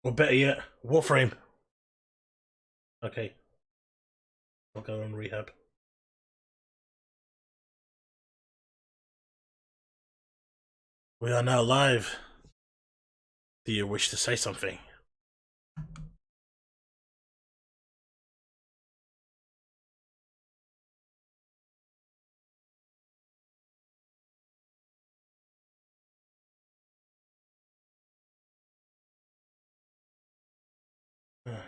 Or better yet, Warframe. Okay. I'll go on rehab. We are now live. Do you wish to say something?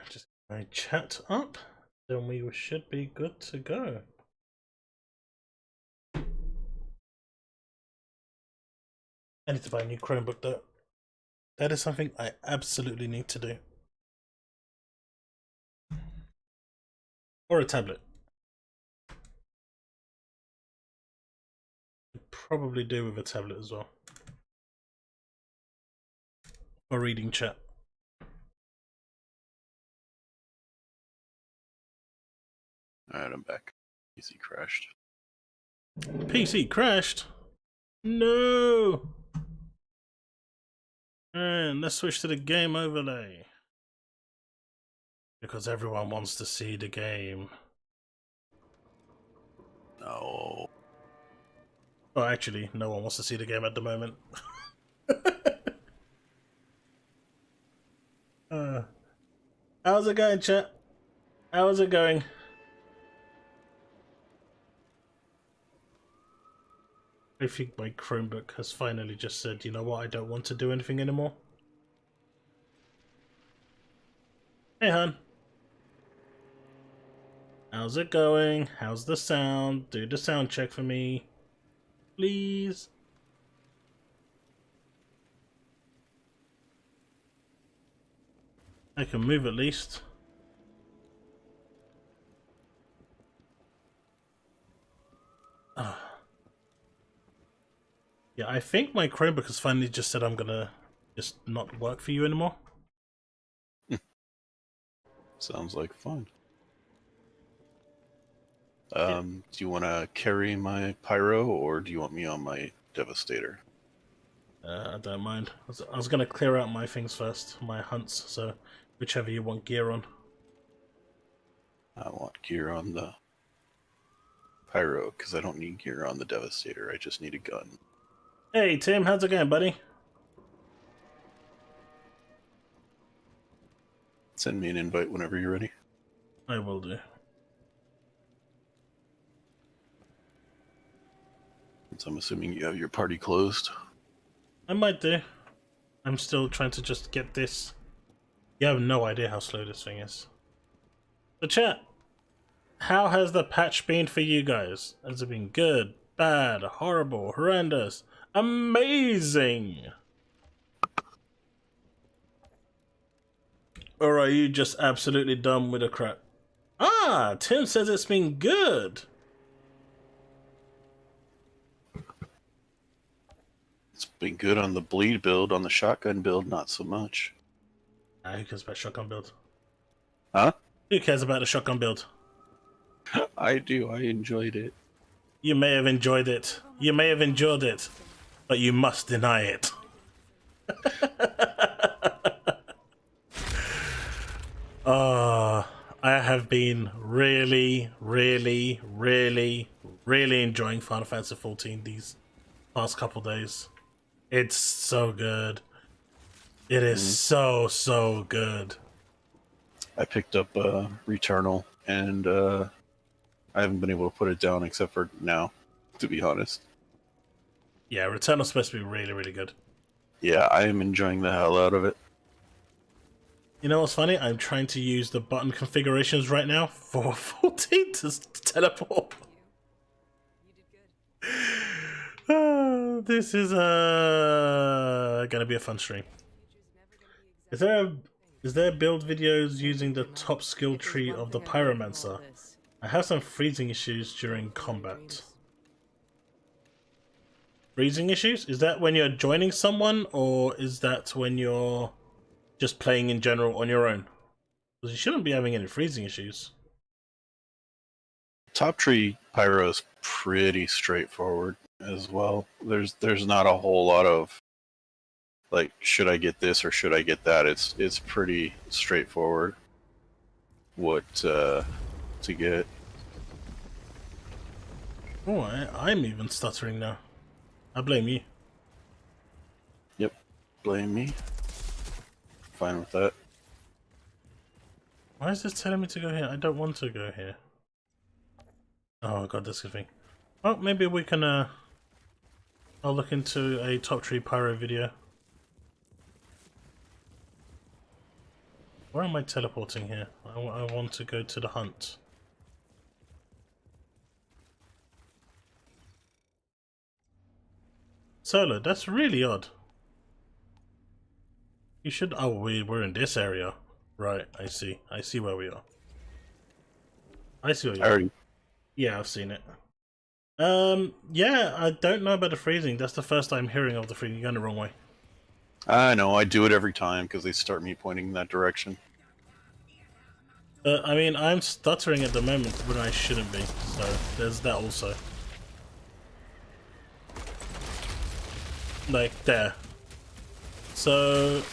Just my chat up, then we should be good to go. I need to buy a new Chromebook though. That is something I absolutely need to do. Or a tablet. Probably do with a tablet as well. Or reading chat. Alright, I'm back. PC crashed. PC crashed? No! And let's switch to the game overlay. Because everyone wants to see the game. No. Oh, actually, no one wants to see the game at the moment. How's it going, chat? How's it going? I think my Chromebook has finally just said, you know what, I don't want to do anything anymore. Hey, hon. How's it going? How's the sound? Do the sound check for me, please. I can move at least. Yeah, I think my Chromebook has finally just said I'm gonna just not work for you anymore. Sounds like fun. Do you want to carry my Pyro, or do you want me on my Devastator? I don't mind. I was gonna clear out my things first, my hunts, so whichever you want gear on. I want gear on the Pyro, because I don't need gear on the Devastator, I just need a gun. Hey Tim, how's it going, buddy? Send me an invite whenever you're ready. I will do. So I'm assuming you have your party closed. I might do. I'm still trying to just get this. You have no idea how slow this thing is. So chat, how has the patch been for you guys? Has it been good, bad, horrible, horrendous, amazing? Or are you just absolutely done with the crap? Ah, Tim says it's been good. It's been good on the bleed build, on the shotgun build, not so much. Who cares about shotgun build? Huh? Who cares about the shotgun build? I do, I enjoyed it. You may have enjoyed it. You may have enjoyed it, but you must deny it. I have been really enjoying Final Fantasy XIV these past couple days. It's so good. It is so good. I picked up Returnal, and I haven't been able to put it down except for now, to be honest. Yeah, Returnal's supposed to be really good. Yeah, I am enjoying the hell out of it. You know what's funny? I'm trying to use the button configurations right now for 14 to teleport. This is gonna be a fun stream. Is there build videos using the top skill tree of the Pyromancer? I have some freezing issues during combat. Freezing issues? Is that when you're joining someone, or is that when you're just playing in general on your own? Because you shouldn't be having any freezing issues. Top tree Pyro is pretty straightforward as well. There's not a whole lot of like, should I get this or should I get that? It's pretty straightforward what to get. Oh, I'm even stuttering now. I blame you. Yep, blame me. Fine with that. Why is this telling me to go here? I don't want to go here. Oh god, this is a thing. Well, maybe we can I'll look into a top tree pyro video. Where am I teleporting here? I want to go to the hunt. Solo, that's really odd. You should... Oh, we're in this area. Right, I see. I see where we are. I see where you are. Yeah, I've seen it. Yeah, I don't know about the freezing. That's the first time hearing of the freezing. You're going the wrong way. I know, I do it every time because they start me pointing in that direction. I mean, I'm stuttering at the moment when I shouldn't be, so there's that also. Like, there. So...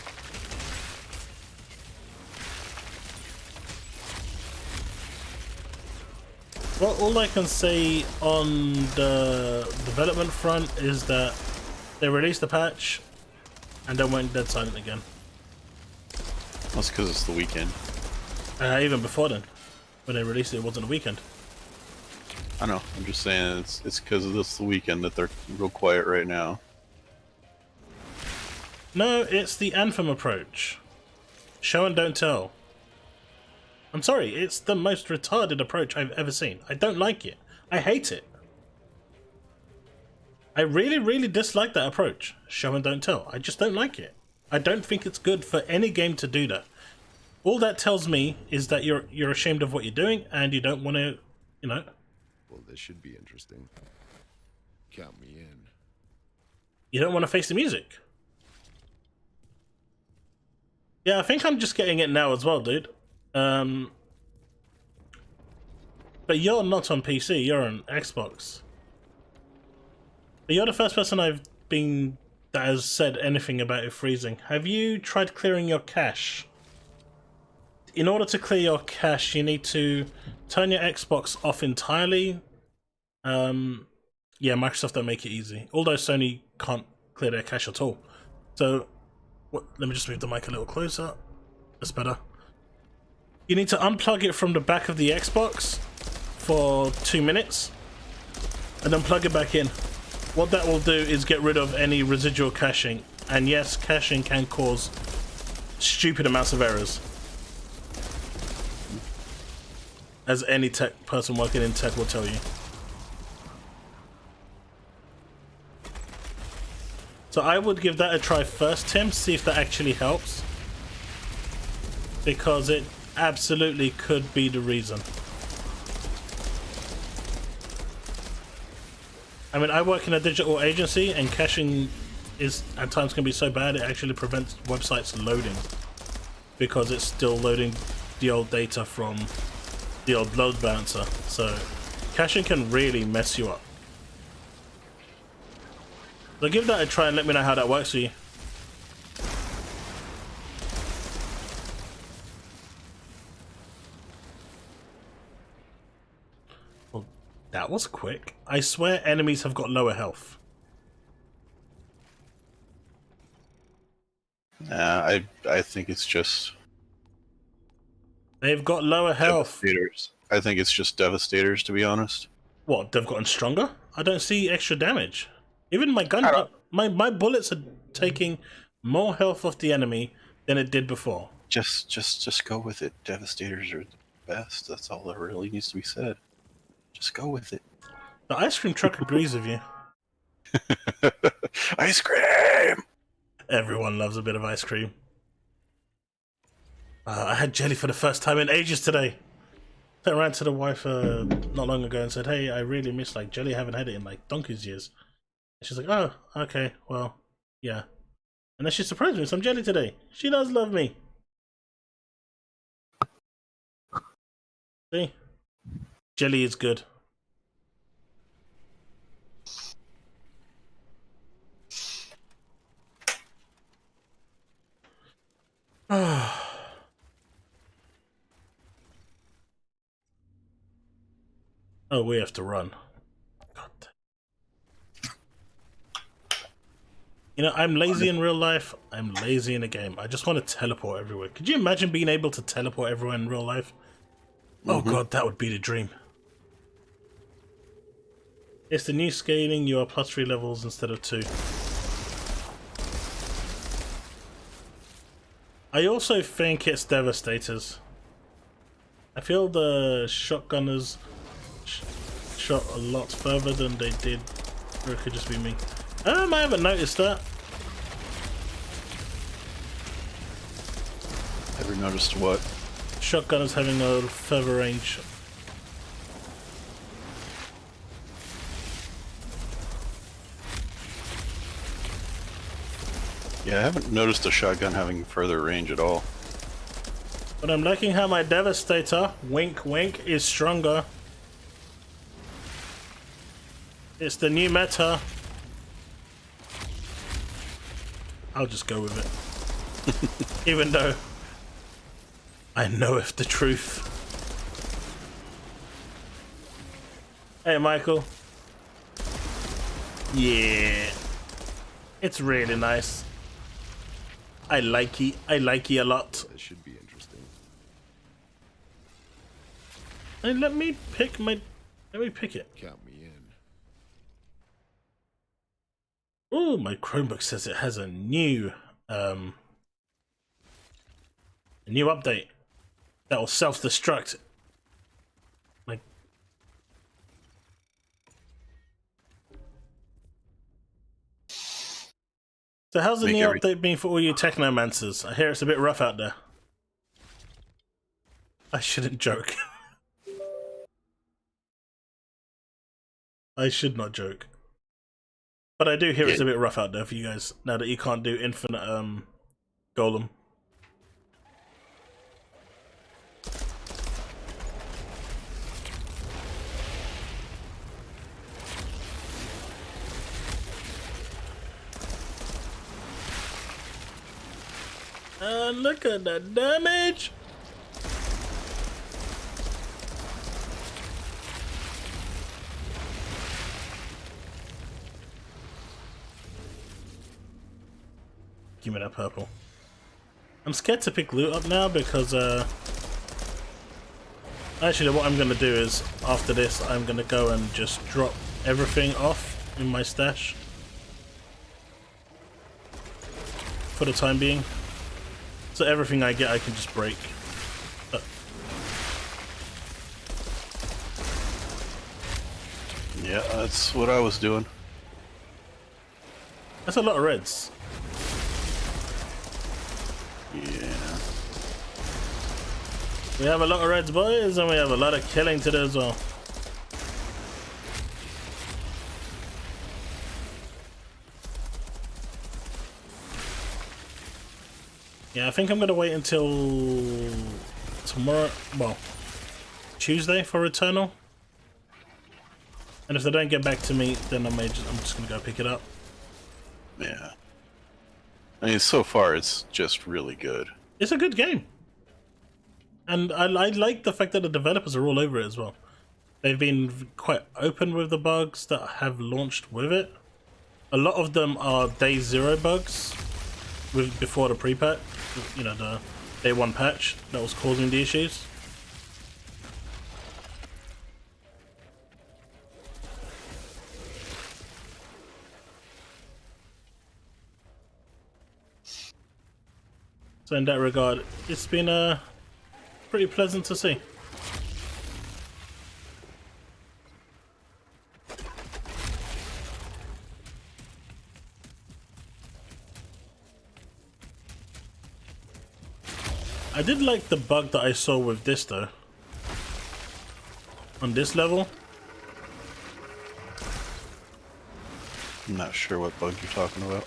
well, all I can say on the development front is that they released the patch and then went dead silent again. That's because it's the weekend. Even before then, when they released it, it wasn't a weekend. I know, I'm just saying it's because of this the weekend that they're real quiet right now. No, it's the Anthem approach. Show and don't tell. I'm sorry, it's the most retarded approach I've ever seen. I don't like it. I hate it. I really, really dislike that approach. Show and don't tell. I just don't like it. I don't think it's good for any game to do that. All that tells me is that you're ashamed of what you're doing and you don't want to, you know. Well, this should be interesting. Count me in. You don't want to face the music. Yeah, I think I'm just getting it now as well, dude. But you're not on PC, you're on Xbox. But you're the first person I've been that has said anything about it freezing. Have you tried clearing your cache? In order to clear your cache, you need to turn your Xbox off entirely. Yeah, Microsoft don't make it easy. Although Sony can't clear their cache at all. So, let me just move the mic a little closer. That's better. You need to unplug it from the back of the Xbox for 2 minutes and then plug it back in. What that will do is get rid of any residual caching. And yes, caching can cause stupid amounts of errors. As any tech person working in tech will tell you. So I would give that a try first, Tim, see if that actually helps. Because it absolutely could be the reason. I mean, I work in a digital agency and caching is at times can be so bad it actually prevents websites loading. Because it's still loading the old data from the old load balancer. So caching can really mess you up. So give that a try and let me know how that works for you. Well, that was quick. I swear enemies have got lower health. Nah, I think it's just... They've got lower health. Devastators. I think it's just Devastators, to be honest. What, they've gotten stronger? I don't see extra damage. Even my gun, my bullets are taking more health off the enemy than it did before. Just go with it. Devastators are the best. That's all that really needs to be said. Just go with it. The ice cream truck agrees with you. Ice cream! Everyone loves a bit of ice cream. I had jelly for the first time in ages today. I ran to the wife not long ago and said, hey, I really miss like jelly. I haven't had it in like donkey's years. And she's like, oh, okay, well, yeah. And then she surprised me with some jelly today. She does love me. See? Jelly is good. Oh, we have to run. God. You know, I'm lazy in real life. I'm lazy in a game. I just want to teleport everywhere. Could you imagine being able to teleport everywhere in real life? Oh god, that would be the dream. It's the new scaling. You are +3 levels instead of 2. I also think it's Devastators. I feel the shotgunners shot a lot further than they did, or it could just be me. I haven't noticed that. Ever noticed what? Shotgunners having a further range. Yeah, I haven't noticed a shotgun having further range at all. But I'm liking how my Devastator, wink wink, is stronger. It's the new meta. I'll just go with it. Even though I know it's the truth. Hey Michael. Yeah. It's really nice. I like it a lot. That should be interesting. And let me pick it. Count me in. Oh, my Chromebook says it has a new update that will self-destruct. Like, so how's the new update been for all you technomancers? I hear it's a bit rough out there. I shouldn't joke. I should not joke. But I do hear it's a bit rough out there for you guys, now that you can't do infinite golem. And look at that damage! Give me that purple. I'm scared to pick loot up now because actually what I'm gonna do is after this I'm gonna go and just drop everything off in my stash for the time being. So everything I get I can just break. Yeah, that's what I was doing. That's a lot of reds. Yeah. We have a lot of reds, boys, and we have a lot of killing to do as well. Yeah, I think I'm gonna wait until tomorrow, well, Tuesday for Returnal. And if they don't get back to me, then I'm just gonna go pick it up. Yeah. I mean, so far it's just really good. It's a good game. And I like the fact that the developers are all over it as well. They've been quite open with the bugs that have launched with it. A lot of them are day 0 bugs before the pre-patch, you know, the day 1 patch that was causing the issues. So in that regard, it's been pretty pleasant to see. I did like the bug that I saw with this though. On this level. I'm not sure what bug you're talking about.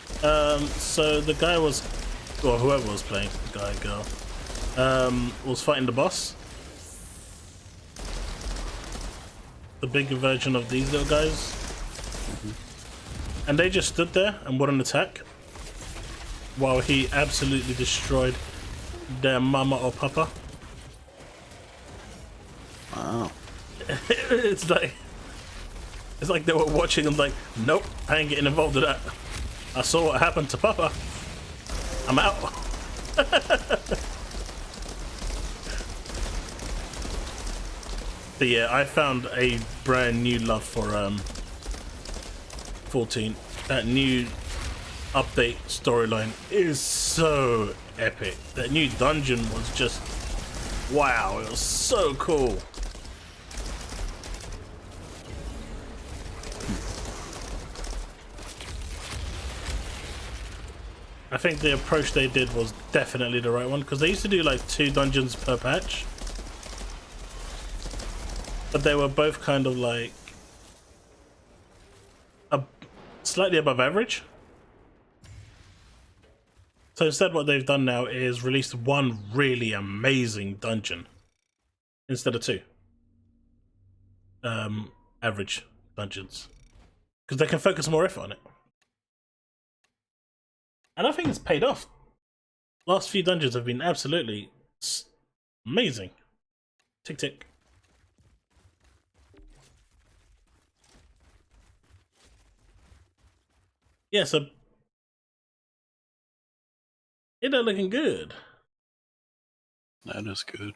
So the guy was, or whoever was playing, guy, girl, was fighting the boss. The bigger version of these little guys. And they just stood there and wouldn't attack. While he absolutely destroyed their mama or papa. Wow. It's like they were watching and like, nope, I ain't getting involved with that. I saw what happened to Papa. I'm out. But yeah, I found a brand new love for 14. That new update storyline is so epic. That new dungeon was just wow, it was so cool. I think the approach they did was definitely the right one, because they used to do like 2 dungeons per patch, but they were both kind of like slightly above average. So instead what they've done now is released 1 really amazing dungeon instead of 2 average dungeons, because they can focus more effort on it. And I think it's paid off. Last few dungeons have been absolutely amazing. Tick tick. Yeah, so it ain't looking good. That is good.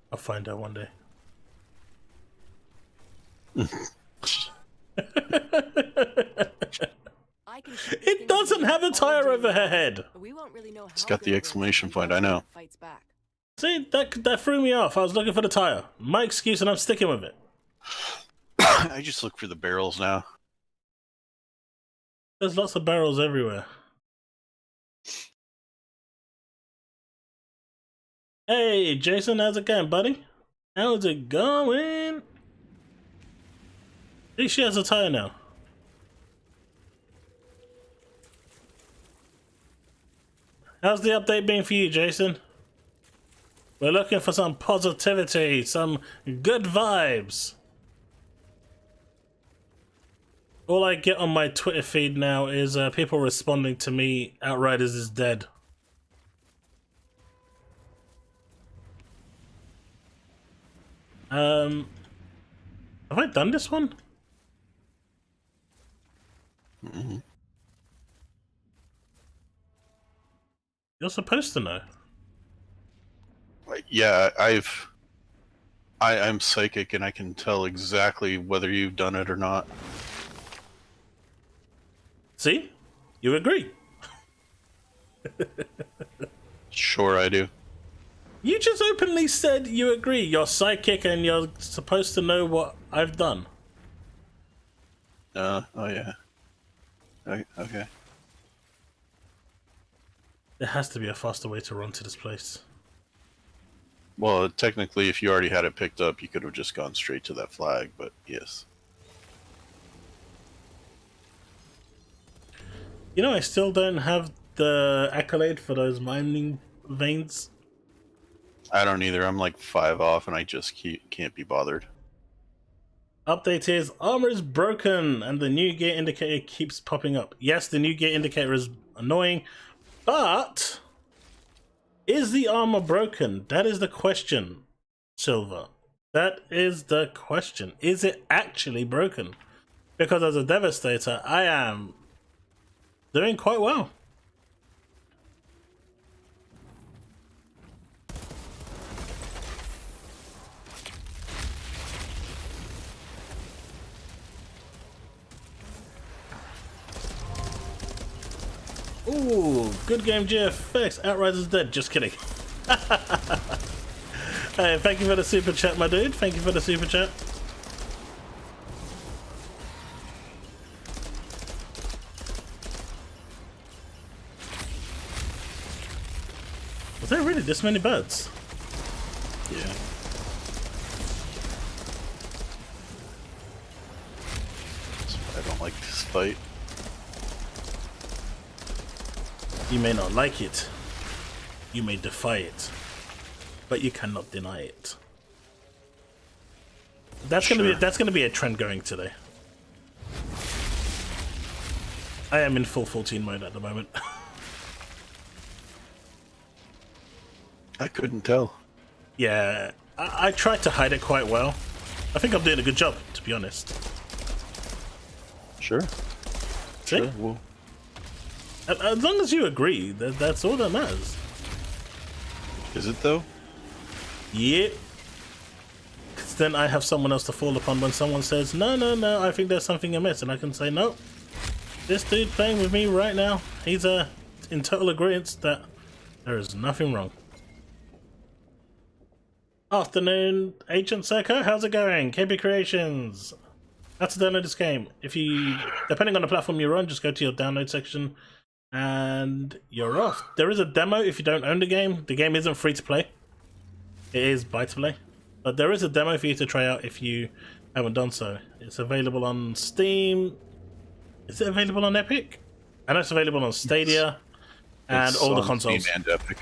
I'll find out one day. It doesn't have a tire over her head. It's got the exclamation point, I know. See, that threw me off. I was looking for the tire. My excuse, and I'm sticking with it. I just look for the barrels now. There's lots of barrels everywhere. Hey, Jason, how's it going, buddy? How's it going? At least she has a tire now. How's the update been for you, Jason? We're looking for some positivity, some good vibes. All I get on my Twitter feed now is people responding to me, Outriders is dead. Have I done this one? Mm-hmm. You're supposed to know. Yeah, I'm psychic and I can tell exactly whether you've done it or not. See? You agree. Sure I do. You just openly said you agree. You're psychic and you're supposed to know what I've done. Oh yeah. Okay. There has to be a faster way to run to this place. Well, technically, if you already had it picked up, you could have just gone straight to that flag, but yes. You know, I still don't have the accolade for those mining veins. I don't either. I'm like 5 off and I just can't be bothered. Update is armor is broken and the new gear indicator keeps popping up. Yes, the new gear indicator is annoying, but is the armor broken? That is the question, Silver. That is the question. Is it actually broken? Because as a Devastator, I am doing quite well. Ooh, good game, GFX. Outriders dead. Just kidding. Hey, thank you for the super chat, my dude. Thank you for the super chat. Was there really this many birds? Yeah. That's why I don't like this fight. You may not like it. You may defy it. but you cannot deny it. That's gonna be a trend going today. I am in full 14 mode at the moment. I couldn't tell. Yeah, I tried to hide it quite well. I think I'm doing a good job, to be honest. Sure. See? Sure. Well, as long as you agree, that's all that matters. is it though? Yep. Because then I have someone else to fall upon when someone says, no, I think there's something amiss. And I can say, no, this dude playing with me right now, he's in total agreement that there is nothing wrong. Afternoon, Agent Seko, how's it going? KB Creations. How to download this game. If you, depending on the platform you're on, just go to your download section and you're off. There is a demo if you don't own the game. The game isn't free to play. It is buy to play. But there is a demo for you to try out if you haven't done so. It's available on Steam. Is it available on Epic? I know it's available on Stadia and all the consoles. Steam and Epic.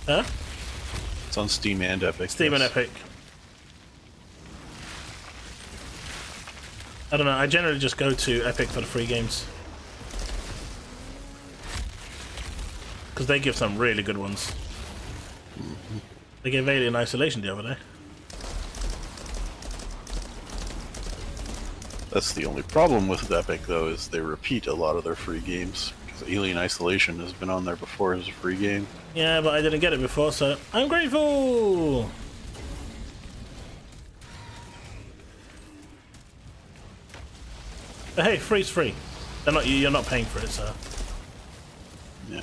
Huh? It's on Steam and Epic. Steam and Epic. I don't know, I generally just go to Epic for the free games. Because they give some really good ones. They gave Alien Isolation the other day. That's the only problem with Epic, though, is they repeat a lot of their free games. Because Alien Isolation has been on there before as a free game. Yeah, but I didn't get it before, so I'm grateful! But hey, free's free. You're not paying for it, so... Yeah.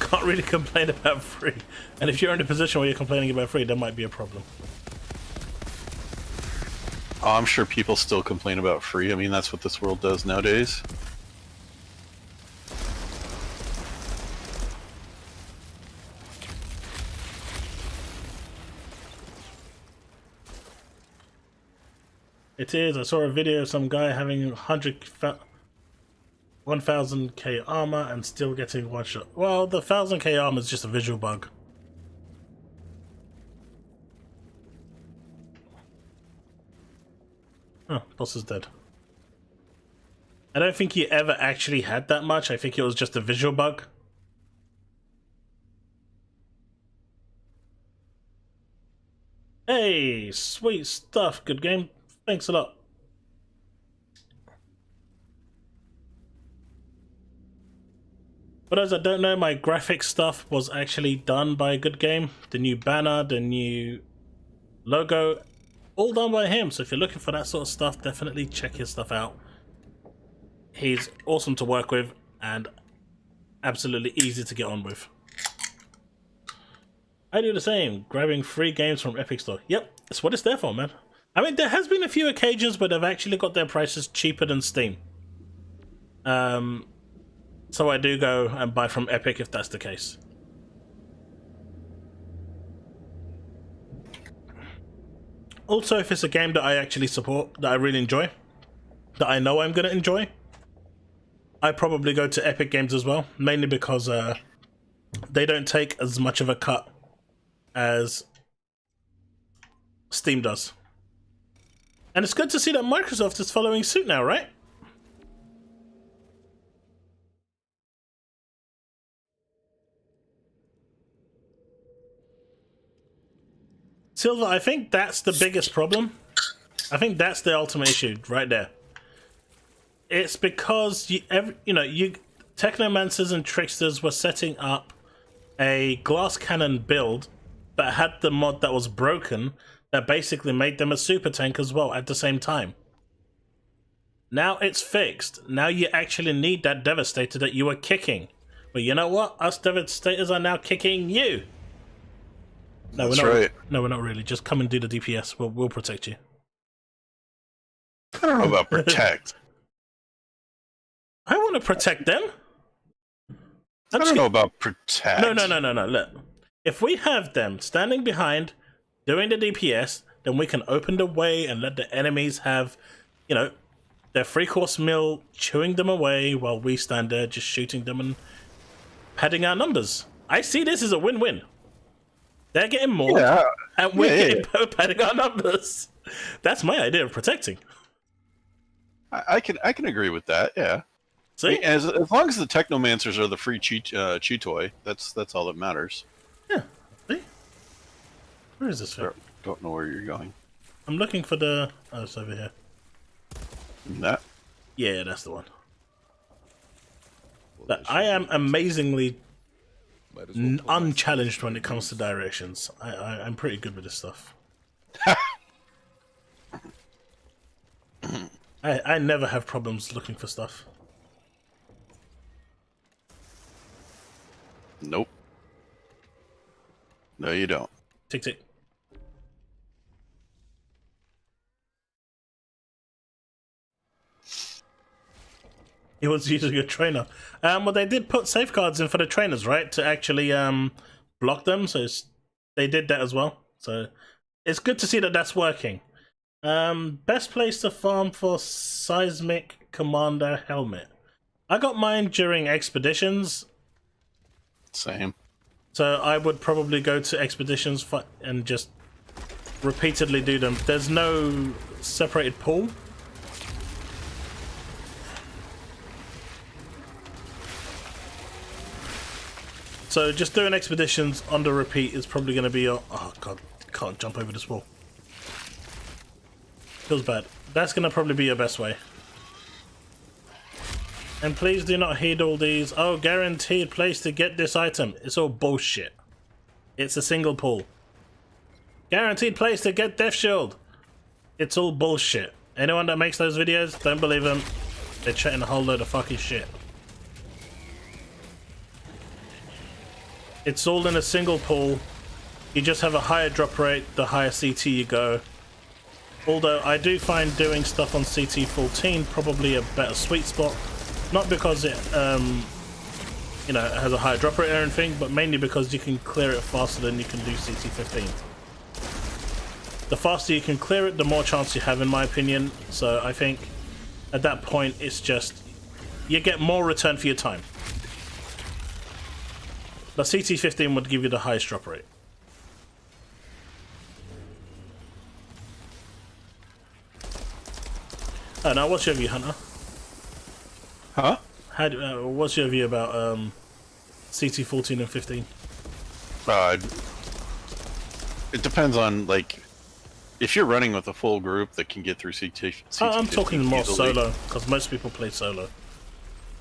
Can't really complain about free. And if you're in a position where you're complaining about free, there might be a problem. Oh, I'm sure people still complain about free. I mean, that's what this world does nowadays. It is. I saw a video of some guy having 1000k armor and still getting one shot. Well, the 1000k armor is just a visual bug. Oh, boss is dead. I don't think he ever actually had that much. I think it was just a visual bug. Hey, sweet stuff. Good game. Thanks a lot. For those that don't know, my graphic stuff was actually done by a good game. The new banner, the new logo, all done by him. So if you're looking for that sort of stuff, definitely check his stuff out. He's awesome to work with and absolutely easy to get on with. I do the same, grabbing free games from Epic Store. Yep, that's what it's there for, man. I mean, there has been a few occasions where they've actually got their prices cheaper than Steam. So I do go and buy from Epic if that's the case. Also, if it's a game that I actually support, that I really enjoy, that I know I'm going to enjoy, I probably go to Epic Games as well, mainly because they don't take as much of a cut as Steam does. And it's good to see that Microsoft is following suit now, right? Silver, I think that's the biggest problem. I think that's the ultimate issue right there. It's because technomancers and tricksters were setting up a glass cannon build that had the mod that was broken that basically made them a super tank as well at the same time. Now it's fixed. Now you actually need that Devastator that you were kicking. But you know what? Us Devastators are now kicking you. No, That's we're not. right. No, we're not really. Just come and do the DPS. We'll protect you. I don't know about protect. I want to protect them. I don't know about protect. No. Look, if we have them standing behind, doing the DPS, then we can open the way and let the enemies have, their three-course meal, chewing them away while we stand there just shooting them and padding our numbers. I see this as a win-win. They're getting more, Yeah, and we're yeah, getting padding our numbers. That's my idea of protecting. I can agree with that. Yeah. I See? mean, as long as the Technomancers are the free Cheetoy, that's all that matters. Yeah. See? Where is this thing? Don't know where you're going. I'm looking for the... Oh, it's over here. That. Yeah, that's the one. Well, But that I should am be- amazingly might as well pull my unchallenged when it comes to directions. I'm pretty good with this stuff. I never have problems looking for stuff. Nope. No, you don't. Tick tick. He was using a trainer. Well, they did put safeguards in for the trainers, right? To actually block them. So they did that as well. So it's good to see that that's working. Best place to farm for Seismic Commander Helmet. I got mine during expeditions. Same. So I would probably go to expeditions and just repeatedly do them. There's no separated pool. So just doing expeditions on the repeat is probably going to be your... Oh god, can't jump over this wall. Feels bad. That's going to probably be your best way. And please do not heed all these. Oh, guaranteed place to get this item. It's all bullshit. It's a single pull. Guaranteed place to get Death Shield. It's all bullshit. Anyone that makes those videos, don't believe them. They're chatting a whole load of fucking shit. It's all in a single pull. You just have a higher drop rate the higher CT you go. Although I do find doing stuff on CT14 probably a better sweet spot. Not because it, you know, it has a higher drop rate or anything, but mainly because you can clear it faster than you can do CT15. The faster you can clear it, the more chance you have, in my opinion. So I think at that point, it's just, you get more return for your time. But CT15 would give you the highest drop rate. Oh, now what's your view, Hunter? Huh? What's your view about CT14 and 15? It depends on, like, if you're running with a full group that can get through CT. I'm talking more easily. solo, because most people play solo.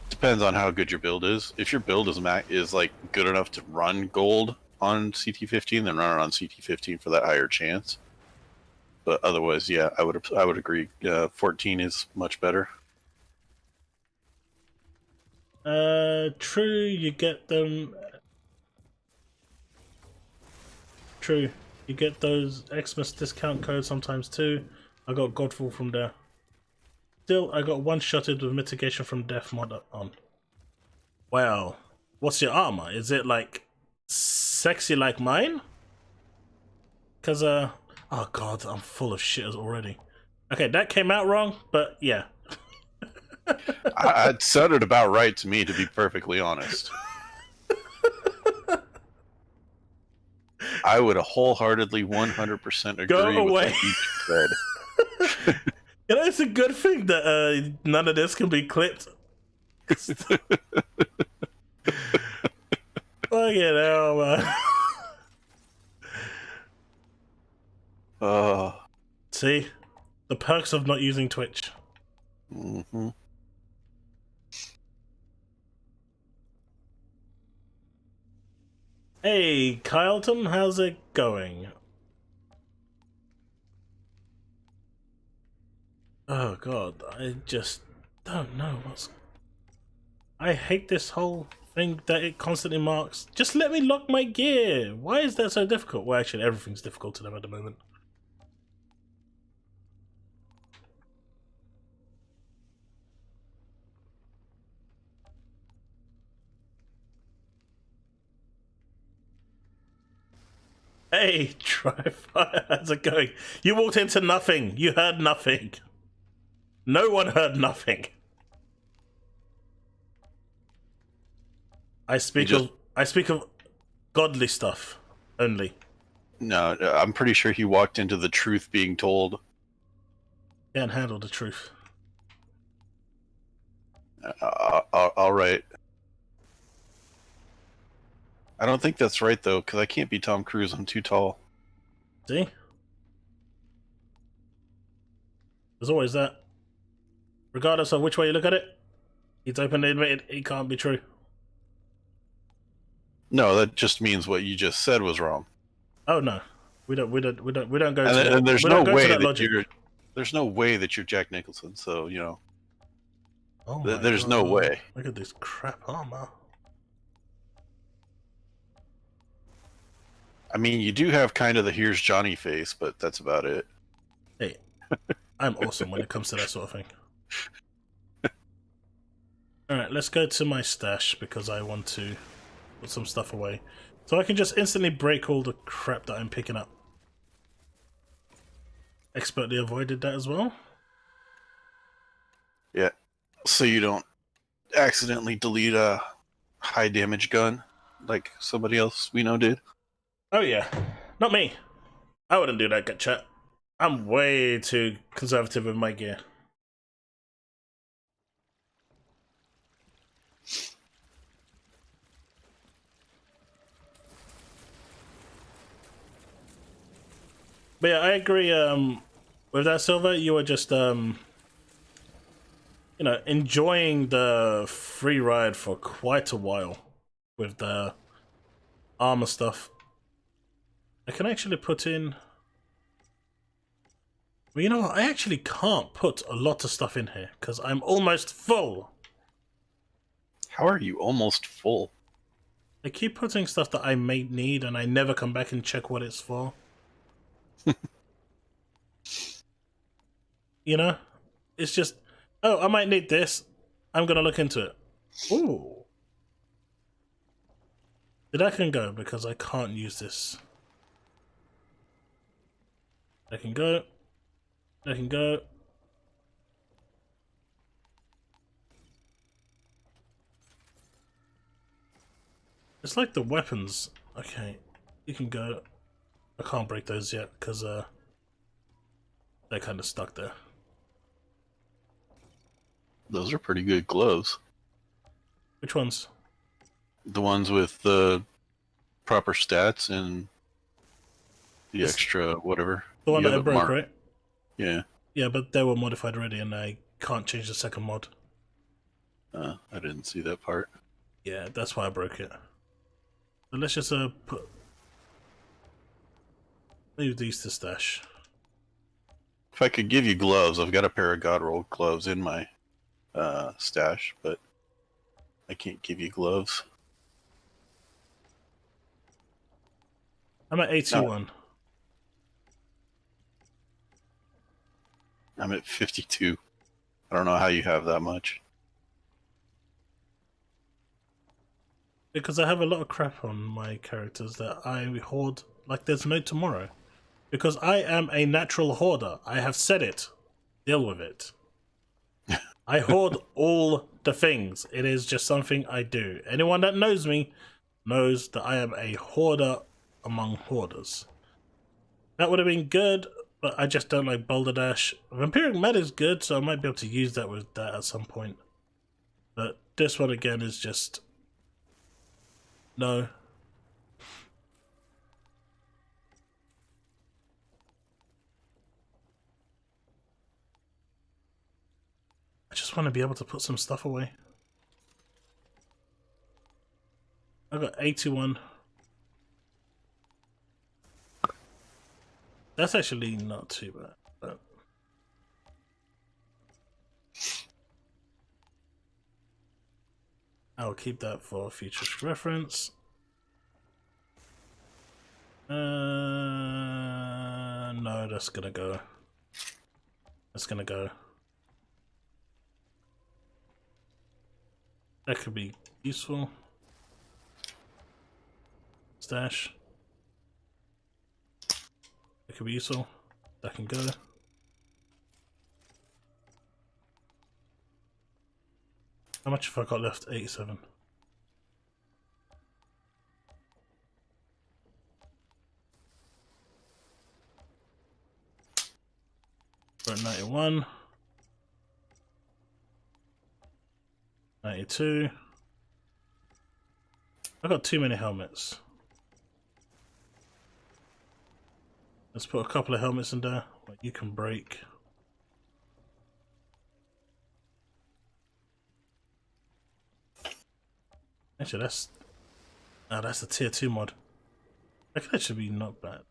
Depends on how good your build is. If your build is like good enough to run gold on CT15, then run it on CT15 for that higher chance. But otherwise, yeah, I would agree. 14 is much better. True, you get them. True, you get those Xmas discount codes sometimes too. I got Godfall from there. Still, I got one-shotted with mitigation from death mod on. Wow, what's your armor? Is it like sexy like mine? Cause oh god, I'm full of shit already. Okay, that came out wrong, but yeah. It sounded about right to me, to be perfectly honest. I would wholeheartedly 100% agree Go with away. what you said. You know, it's a good thing that none of this can be clipped. Fucking hell, man. See? The perks of not using Twitch. Mm-hmm. Hey, Kyleton, how's it going? Oh god, I just don't know what's... I hate this whole thing that it constantly marks. Just let me lock my gear! Why is that so difficult? Well, actually, everything's difficult to them at the moment. Hey, Tri-Fire, how's it going? You walked into nothing. You heard nothing. No one heard nothing. I speak of godly stuff only. No, I'm pretty sure he walked into the truth being told. Can't handle the truth. All right. I don't think that's right though, because I can't be Tom Cruise. I'm too tall. See? There's always that. Regardless of which way you look at it, he's openly admitted it can't be true. No, that just means what you just said was wrong. Oh no, we don't go And, to and there's we no don't go to way that that logic. there's no way that you're Jack Nicholson. So Oh my there's God. no way. Look at this crap armor. I mean, you do have kind of the here's Johnny face, but that's about it. Hey, I'm awesome when it comes to that sort of thing. Alright, let's go to my stash because I want to put some stuff away. So I can just instantly break all the crap that I'm picking up. Expertly avoided that as well. Yeah. So you don't accidentally delete a high damage gun like somebody else we know did. Oh yeah, not me. I wouldn't do that, chat. I'm way too conservative with my gear. But yeah, I agree with that, Silver. You were just enjoying the free ride for quite a while with the armor stuff. I can actually put in... Well, you know what? I actually can't put a lot of stuff in here because I'm almost full. How are you almost full? I keep putting stuff that I may need and I never come back and check what it's for. You know? It's just, oh, I might need this. I'm gonna look into it. Ooh. That can go because I can't use this. That can go. That can go. It's like the weapons. Okay, you can go. I can't break those yet because they're kind of stuck there. Those are pretty good gloves. Which ones? The ones with the proper stats and the extra whatever. The one You that I have it broke, marked. right? Yeah. Yeah, but they were modified already and I can't change the second mod. I didn't see that part. Yeah, that's why I broke it. So let's just move these to stash. If I could give you gloves, I've got a pair of God Roll gloves in my stash, but I can't give you gloves. I'm at 81. I'm at 52. I don't know how you have that much. Because I have a lot of crap on my characters that I hoard like there's no tomorrow. Because I am a natural hoarder. I have said it. Deal with it. I hoard all the things. It is just something I do. Anyone that knows me knows that I am a hoarder among hoarders. That would have been good, but I just don't like Boulder Dash. Vampiric Med is good, so I might be able to use that with that at some point. But this one again is just... no. I just want to be able to put some stuff away. I got 81. That's actually not too bad, but I'll keep that for future reference. No, that's gonna go. That's gonna go. That could be useful. Stash. That could be useful. That can go. How much have I got left? 87. We're at 91. 92. I got too many helmets. Let's put a couple of helmets in there. What you can break. Actually, that's the tier 2 mod. I think that should be not bad.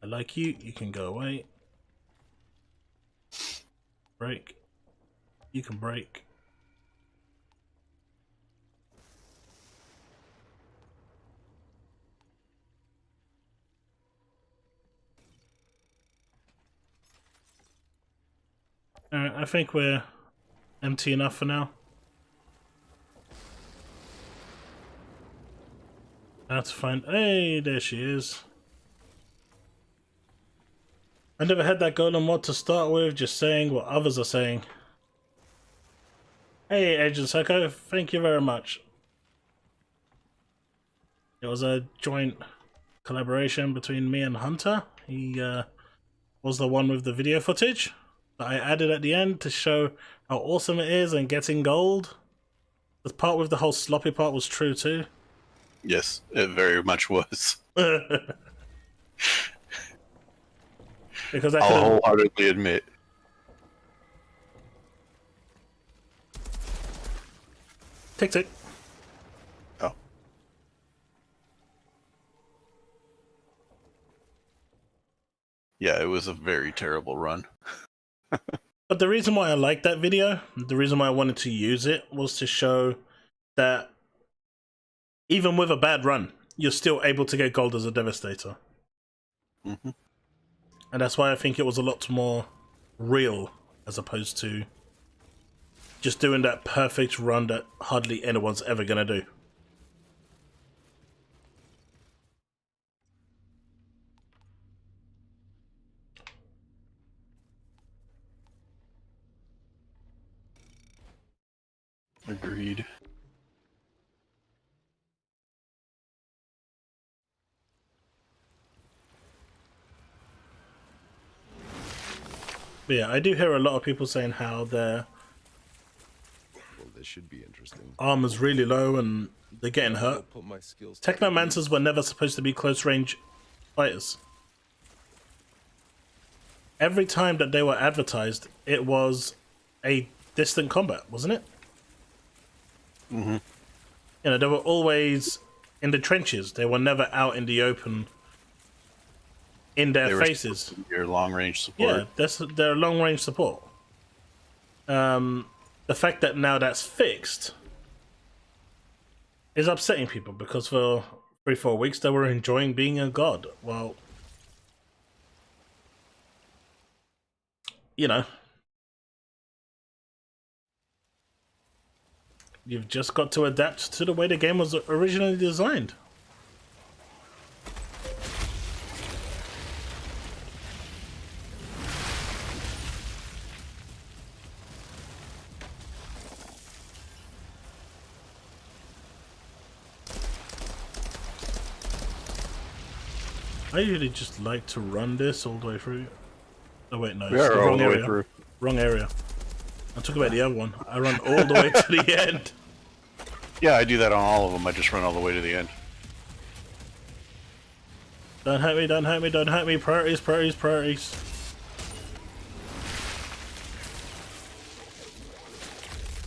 I like you. You can go away. Break. You can break. Alright, I think we're empty enough for now. Now to find... Hey, there she is. I never had that golden mod to start with, just saying what others are saying. Hey, Agent Psycho, thank you very much. It was a joint collaboration between me and Hunter. He was the one with the video footage that I added at the end to show how awesome it is and getting gold. The part with the whole sloppy part was true too. Yes, it very much was. Because I'll wholeheartedly admit. Tick tick. Oh. Yeah, it was a very terrible run. But the reason why I liked that video, the reason why I wanted to use it, was to show that even with a bad run, you're still able to get gold as a Devastator. Mm-hmm. And that's why I think it was a lot more real, as opposed to just doing that perfect run that hardly anyone's ever gonna do. Agreed. But yeah, I do hear a lot of people saying how their Well, this should be interesting. armor's really low and they're getting hurt. I'll put my skills to Technomancers were never supposed to be close range fighters. Every time that they were advertised, it was a distant combat, wasn't it? Mm-hmm. You know, they were always in the trenches. They were never out in the open in their faces. Your long range support. Yeah, they're long range support. The fact that now that's fixed is upsetting people because for 3-4 weeks they were enjoying being a god. Well, you know, you've just got to adapt to the way the game was originally designed. I usually just like to run this all the way through. Oh wait, no, it's Yeah, the all wrong the way area. through. Wrong area. I'm talking about the other one. I run all the way to the end. Yeah, I do that on all of them. I just run all the way to the end. Don't hurt me, don't hurt me, don't hurt me. Priorities, priorities, priorities.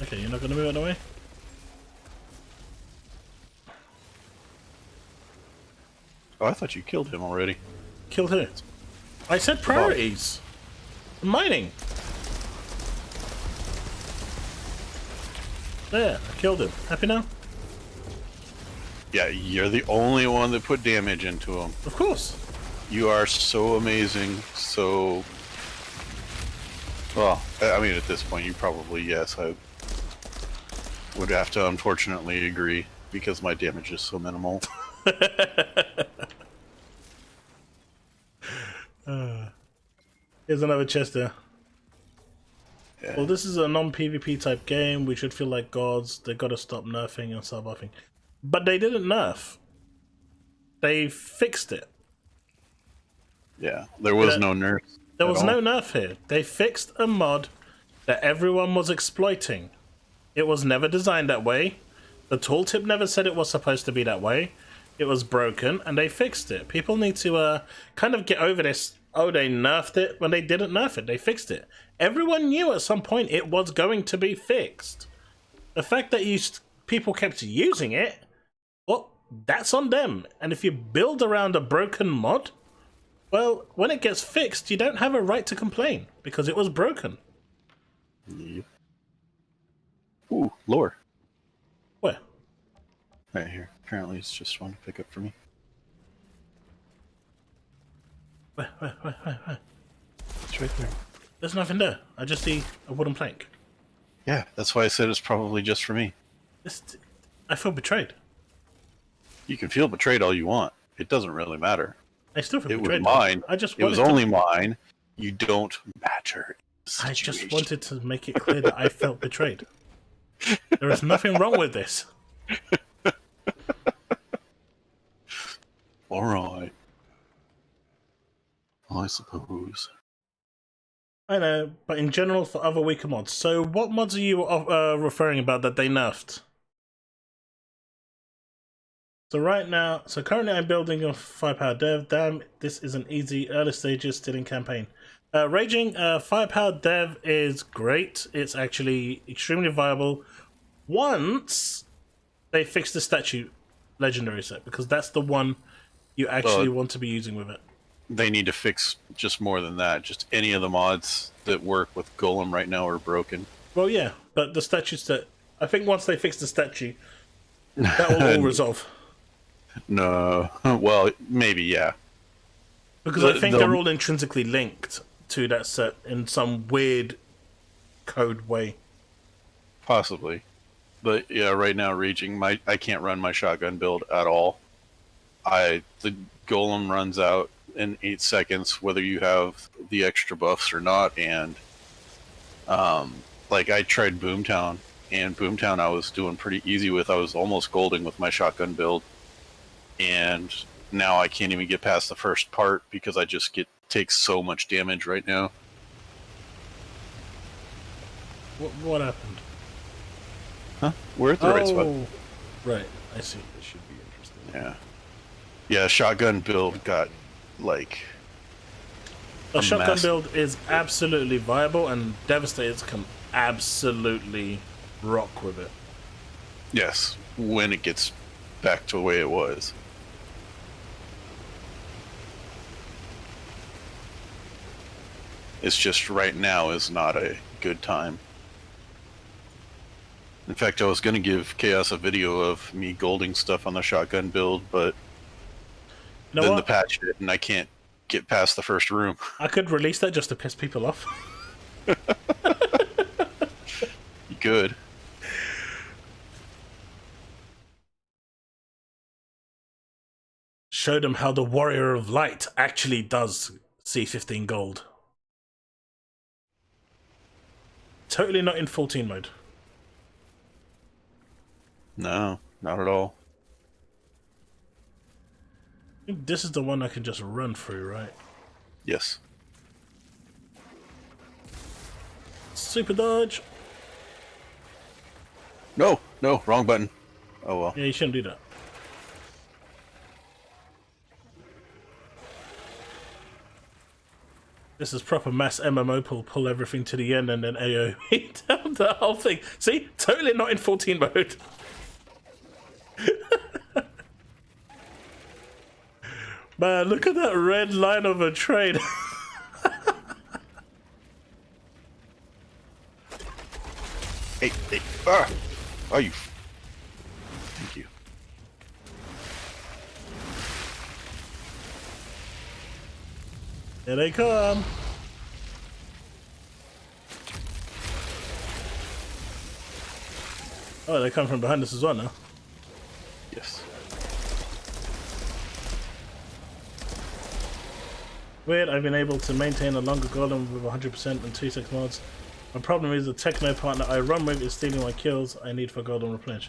Okay, you're not gonna move out of the way? Oh, I thought you killed him already. Killed who? I said priorities. Mining. There, I killed him. Happy now? Yeah, you're the only one that put damage into him. Of course. You are so amazing, so... Well, I mean, at this point, you probably, yes, I would have to unfortunately agree, because my damage is so minimal. Here's another chest there. Yeah. Well, this is a non-PvP type game. We should feel like gods. They gotta stop nerfing and start buffing. But they didn't nerf. They fixed it. Yeah, there was no nerf. There was no nerf here. They fixed a mod that everyone was exploiting. It was never designed that way. The tooltip never said it was supposed to be that way. It was broken, and they fixed it. People need to kind of get over this. Oh, they nerfed it when they didn't nerf it. They fixed it. Everyone knew at some point it was going to be fixed. The fact that people kept using it, well, that's on them. And if you build around a broken mod, well, when it gets fixed, you don't have a right to complain because it was broken. Yep. Ooh, lore. Where? Right here. Apparently it's just one to pick up for me. Where? It's right there. There's nothing there. I just see a wooden plank. Yeah, that's why I said it's probably just for me. I feel betrayed. You can feel betrayed all you want. It doesn't really matter. I still feel It betrayed. was mine. It was only mine. You don't matter. I just wanted to make it clear that I felt betrayed. There is nothing wrong with this. Alright. I suppose. I know, but in general for other weaker mods. So what mods are you referring about that they nerfed? So currently I'm building a 5-power dev. Damn, this isn't easy. Early stages, still in campaign. Raging 5-power dev is great. It's actually extremely viable once they fix the statue legendary set, because that's the one you actually want to be using with it. They need to fix just more than that. Just any of the mods that work with Golem right now are broken. Well, yeah, but the statue set, I think once they fix the statue, that will all resolve. No, well, maybe, yeah. Because I think they're all intrinsically linked to that set in some weird code way. Possibly. But yeah, right now, Raging, I can't run my shotgun build at all. The Golem runs out in 8 seconds, whether you have the extra buffs or not, and like I tried Boomtown, and Boomtown I was doing pretty easy with. I was almost golding with my shotgun build, and now I can't even get past the first part because I just take so much damage right now. What happened? Huh? We're at the right spot. Right, I see. This should be interesting. Yeah. Yeah, shotgun build got, like... A shotgun build is absolutely viable, and Devastators can absolutely rock with it. Yes, when it gets back to the way it was. It's just right now is not a good time. In fact, I was going to give Chaos a video of me golding stuff on the shotgun build, but then the patch hit and I can't get past the first room. I could release that just to piss people off. You could. Show them how the Warrior of Light actually does C15 gold. Totally not in 14 mode. No, not at all. I think this is the one I can just run through, right? Yes. Super dodge. No, wrong button. Oh well. Yeah, you shouldn't do that. This is proper mass MMO pull everything to the end and then AoE down the whole thing. See? Totally not in 14 mode. Man, look at that red line of a train. Hey. Ah! Oh, you... Thank you. Here they come. Oh, they come from behind us as well now. Yes. Weird, I've been able to maintain a longer golem with 100% and 2-6 mods. My problem is the techno partner I run with is stealing my kills I need for golden replenish.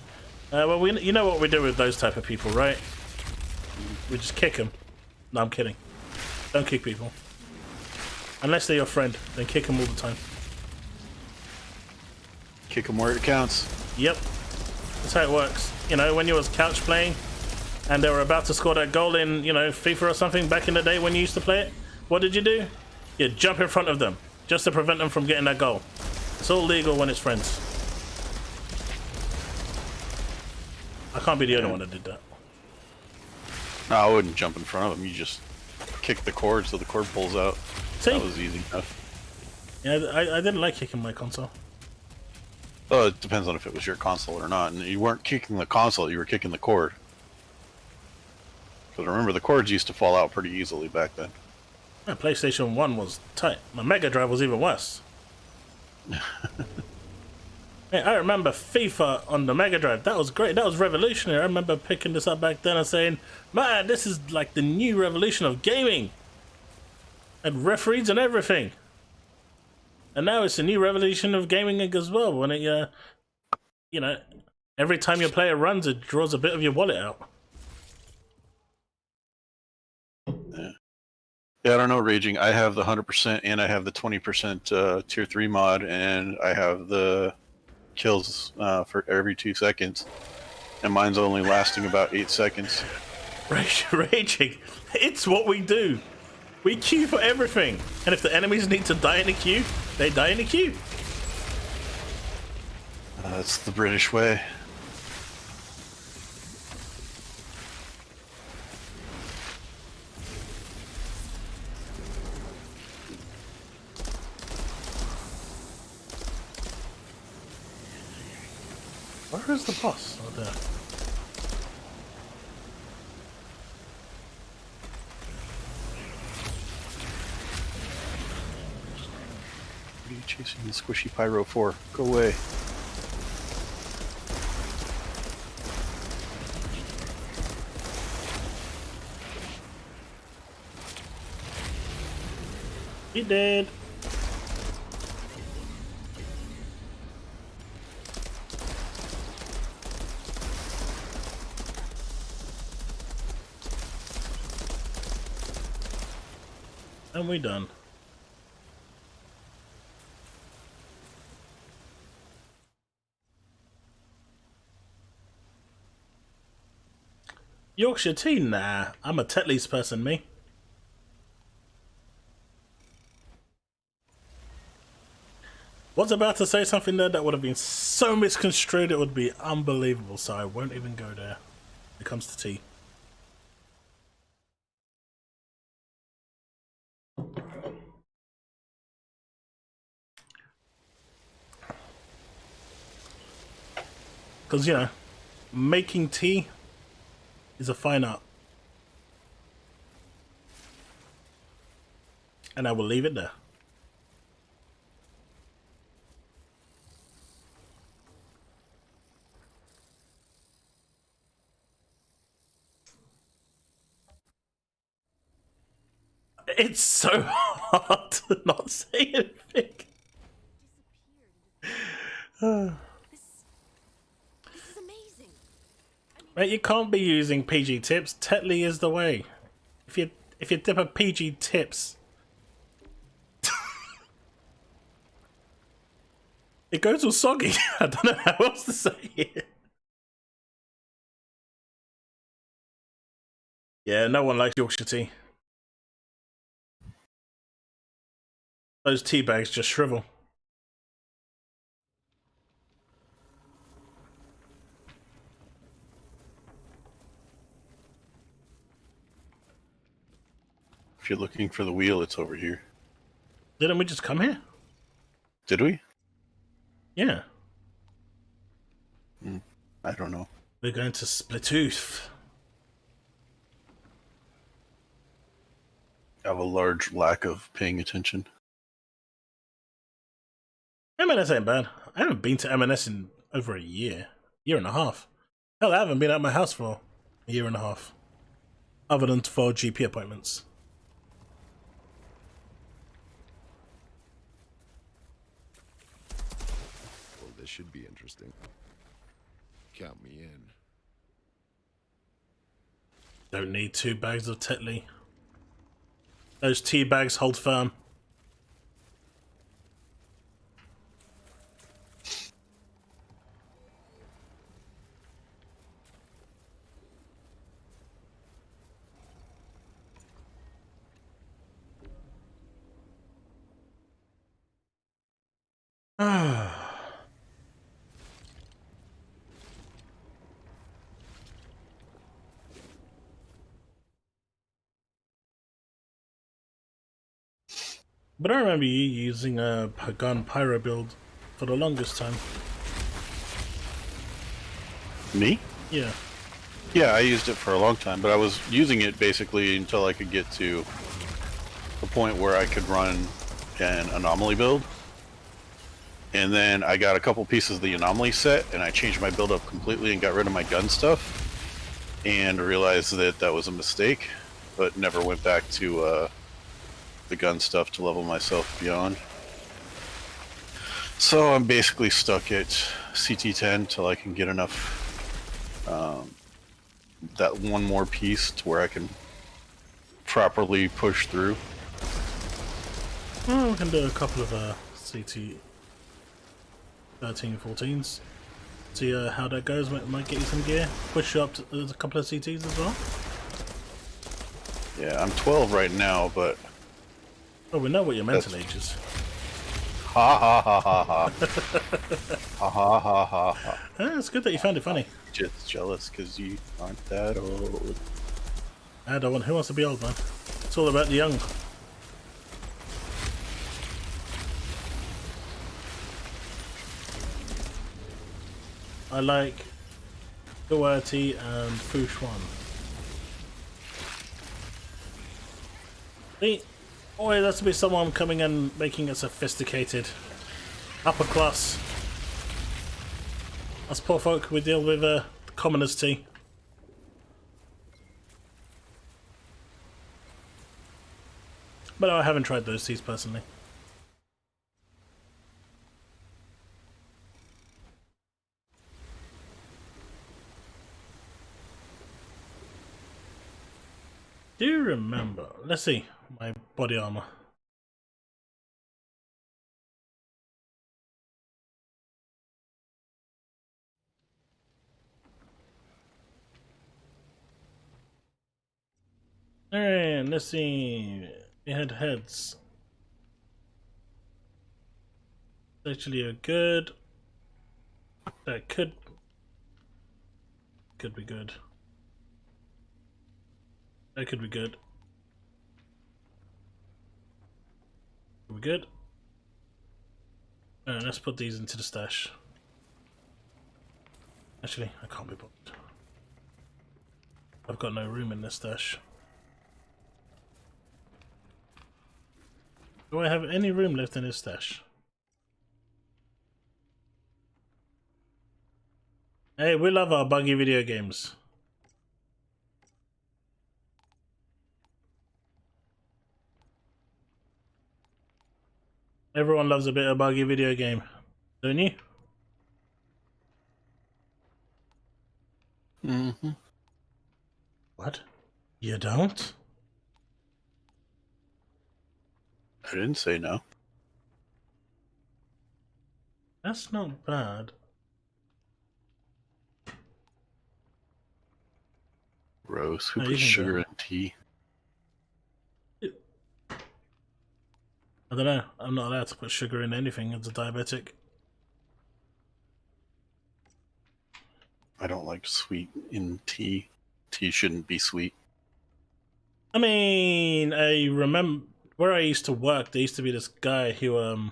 Well, you know what we do with those type of people, right? We just kick them. No, I'm kidding. Don't kick people. Unless they're your friend, then kick them all the time. Kick them where it counts. Yep. That's how it works. You know, when you was couch playing and they were about to score that goal in, you know, FIFA or something back in the day when you used to play it, what did you do? You jump in front of them just to prevent them from getting that goal. It's all legal when it's friends. I can't be the only one that did that. No, I wouldn't jump in front of them. You just kick the cord so the cord pulls out. See? That was easy enough. Yeah, I didn't like kicking my console. Oh, it depends on if it was your console or not. And you weren't kicking the console, you were kicking the cord. Because remember, the cords used to fall out pretty easily back then. My PlayStation 1 was tight. My Mega Drive was even worse. Hey, I remember FIFA on the Mega Drive. That was great. That was revolutionary. I remember picking this up back then and saying, man, this is like the new revolution of gaming. And referees and everything. And now it's a new revolution of gaming as well. When it, you know, every time your player runs, it draws a bit of your wallet out. Yeah, I don't know, Raging. I have the 100% and I have the 20% tier 3 mod, and I have the kills for every 2 seconds. And mine's only lasting about 8 seconds. Raging, it's what we do. We queue for everything. And if the enemies need to die in the queue, they die in the queue. That's the British way. Where is the boss? Oh, there. What are you chasing the squishy pyro for? Go away. He did. And we done. Yorkshire tea? Nah, I'm a Tetley's person, me. Was about to say something there that would have been so misconstrued it would be unbelievable, so I won't even go there when it comes to tea. Because, you know, making tea is a fine art. And I will leave it there. It's so hard to not say anything. This is amazing. Mate, you can't be using PG tips. Tetley is the way. If you dip a PG tips, it goes all soggy. I don't know how else to say it. Yeah, no one likes Yorkshire tea. Those tea bags just shrivel. If you're looking for the wheel, it's over here. Didn't we just come here? Did we? Yeah. I don't know. We're going to Splitooth. I have a large lack of paying attention. M&S ain't bad. I haven't been to M&S in over a year and a half. Hell, I haven't been out of my house for a year and a half. Other than for GP appointments. Well, this should be interesting. Count me in. Don't need 2 bags of Tetley. Those tea bags hold firm. But I remember you using a gun pyro build for the longest time. Me? Yeah. Yeah, I used it for a long time, but I was using it basically until I could get to a point where I could run an anomaly build. And then I got a couple pieces of the anomaly set, and I changed my build up completely and got rid of my gun stuff. And realized that that was a mistake, but never went back to the gun stuff to level myself beyond. So I'm basically stuck at CT10 till I can get enough that one more piece to where I can properly push through. Well, we can do a couple of CT 13, 14s. See how that goes. Might get you some gear. Push you up to a couple of CTs as well. Yeah, I'm 12 right now, but Oh, we know what your mental age is. ha ha ha ha ha ha ha ha ha ha. It's good that you found it funny. Just jealous because you aren't that old. I don't want. Who wants to be old, man? It's all about the young. I like Guerti and Fushuan. See, always has to be someone coming and making it sophisticated, upper class. Us poor folk, we deal with the commoners' tea. But no, I haven't tried those teas personally. Do you remember? Let's see my body armor. Alright, let's see. We had heads. Actually, a good. That could be good. That could be good. Are we good? Alright, let's put these into the stash. Actually, I can't be bothered. I've got no room in this stash. Do I have any room left in this stash? Hey, we love our buggy video games. Everyone loves a bit of buggy video game, don't you? Mm-hmm. What? You don't? I didn't say no. That's not bad. Rose, who No, you puts can sugar go. in tea? I don't know. I'm not allowed to put sugar in anything as a diabetic. I don't like sweet in tea. Tea shouldn't be sweet. I mean, I remember where I used to work, there used to be this guy who, you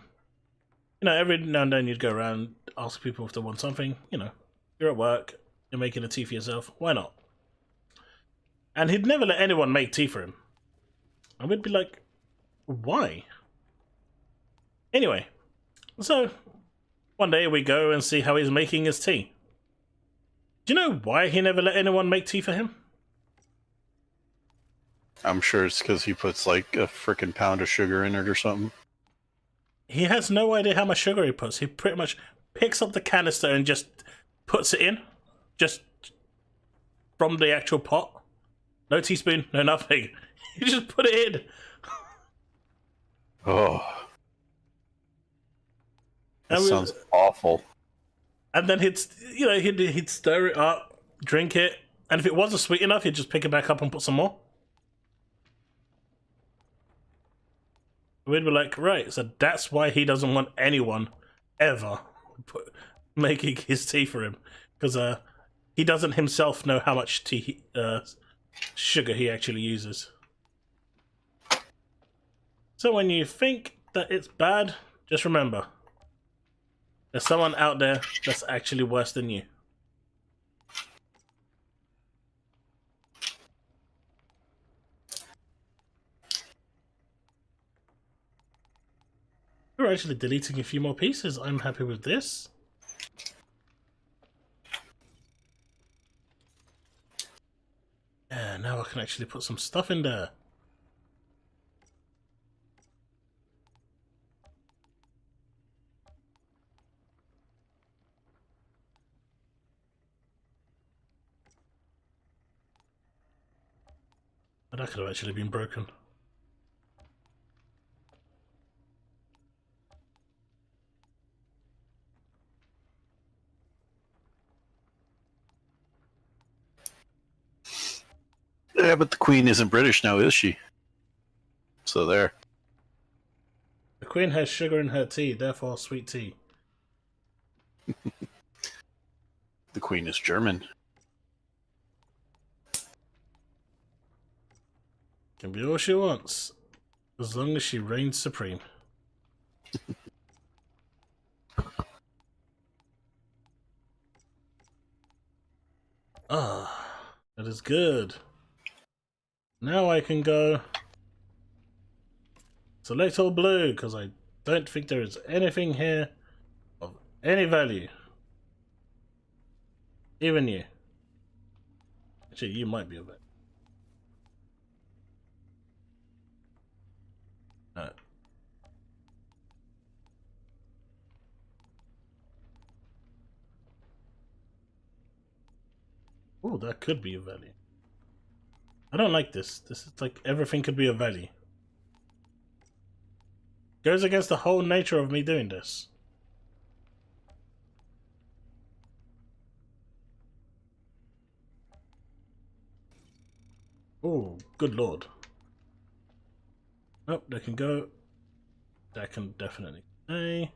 know, every now and then you'd go around, ask people if they want something. You know, you're at work, you're making a tea for yourself, why not? And he'd never let anyone make tea for him. And we'd be like, why? Anyway, so one day we go and see how he's making his tea. Do you know why he never let anyone make tea for him? I'm sure it's because he puts like a frickin' pound of sugar in it or something. He has no idea how much sugar he puts. He pretty much picks up the canister and just puts it in. Just from the actual pot. No teaspoon, no nothing. You just put it in. Oh, that And, sounds awful. and then he'd stir it up, drink it, and if it wasn't sweet enough, he'd just pick it back up and put some more. We'd be like, right, so that's why he doesn't want anyone ever making his tea for him, because he doesn't himself know how much sugar he actually uses. So when you think that it's bad, just remember, there's someone out there that's actually worse than you. We're actually deleting a few more pieces. I'm happy with this. Yeah, now I can actually put some stuff in there. But that could have actually been broken. Yeah, but the Queen isn't British now, is she? So there. The Queen has sugar in her tea, therefore sweet tea. The Queen is German. Can be all she wants, as long as she reigns supreme. Ah, that is good. Now I can go select all blue, because I don't think there is anything here of any value. Even you. Actually, you might be a bit. No. Oh, that could be a value. I don't like this. This is like everything could be a value. Goes against the whole nature of me doing this. Oh, good lord. Nope, that can go. That can definitely stay.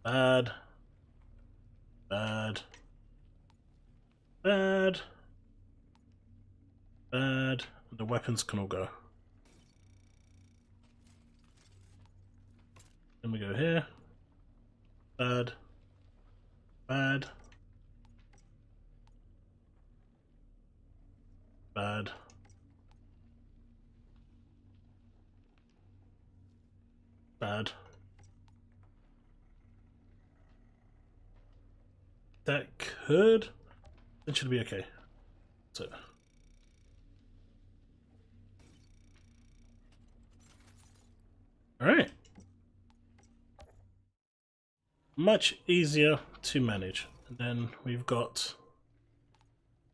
Bad. Bad. Bad. Bad. The weapons can all go. Then we go here. Bad. Bad. Bad. Bad. That could. It should be okay. So. Alright. Much easier to manage. And then we've got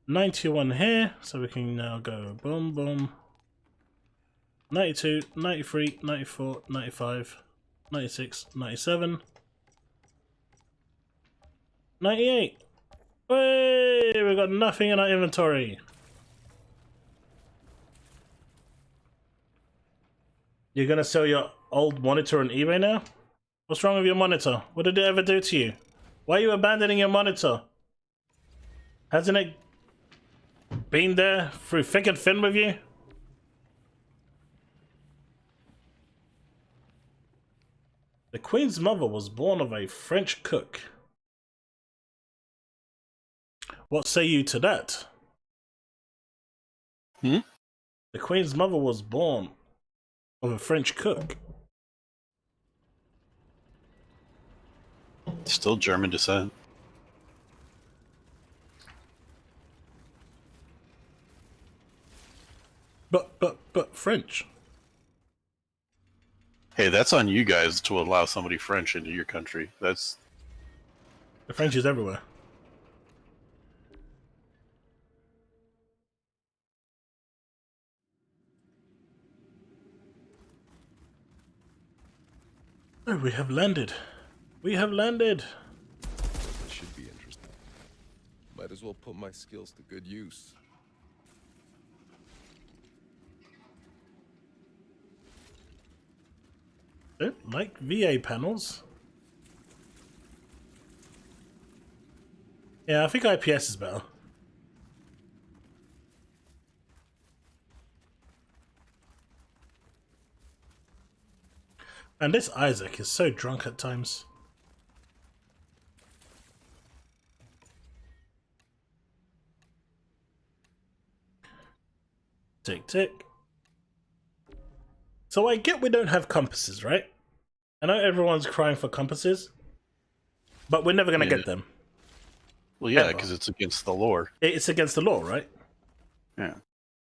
91 here, so we can now go boom, boom. 92, 93, 94, 95, 96, 97, 98. Hey, we've got nothing in our inventory. You're gonna sell your old monitor on eBay now? What's wrong with your monitor? What did it ever do to you? Why are you abandoning your monitor? Hasn't it been there through thick and thin with you? The Queen's mother was born of a French cook. What say you to that? Hmm? The Queen's mother was born of a French cook. Still German descent. But French. Hey, that's on you guys to allow somebody French into your country. That's The French is everywhere. Oh, we have landed. We have landed. This should be interesting. Might as well put my skills to good use. Don't like VA panels. Yeah, I think IPS is better. And this Isaac is so drunk at times. Tick, tick. So I get we don't have compasses, right? I know everyone's crying for compasses, but we're never going to get them. Well, yeah, Ever. because it's against the lore. It's against the law, right? Yeah.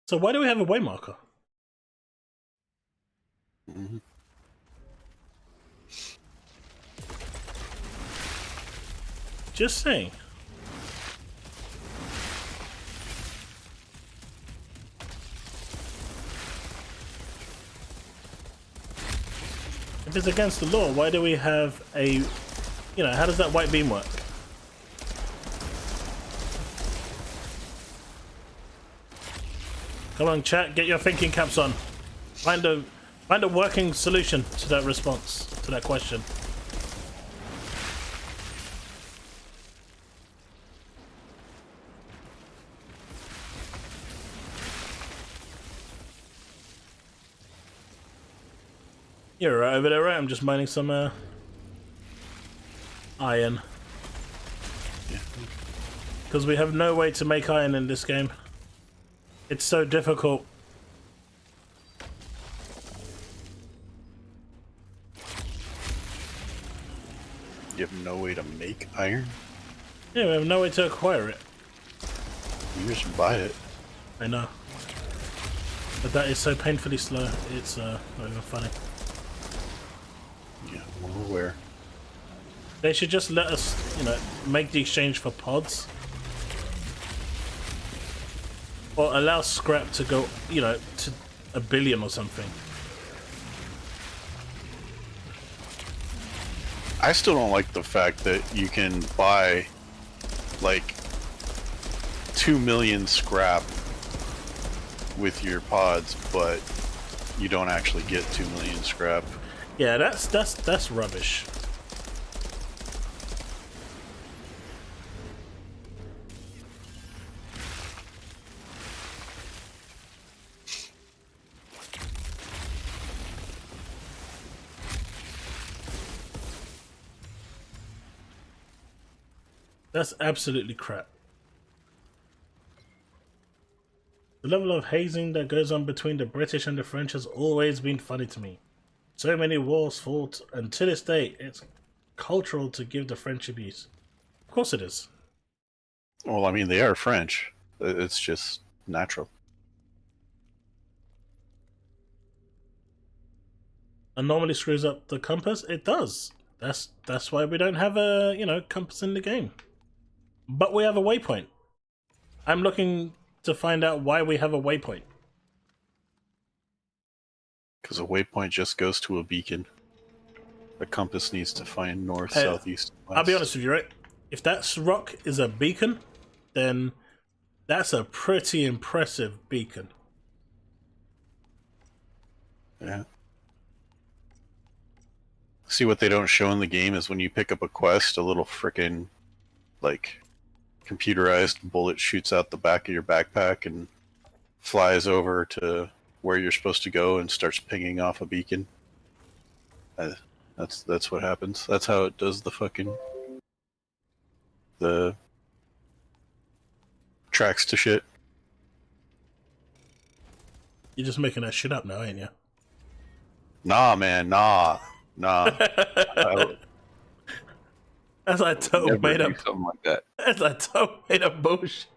So why do we have a waymarker? Mm-hmm. Just saying. If it's against the law, why do we have a... You know, how does that white beam work? Come on, chat, get your thinking caps on. Find a working solution to that response, to that question. You're right over there, right? I'm just mining some iron. Yeah. Because we have no way to make iron in this game. It's so difficult. You have no way to make iron? Yeah, we have no way to acquire it. You just buy it. I know. But that is so painfully slow, it's not even funny. Yeah, I'm aware. They should just let us, you know, make the exchange for pods. Or allow scrap to go, you know, to 1 billion or something. I still don't like the fact that you can buy like 2 million scrap with your pods, but you don't actually get 2 million scrap. Yeah, that's rubbish. That's absolutely crap. The level of hazing that goes on between the British and the French has always been funny to me. So many wars fought, and to this day, it's cultural to give the French abuse. Of course it is. Well, I mean, they are French. It's just natural. And normally screws up the compass. It does. That's why we don't have a, you know, compass in the game. But we have a waypoint. I'm looking to find out why we have a waypoint. Because a waypoint just goes to a beacon. The compass needs to find north, Hey, southeast, west. I'll be honest with you, right? If that rock is a beacon, then that's a pretty impressive beacon. Yeah. See, what they don't show in the game is when you pick up a quest, a little frickin' like computerized bullet shoots out the back of your backpack and flies over to where you're supposed to go and starts pinging off a beacon. That's what happens. That's how it does the tracks to shit. You're just making that shit up now, ain't you? Nah, man, nah. That's like total made up. Something like that. That's like total made up bullshit.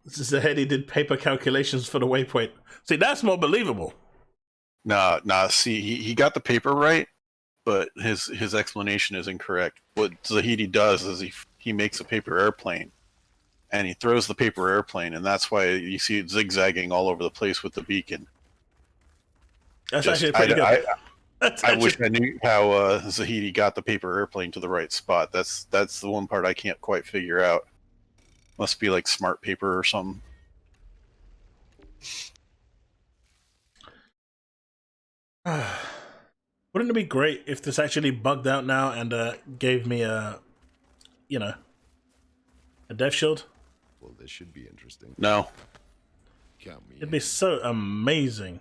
This is ahead. He did paper calculations for the waypoint. See, that's more believable. Nah. See, he got the paper right, but his explanation is incorrect. What Zahidi does is he makes a paper airplane, and he throws the paper airplane, and that's why you see it zigzagging all over the place with the beacon. That's Just, actually pretty good. That's I actually... wish I knew how Zahidi got the paper airplane to the right spot. That's the one part I can't quite figure out. Must be like smart paper or something. Wouldn't it be great if this actually bugged out now and gave me a, you know, a death shield? Well, this should be interesting. No. Count me It'd be so amazing.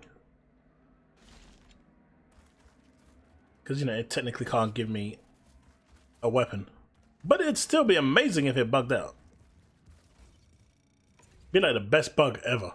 Because, you know, it technically can't give me a weapon. But it'd still be amazing if it bugged out. Be like the best bug ever.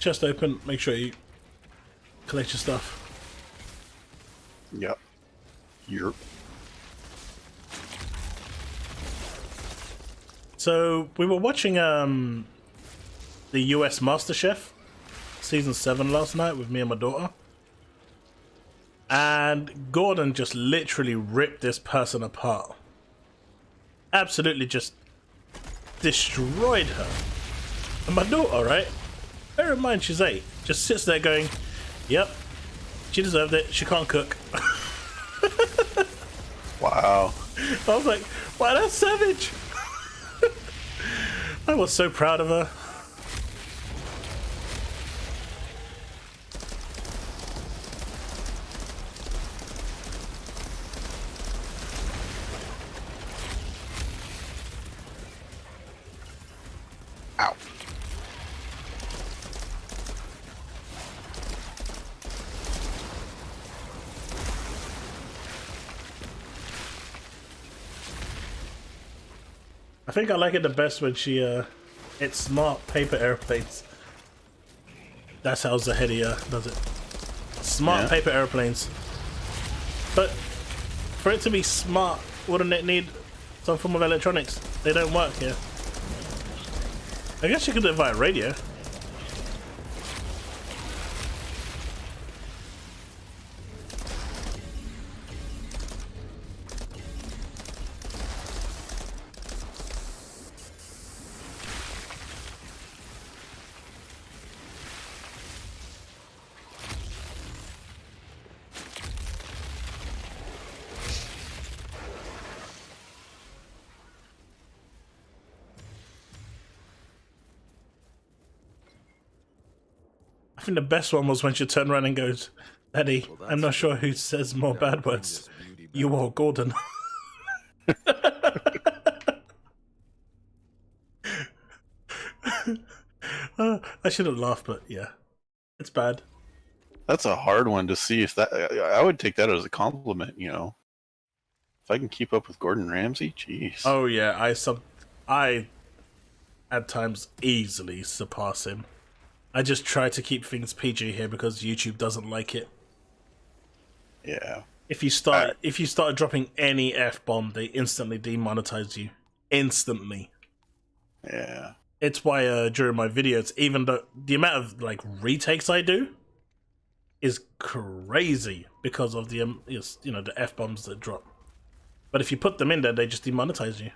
Chest open, make sure you collect your stuff. Yep. Yep. So we were watching the US MasterChef season 7 last night with me and my daughter. And Gordon just literally ripped this person apart. Absolutely just destroyed her. And my daughter, right? Bear in mind she's 8. Just sits there going, yep, she deserved it. She can't cook. Wow. I was like, wow, that's savage. I was so proud of her. Ow. I think I like it the best when she it's smart paper airplanes. That's how Zahedia does it. Smart paper airplanes. But for it to be smart, wouldn't it need some form of electronics? They don't work here. I guess you could do it via radio. I think the best one was when she turned around and goes, Eddie, I'm not sure who says more bad words, you or Gordon. I shouldn't laugh, but yeah, it's bad. That's a hard one to see if that. I would take that as a compliment, you know. If I can keep up with Gordon Ramsay, jeez. Oh yeah, I at times easily surpass him. I just try to keep things PG here because YouTube doesn't like it. Yeah. If you start dropping any F-bomb, they instantly demonetize you. Instantly. Yeah. It's why during my videos, even though the amount of like retakes I do is crazy because of the you know, the F-bombs that drop. But if you put them in there, they just demonetize you.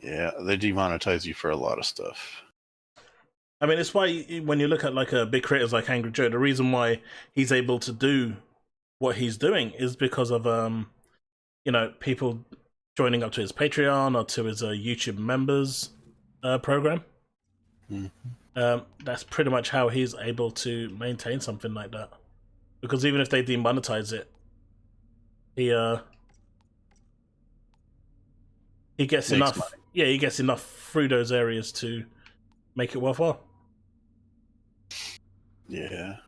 Yeah, they demonetize you for a lot of stuff. I mean, it's why when you look at like big creators like Angry Joe, the reason why he's able to do what he's doing is because of you know, people joining up to his Patreon or to his YouTube members program. That's pretty much how he's able to maintain something like that. Because even if they demonetize it, he gets Makes enough money. Yeah, he gets enough through those areas to make it worthwhile. Yeah.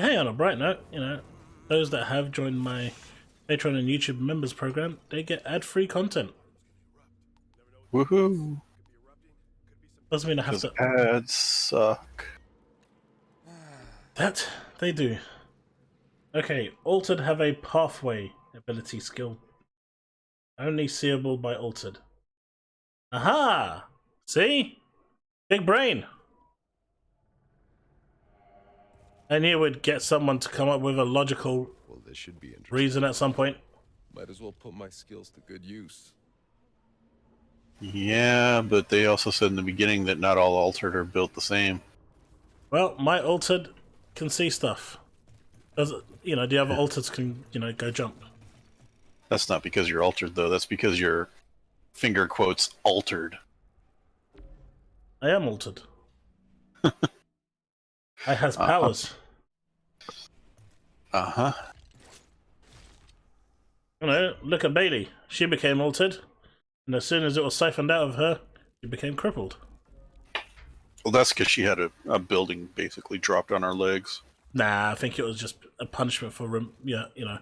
Hey, on a bright note, you know, those that have joined my Patreon and YouTube members program, they get ad-free content. Woohoo! Doesn't mean I have Because to. ads suck. That they do. Okay, Altered have a pathway ability skill. Only seeable by Altered. Aha! See? Big brain! I knew we'd get someone to come up with a logical Well, this should be interesting. reason at some point. Might as well put my skills to good use. Yeah, but they also said in the beginning that not all altered are built the same. Well, my Altered can see stuff. Does it, you know, the other Alters can, you know, go jump. That's not because you're altered, though. That's because you're, finger quotes, altered. I am altered. I has powers. Uh-huh. You know, look at Bailey. She became altered, and as soon as it was siphoned out of her, she became crippled. Well, that's because she had a building basically dropped on her legs. Nah, I think it was just a punishment for, yeah, you know,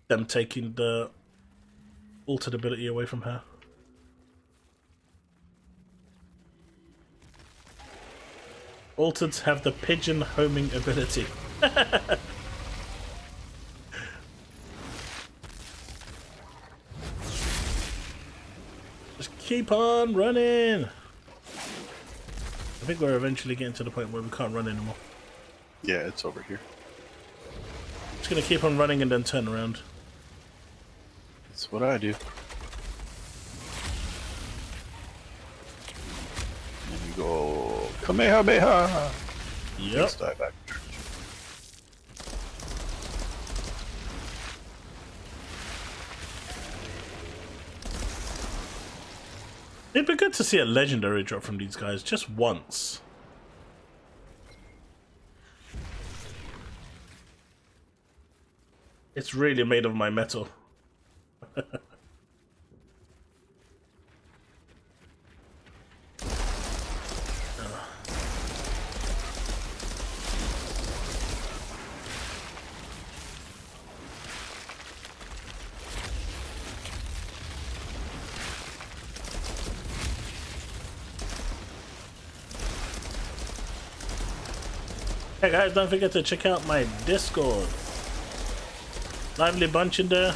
them taking the altered ability away from her. Altereds have the pigeon homing ability. Just keep on running. I think we're eventually getting to the point where we can't run anymore. Yeah, it's over here. Just gonna keep on running and then turn around. That's what I do. And we go Kamehameha. Yep. Let's dive back. It'd be good to see a legendary drop from these guys just once. It's really made of my metal. Hey guys, don't forget to check out my Discord. Lively bunch in there,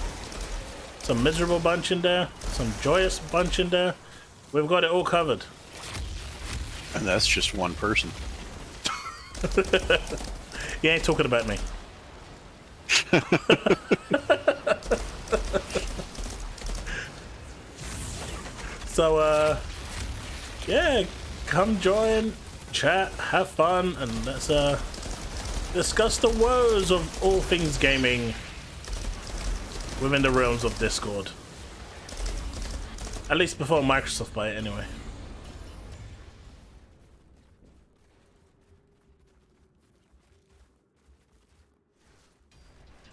some miserable bunch in there, some joyous bunch in there. We've got it all covered. And that's just one person. You ain't talking about me. So, yeah, come join, chat, have fun, and let's discuss the woes of all things gaming within the realms of Discord. At least before Microsoft buy it, anyway.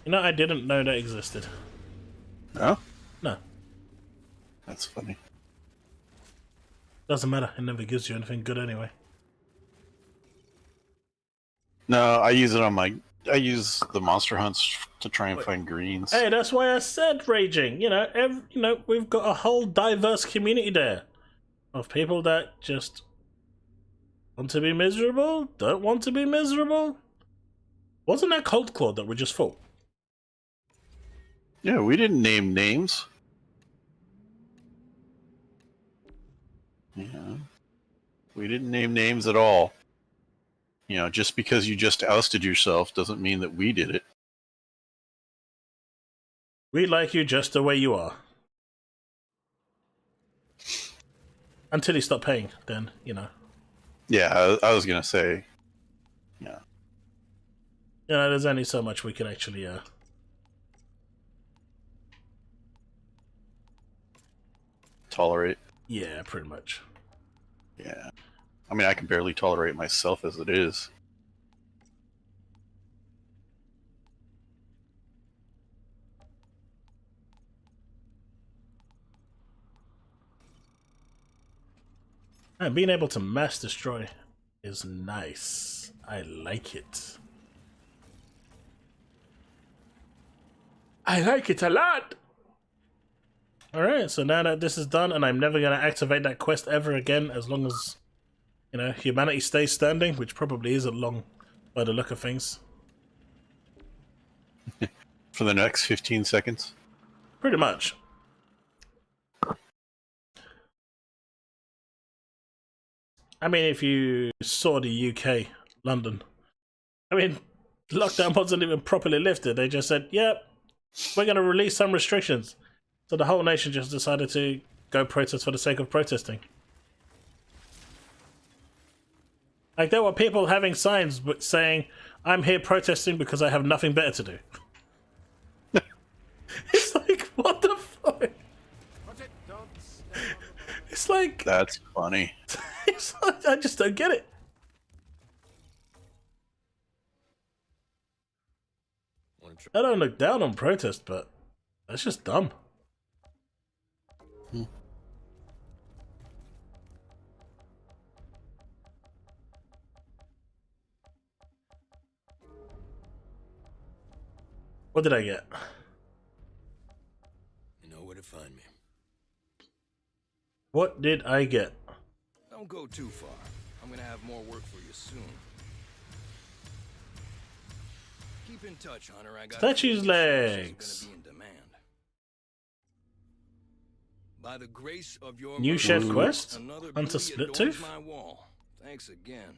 You know, I didn't know that existed. No? No, That's funny. doesn't matter. It never gives you anything good anyway. No, I use it on my... I use the monster hunts to try and find greens. Hey, that's why I said raging. You know, we've got a whole diverse community there of people that just want to be miserable, don't want to be miserable. Wasn't that Cold Claw that we just fought? Yeah, we didn't name names. Yeah. We didn't name names at all. You know, just because you just ousted yourself doesn't mean that we did it. We like you just the way you are. Until you stop paying, then, you know. Yeah, I was going to say, yeah. You know, there's only so much we can actually, Tolerate. yeah, pretty much. Yeah. I mean, I can barely tolerate myself as it is. And being able to mass destroy is nice. I like it. I like it a lot! Alright, so now that this is done, and I'm never going to activate that quest ever again, as long as, you know, humanity stays standing, which probably isn't long by the look of things. For the next 15 seconds? Pretty much. I mean, if you saw the UK, London, I mean, lockdown wasn't even properly lifted. They just said, yep, we're going to release some restrictions. So the whole nation just decided to go protest for the sake of protesting. Like, there were people having signs saying, I'm here protesting because I have nothing better to do. It's like, what the fuck? It's like... That's funny. It's like, I just don't get it. I don't look down on protest, but that's just dumb. What did I get? You know where to find me. What did I get? Don't go too far. I'm gonna have more work for you soon. Keep in touch, Hunter. I got Statue's legs. gonna be in demand. By the grace of your New mercy, chef quest? another Hunter beauty Split adorns Tooth? my wall. Thanks again.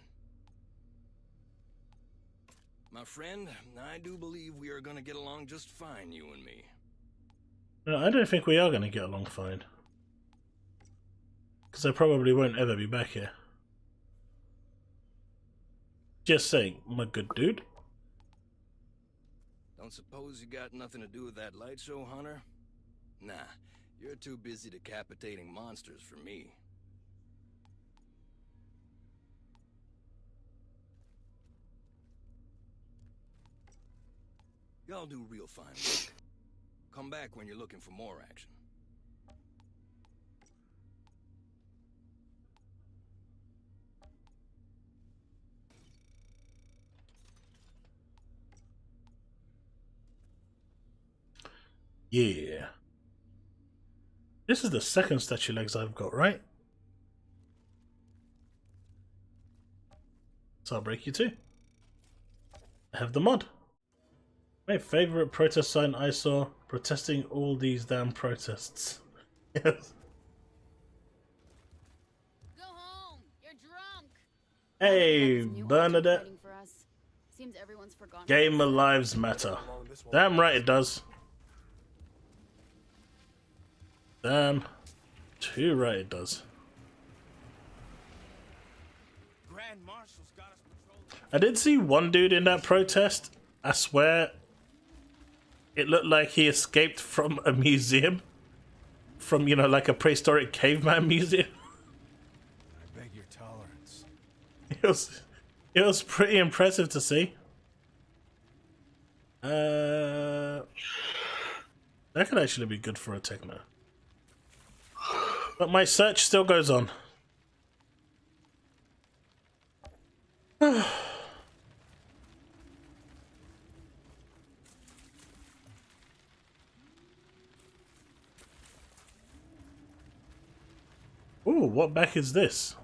My friend, I do believe we are gonna get along just fine, you and me. No, I don't think we are going to get along fine. Because I probably won't ever be back here. Just saying, my good dude. Don't suppose you got nothing to do with that light show, Hunter? Nah, you're too busy decapitating monsters for me. Y'all do real fine work. Come back when you're looking for more action. Yeah. This is the second statue legs I've got, right? So I'll break you too. I have the mod. My favorite protest sign I saw, protesting all these damn protests. Yes. Go home. You're drunk. Hey, New Bernadette. object waiting for us. Seems everyone's forgotten. Gamer lives matter. Damn right it does. Damn. Too right it does. Grand Marshal's got us patrolling. I did see one dude in that protest. I swear, it looked like he escaped from a museum. From, you know, like a prehistoric caveman museum. I beg your tolerance. It was pretty impressive to see. That could actually be good for a techno. But my search still goes on. Ooh, what back is this?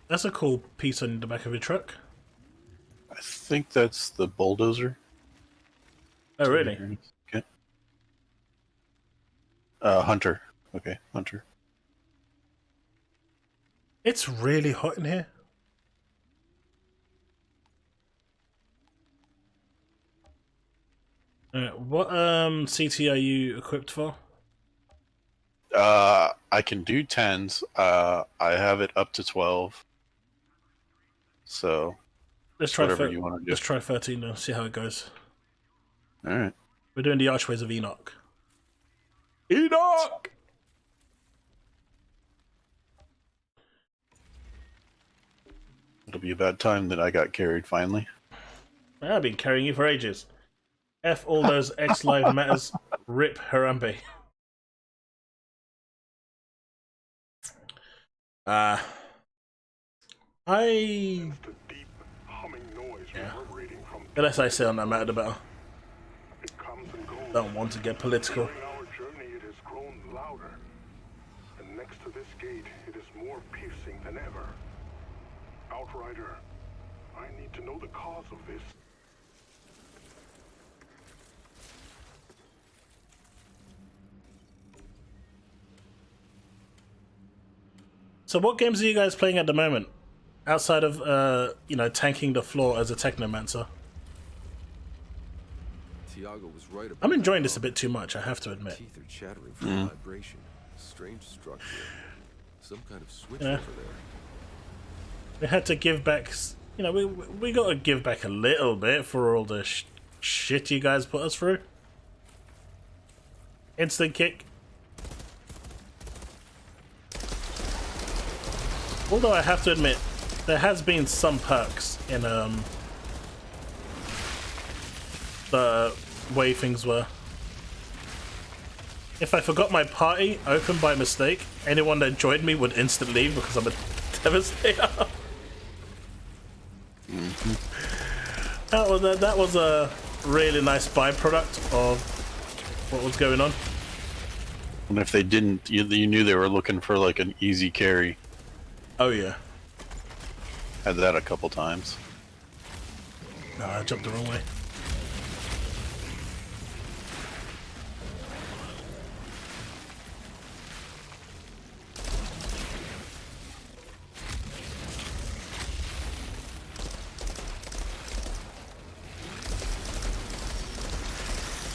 That's a cool piece on the back of your truck. I think that's the bulldozer. Oh, really? Okay. Hunter. Okay, Hunter. It's really hot in here. What CT are you equipped for? I can do 10s. I have it up to 12. So Let's try whatever you want to do. Let's try 13 and see how it goes. All right. We're doing the Archways of Enoch. Enoch! It'll be about time that I got carried finally. I've been carrying you for ages. F all those X Live matters. Rip Harambe. I The deep humming noise Yeah. reverberating from the less I say on that matter, the better. it comes and goes. Don't want to get political. During our journey, it has grown louder, and next to this gate, it is more piercing than ever. Outrider, I need to know the cause of this. So what games are you guys playing at the moment? Outside of, you know, tanking the floor as a Technomancer. Tiago was right about I'm enjoying that this a bit too much, I have to admit. Teeth are chattering from the vibration. Strange structure. Some kind of switch Yeah. over there. We had to give back, you know, we got to give back a little bit for all the shit you guys put us through. Instant kick. Although I have to admit, there has been some perks in the way things were. If I forgot my party open by mistake, anyone that joined me would instant leave because I'm a devastator. That was a really nice byproduct of what was going on. And if they didn't, you knew they were looking for like an easy carry. Oh yeah. Had that a couple times. No, I jumped the wrong way.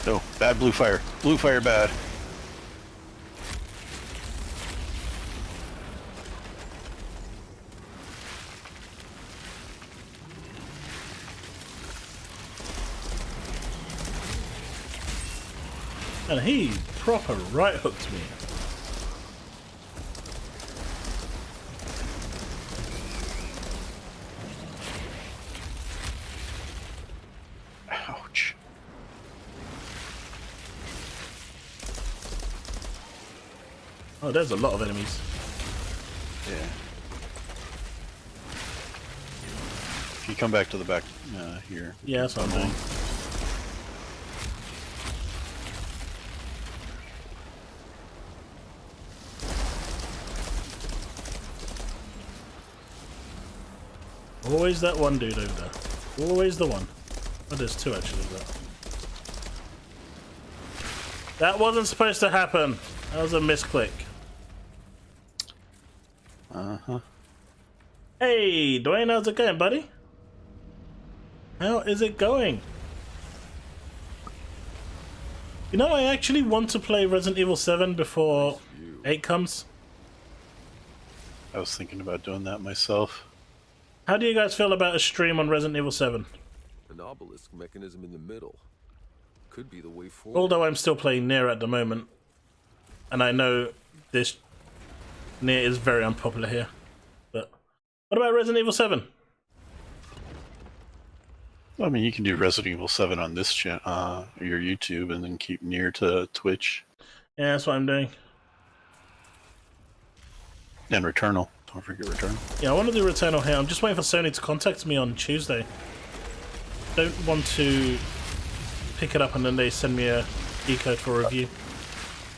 No, bad blue fire. Blue fire bad. And he proper right hooked me. Ouch. Oh, there's a lot of enemies. Yeah. If you come back to the back here. Yeah, that's what I'm doing. Always that one dude over there. Always the one. Oh, there's two actually. That wasn't supposed to happen. That was a misclick. Uh-huh. Hey, Dwayne, how's it going, buddy? How is it going? You know, I actually want to play Resident Evil 7 before 8 comes. I was thinking about doing that myself. How do you guys feel about a stream on Resident Evil 7? An obelisk mechanism in the middle. Could be the way forward. Although I'm still playing Nier at the moment. And I know this Nier is very unpopular here. But what about Resident Evil 7? I mean, you can do Resident Evil 7 on this your YouTube, and then keep Nier to Twitch. Yeah, that's what I'm doing. And Returnal. Don't forget Returnal. Yeah, I want to do Returnal here. I'm just waiting for Sony to contact me on Tuesday. Don't want to pick it up and then they send me a E-code for review.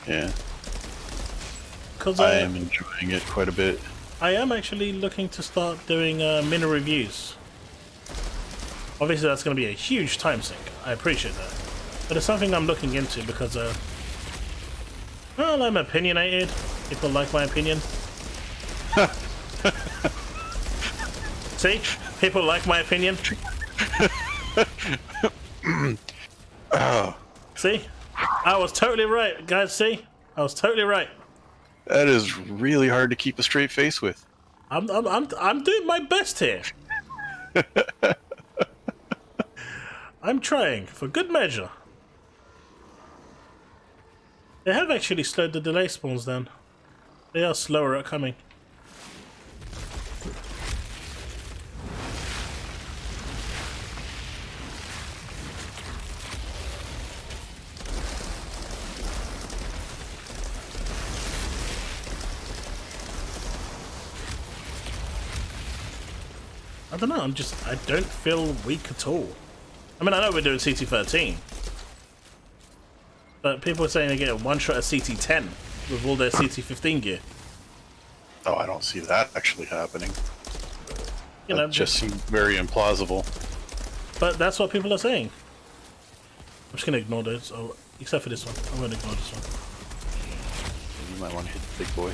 Yeah. Because I am enjoying it quite a bit. I am actually looking to start doing mini reviews. Obviously that's going to be a huge time sink. I appreciate that. But it's something I'm looking into because, well, I'm opinionated. People like my opinion. See? People like my opinion. Oh, See? I was totally right, guys. See? I was totally right. that is really hard to keep a straight face with. I'm doing my best here. I'm trying, for good measure. They have actually slowed the delay spawns down. They are slower at coming. I don't know, I don't feel weak at all. I mean, I know we're doing CT13, but people are saying they get a one-shot at CT10 with all their CT15 gear. Oh, I don't see that actually happening. You know, That just seems very implausible. but that's what people are saying. I'm just gonna ignore those, except for this one. I'm gonna ignore this one. You might want to hit the big boy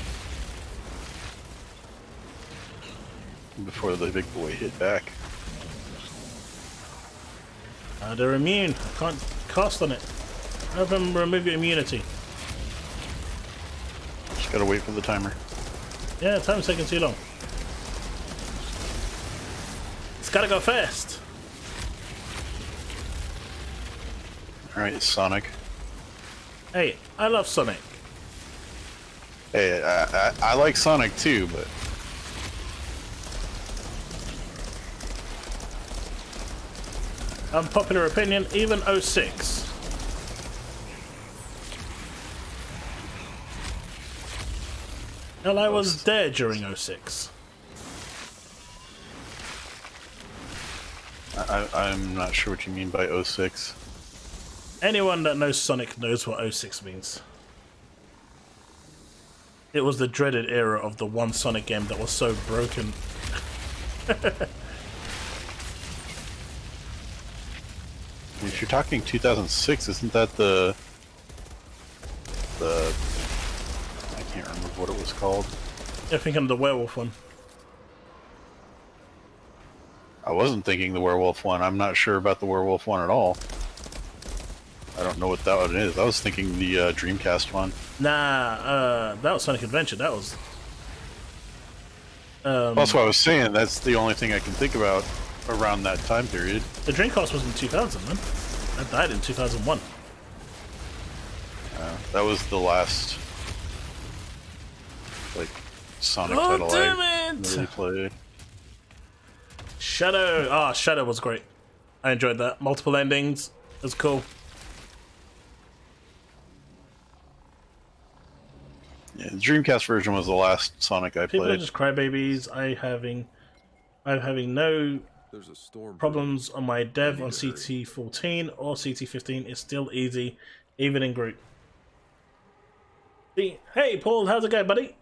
before the big boy hit back. They're immune. I can't cast on it. Have them remove your immunity. Just gotta wait for the timer. Yeah, time's taking too long. It's gotta go fast. Alright, Sonic. Hey, I love Sonic. Hey, I like Sonic too, but Unpopular opinion, even 06. Hell, I was there during 06. I'm not sure what you mean by 06. Anyone that knows Sonic knows what 06 means. It was the dreaded era of the one Sonic game that was so broken. If you're talking 2006, isn't that the I can't remember what it was called. I think I'm the werewolf one. I wasn't thinking the werewolf one. I'm not sure about the werewolf one at all. I don't know what that one is. I was thinking the Dreamcast one. Nah, that was Sonic Adventure. That was. That's what I was saying. That's the only thing I can think about around that time period. The Dreamcast was in 2000, man. That died in 2001. That was the last like Sonic Oh, title damn I it! really played. Shadow. Ah, Shadow was great. I enjoyed that. Multiple endings. It was cool. Yeah, the Dreamcast version was the last Sonic I People are played. just crybabies. I'm having no There's a storm. problems on my dev on CT14 or CT15. It's still easy, even in group. Hey, Paul, how's it going, buddy?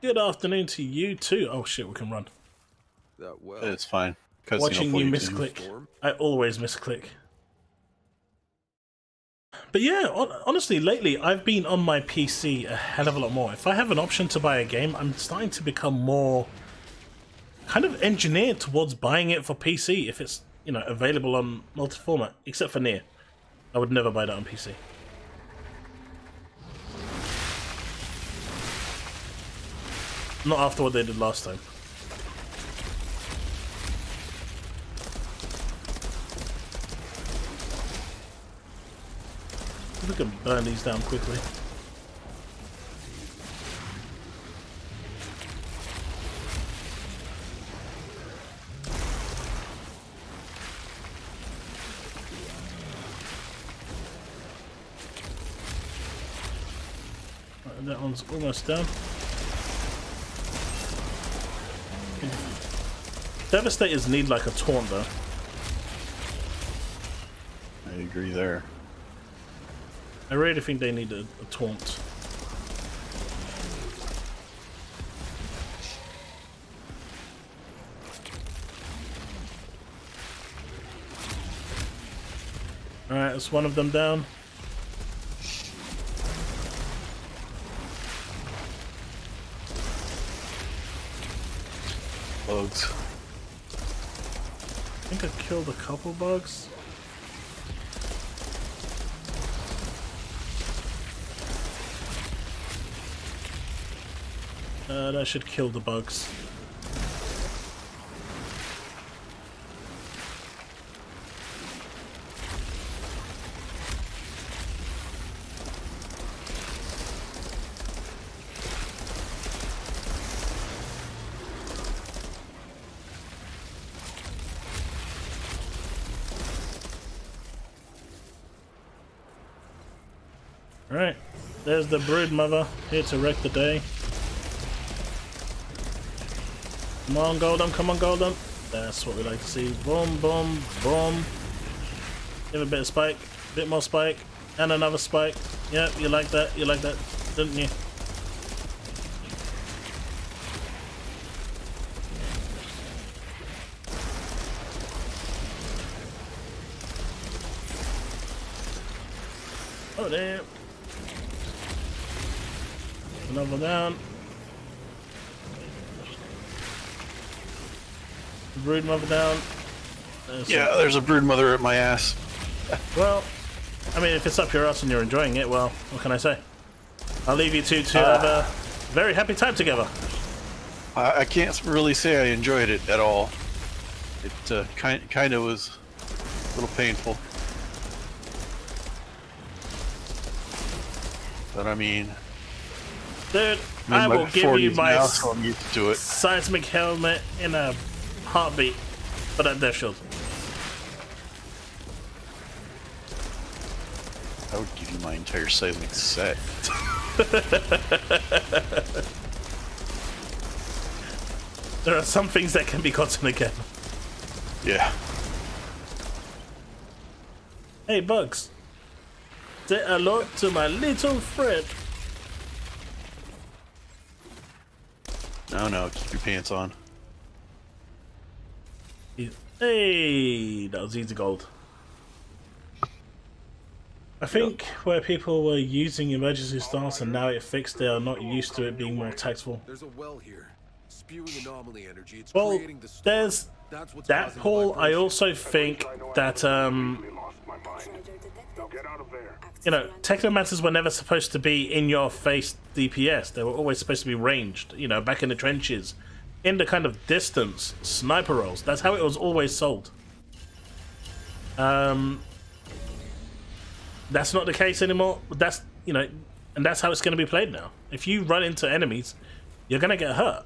Good afternoon to you too. Oh shit, we can run. That well. It's fine. Cutscene Watching will you pull to misclick. Storm? I always misclick. But yeah, honestly, lately I've been on my PC a hell of a lot more. If I have an option to buy a game, I'm starting to become more kind of engineered towards buying it for PC if it's, you know, available on multi-format, except for Nier. I would never buy that on PC. Not after what they did last time. We can burn these down quickly. Right, that one's almost done. Devastators need like a taunt though. I agree there. I really think they need a taunt. Alright, that's one of them down. Bugs. I think I killed a couple bugs. That should kill the bugs. Alright, there's the brood mother here to wreck the day. Come on, Golden. Come on, Golden. That's what we like to see. Boom, boom, boom. Give a bit of spike. A bit more spike. And another spike. Yep, you like that. You like that, didn't you? Oh, damn. Another down. Brood mother down. Yeah, there's a brood mother at my ass. Well, I mean, if it's up your ass and you're enjoying it, well, what can I say? I'll leave you two to have a very happy time together. I can't really say I enjoyed it at all. It kind of was a little painful. But I mean... Dude, I'm I in will give you 40s my now, so I'm used to it. seismic helmet in a heartbeat for that death shield. I would give you my entire seismic set. There are some things that can be gotten again. Yeah. Hey, Bugs. Say hello to my little friend. No, keep your pants on. Hey, that was easy gold. I think where people were using emergency stance and now it fixed, they are not used to it being more tactful. There's a well here. Spewing anomaly energy. It's Well, creating the storm. there's That's what's that, causing the Paul. I vibration. also think that, Lost my mind. Now get out of there. you know, technomancers were never supposed to be in your face DPS. They were always supposed to be ranged, you know, back in the trenches, in the kind of distance sniper roles. That's how it was always sold. That's not the case anymore. That's, you know, and that's how it's going to be played now. If you run into enemies, you're going to get hurt.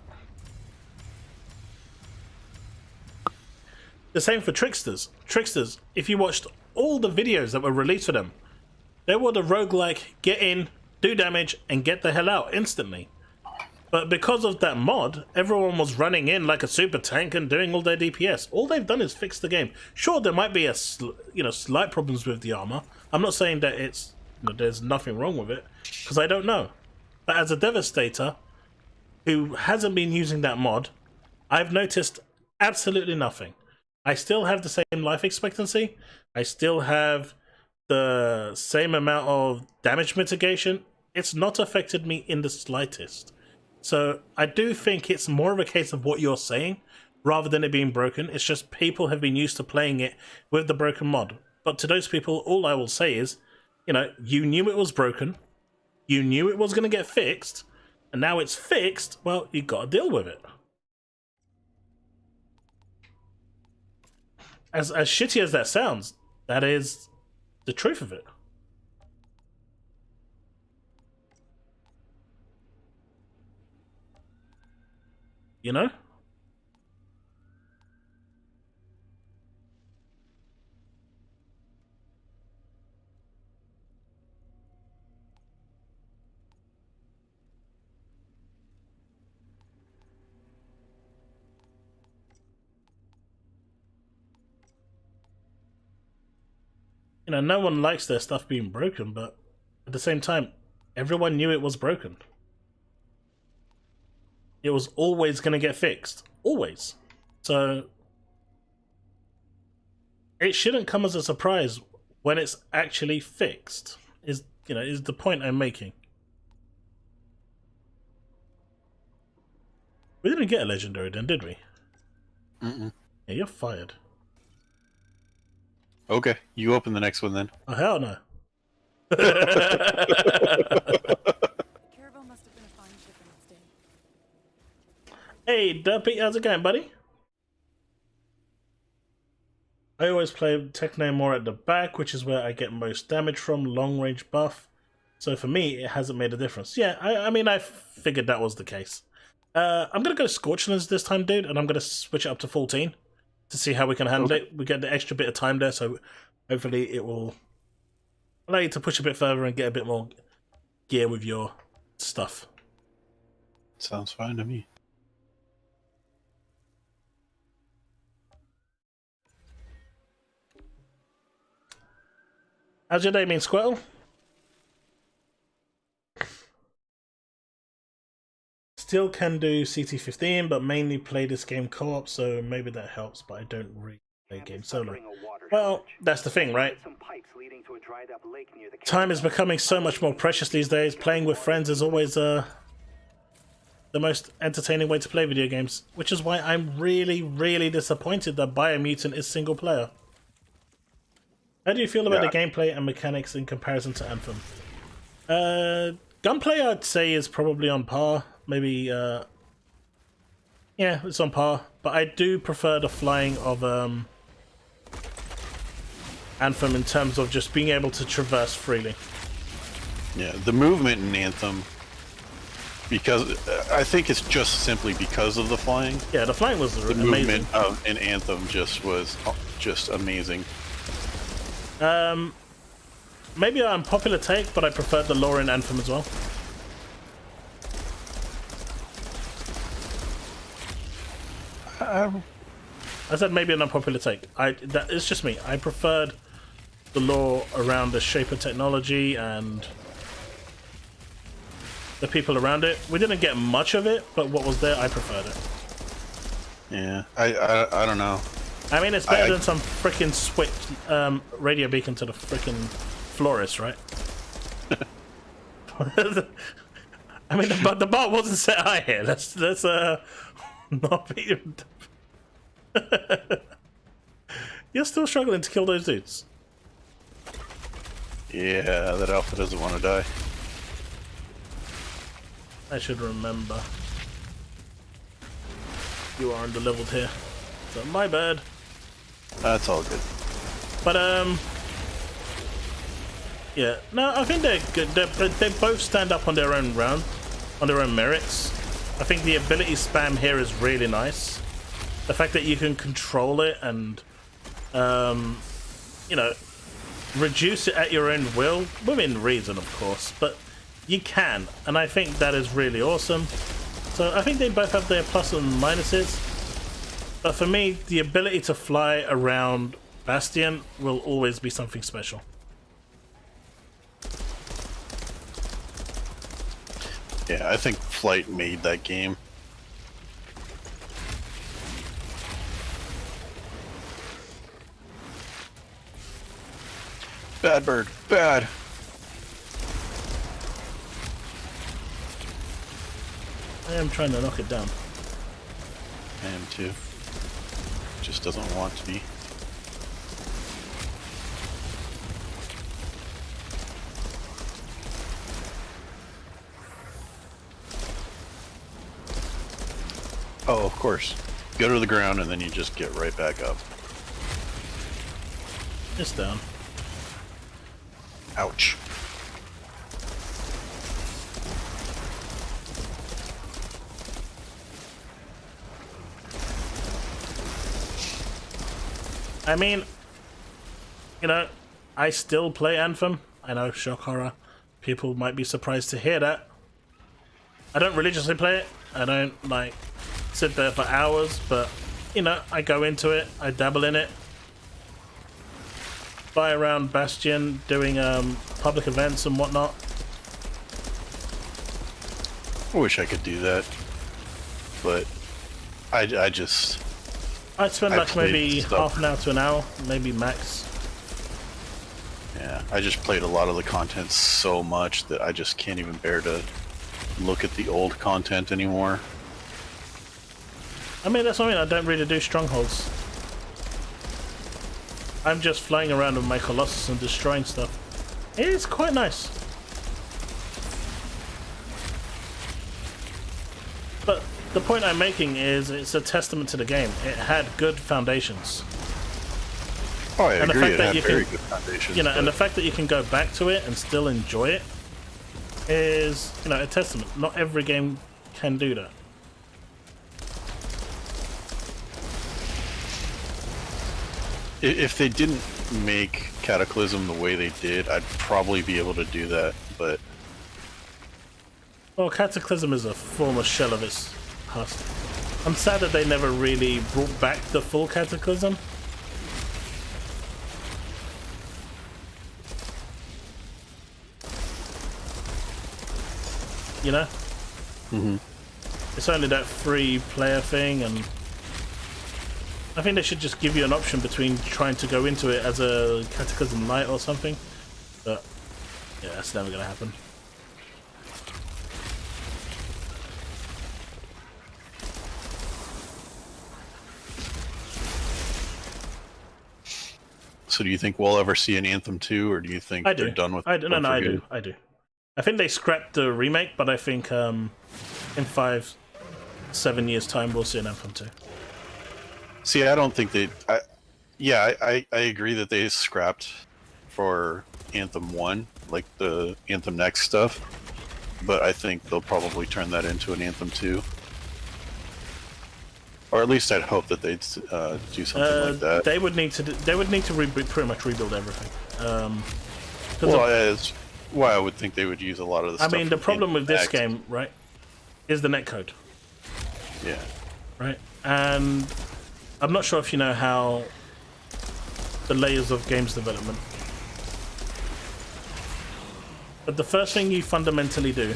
The same for tricksters. Tricksters, if you watched all the videos that were released for them, they were the roguelike, get in, do damage, and get the hell out instantly. But because of that mod, everyone was running in like a super tank and doing all their DPS. All they've done is fix the game. Sure, there might be slight problems with the armor. I'm not saying that it's, you know, there's nothing wrong with it, because I don't know. But as a Devastator who hasn't been using that mod, I've noticed absolutely nothing. I still have the same life expectancy. I still have the same amount of damage mitigation. It's not affected me in the slightest. So I do think it's more of a case of what you're saying rather than it being broken. It's just people have been used to playing it with the broken mod. But to those people, all I will say is, you know, you knew it was broken. You knew it was going to get fixed. And now it's fixed. Well, you got to deal with it. As shitty as that sounds, that is the truth of it. You know? You know, no one likes their stuff being broken, but at the same time, everyone knew it was broken. It was always going to get fixed. Always. So it shouldn't come as a surprise when it's actually fixed. Is the point I'm making. We didn't get a legendary then, did we? Mm-mm. Yeah, you're fired. Okay, you open the next one then. Oh, hell no. Caravel must have been a fine shipment its day. Hey, Duppy, how's it going, buddy? I always play Techno more at the back, which is where I get most damage from, long range buff. So for me, it hasn't made a difference. Yeah, I mean, I figured that was the case. I'm going to go Scorchlands this time, dude, and I'm going to switch it up to 14 to see how we can handle it. We get the extra bit of time there, so hopefully it will allow you to push a bit further and get a bit more gear with your stuff. Sounds fine to me. How's your day been, Squirtle? Still can do CT15, but mainly play this game co-op, so maybe that helps, but I don't really play game solo. Well, that's the thing, right? Time is becoming so much more precious these days. Playing with friends is always the most entertaining way to play video games, which is why I'm really, really disappointed that Biomutant is single player. How do you feel about the gameplay and mechanics in comparison to Anthem? Gunplay, I'd say, is probably on par. Maybe, yeah, it's on par. But I do prefer the flying of Anthem in terms of just being able to traverse freely. Yeah, the movement in Anthem, because I think it's just simply because of the flying. Yeah, the flying was the amazing. Movement in Anthem just was just amazing. Maybe an unpopular take, but I preferred the lore in Anthem as well. I said maybe an unpopular take. It's just me. I preferred the lore around the Shaper technology and the people around it. We didn't get much of it, but what was there, I preferred it. Yeah, I don't know. I mean, it's better than some freaking switch radio beacon to the freaking florist, right? I mean, the bar wasn't set high here. Let's not be. You're still struggling to kill those dudes. Yeah, that alpha doesn't want to die. I should remember. You are under-leveled here. So my bad. That's all good. But yeah, no, I think they're good. They both stand up on their own round, on their own merits. I think the ability spam here is really nice. The fact that you can control it and you know, reduce it at your own will, within reason, of course, but you can, and I think that is really awesome. So I think they both have their pluses and minuses. But for me, the ability to fly around Bastion will always be something special. Yeah, I think Flight made that game. Bad bird, bad. I am trying to knock it down. I am too. Just doesn't want to be. Oh, of course. Go to the ground and then you just get right back up. It's down. Ouch. I mean, you know, I still play Anthem. I know, shock horror. People might be surprised to hear that. I don't religiously play it. I don't, like, sit there for hours, but, you know, I go into it. I dabble in it. Fly around Bastion doing public events and whatnot. I wish I could do that, but I just... I'd spend like maybe stuff. half an hour to an hour, maybe max. Yeah, I just played a lot of the content so much that I just can't even bear to look at the old content anymore. I mean, that's what I mean. I don't really do strongholds. I'm just flying around with my Colossus and destroying stuff. It's quite nice. But the point I'm making is it's a testament to the game. It had good foundations. Oh, I and agree. The fact It that had you very can, good foundations. you know, but... and the fact that you can go back to it and still enjoy it is, you know, a testament. Not every game can do that. If they didn't make Cataclysm the way they did, I'd probably be able to do that, but... Well, Cataclysm is a former shell of its past. I'm sad that they never really brought back the full Cataclysm. you know? It's only that free player thing, and I think they should just give you an option between trying to go into it as a Cataclysm Light or something. But yeah, that's never gonna happen. So do you think we'll ever see an Anthem 2, or do you think they're done with it? No, I do. I do. I think they scrapped the remake, but I think in 5-7 years' time we'll see an Anthem 2. See, I don't think they... I agree that they scrapped for Anthem 1, like the Anthem Next stuff, but I think they'll probably turn that into an Anthem 2. Or at least I'd hope that they'd do something like that. They would need to pretty much rebuild everything. Well, that's why I would think they would use a lot of the stuff. I mean, the problem with this game, right, is the netcode. Yeah. Right? And I'm not sure if you know how the layers of games development. But the first thing you fundamentally do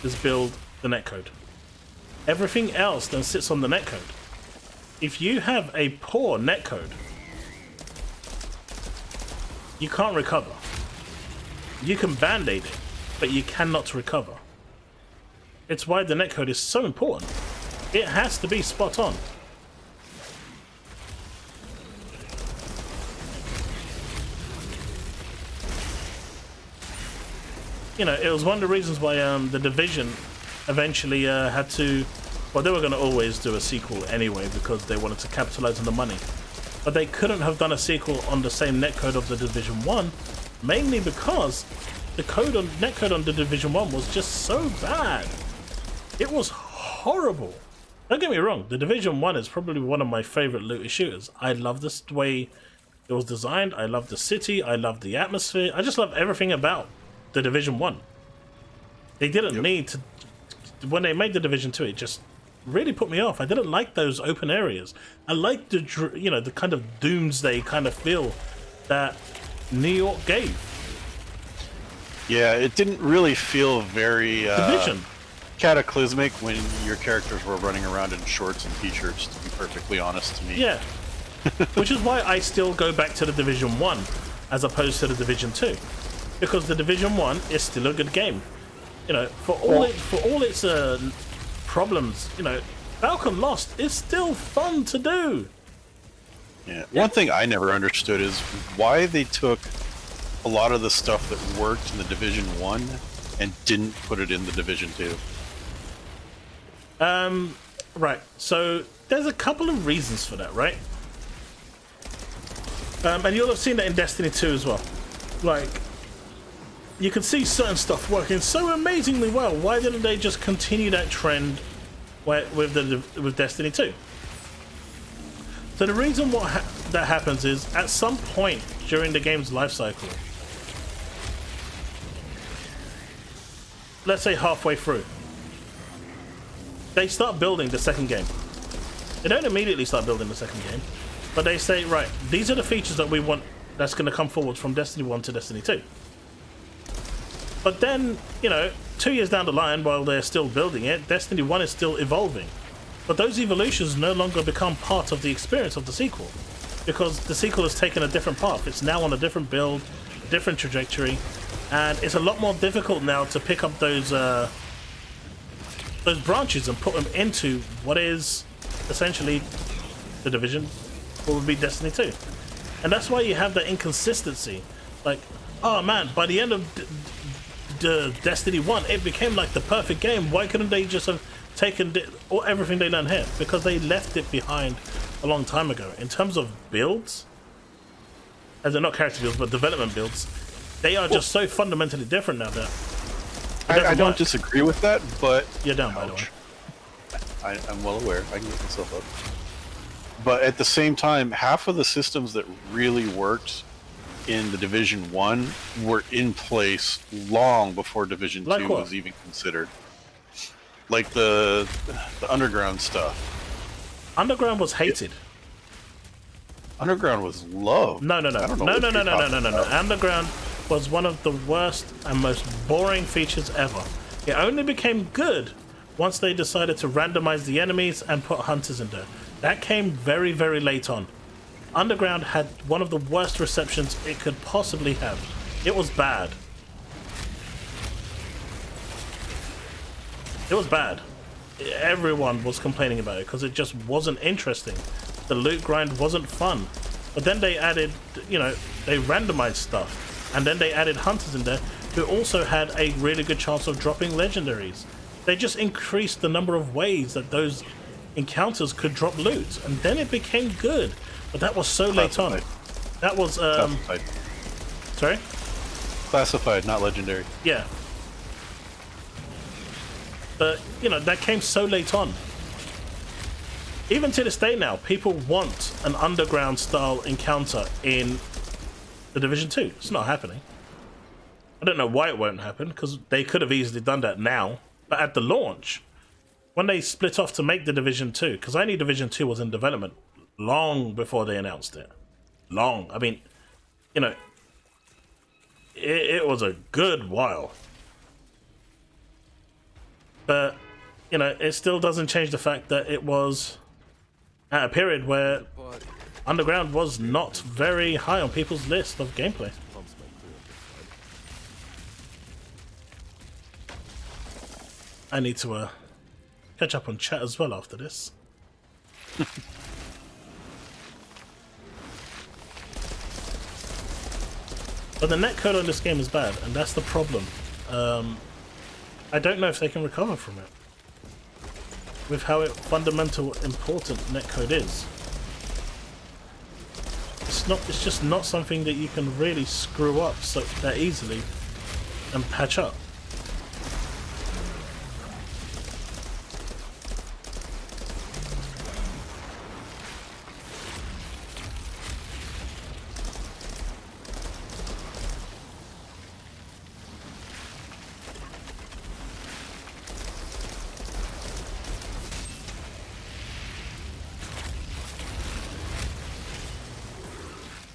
is build the netcode. Everything else then sits on the netcode. If you have a poor netcode, you can't recover. You can band-aid it, but you cannot recover. It's why the netcode is so important. It has to be spot on. You know, it was one of the reasons why the Division eventually had to... Well, they were going to always do a sequel anyway because they wanted to capitalize on the money. But they couldn't have done a sequel on the same netcode of the Division 1, mainly because the netcode on the Division 1 was just so bad. It was horrible. Don't get me wrong, the Division 1 is probably one of my favorite looter shooters. I love the way it was designed, I love the city, I love the atmosphere, I just love everything about the Division 1. They didn't need to... When they made the Division 2, it just really put me off. I didn't like those open areas. I liked the, you know, the kind of doomsday kind of feel that New York gave. Yeah, it didn't really feel very Division. Cataclysmic when your characters were running around in shorts and t-shirts, to be perfectly honest to me. Yeah. Which is why I still go back to the Division 1 as opposed to the Division 2. Because the Division 1 is still a good game. You know, for all its problems, you know, Falcon Lost is still fun to do. Yeah. One thing I never understood is why they took a lot of the stuff that worked in the Division 1 and didn't put it in the Division 2. Right. So there's a couple of reasons for that, right? And you'll have seen that in Destiny 2 as well. Like, you can see certain stuff working so amazingly well. Why didn't they just continue that trend with Destiny 2? So the reason that happens is at some point during the game's life cycle, let's say halfway through, they start building the second game. They don't immediately start building the second game, but they say, right, these are the features that we want that's going to come forward from Destiny 1 to Destiny 2. But then, you know, 2 years down the line, while they're still building it, Destiny 1 is still evolving. But those evolutions no longer become part of the experience of the sequel, because the sequel has taken a different path. It's now on a different build, a different trajectory, and it's a lot more difficult now to pick up those branches and put them into what is essentially the Division, what would be Destiny 2. And that's why you have that inconsistency. Like, oh man, by the end of the Destiny 1, it became like the perfect game. Why couldn't they just have taken everything they done here? Because they left it behind a long time ago. In terms of builds, as they're not character builds, but development builds, they are just so fundamentally different now that I don't disagree with that, but... You're down, by the way. I'm well aware. I can get myself up. But at the same time, half of the systems that really worked in the Division 1 were in place long before Division 2 was even considered. Like the underground stuff. Underground was hated. Underground was loved. No. Underground was one of the worst and most boring features ever. It only became good once they decided to randomize the enemies and put hunters in there. That came very, very late on. Underground had one of the worst receptions it could possibly have. It was bad. It was bad. Everyone was complaining about it because it just wasn't interesting. The loot grind wasn't fun. But then they added, you know, they randomized stuff. And then they added hunters in there who also had a really good chance of dropping legendaries. They just increased the number of ways that those encounters could drop loot. And then it became good. But that was so late on. That was, Classified. Sorry? Classified, not legendary. Yeah. But, you know, that came so late on. Even to this day now, people want an underground style encounter in the Division 2. It's not happening. I don't know why it won't happen, because they could have easily done that now. But at the launch, when they split off to make the Division 2, because I knew Division 2 was in development long before they announced it. Long. I mean, you know, it was a good while. But, you know, it still doesn't change the fact that it was at a period where Underground was not very high on people's list of gameplay. I need to catch up on chat as well after this. But the netcode on this game is bad, and that's the problem. I don't know if they can recover from it with how fundamental important netcode is. It's just not something that you can really screw up so that easily and patch up.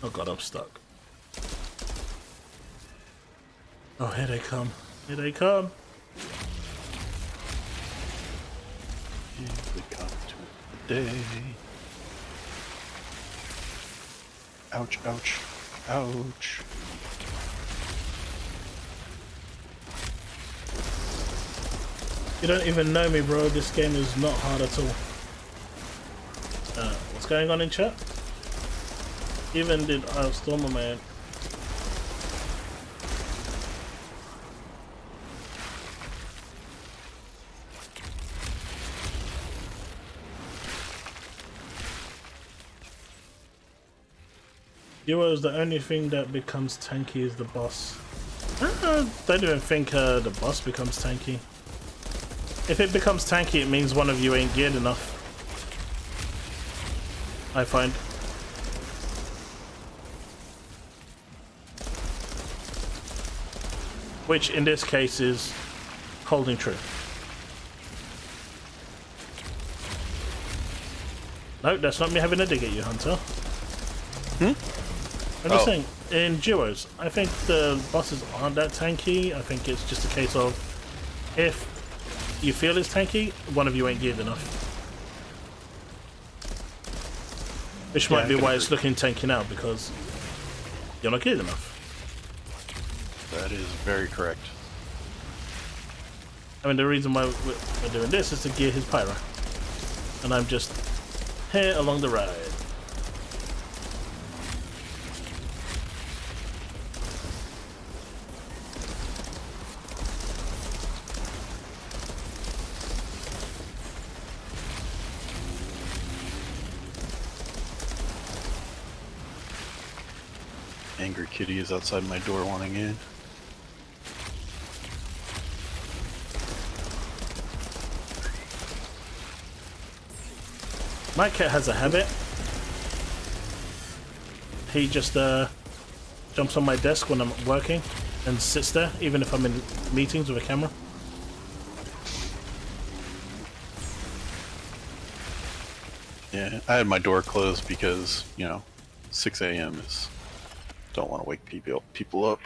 Oh god, I'm stuck. Oh, here they come. Here they come. Here we come to the day. Ouch, ouch, ouch. You don't even know me, bro. This game is not hard at all. What's going on in chat? Even did Stormer Man. Duo's the only thing that becomes tanky is the boss. I don't even think the boss becomes tanky. If it becomes tanky, it means one of you ain't geared enough. I find. Which in this case is holding true. No, that's not me having a dig at you, Hunter. I'm just saying, in duos, I think the bosses aren't that tanky. I think it's just a case of if you feel it's tanky, one of you ain't geared enough. Which might be why it's looking tanky now, because you're not geared enough. That is very correct. I mean, the reason why we're doing this is to gear his pyro. And I'm just here along the ride. Angry kitty is outside my door wanting in. My cat has a habit. He just jumps on my desk when I'm working and sits there, even if I'm in meetings with a camera. Yeah, I had my door closed because, you know, 6 a.m. is... Don't want to wake people up.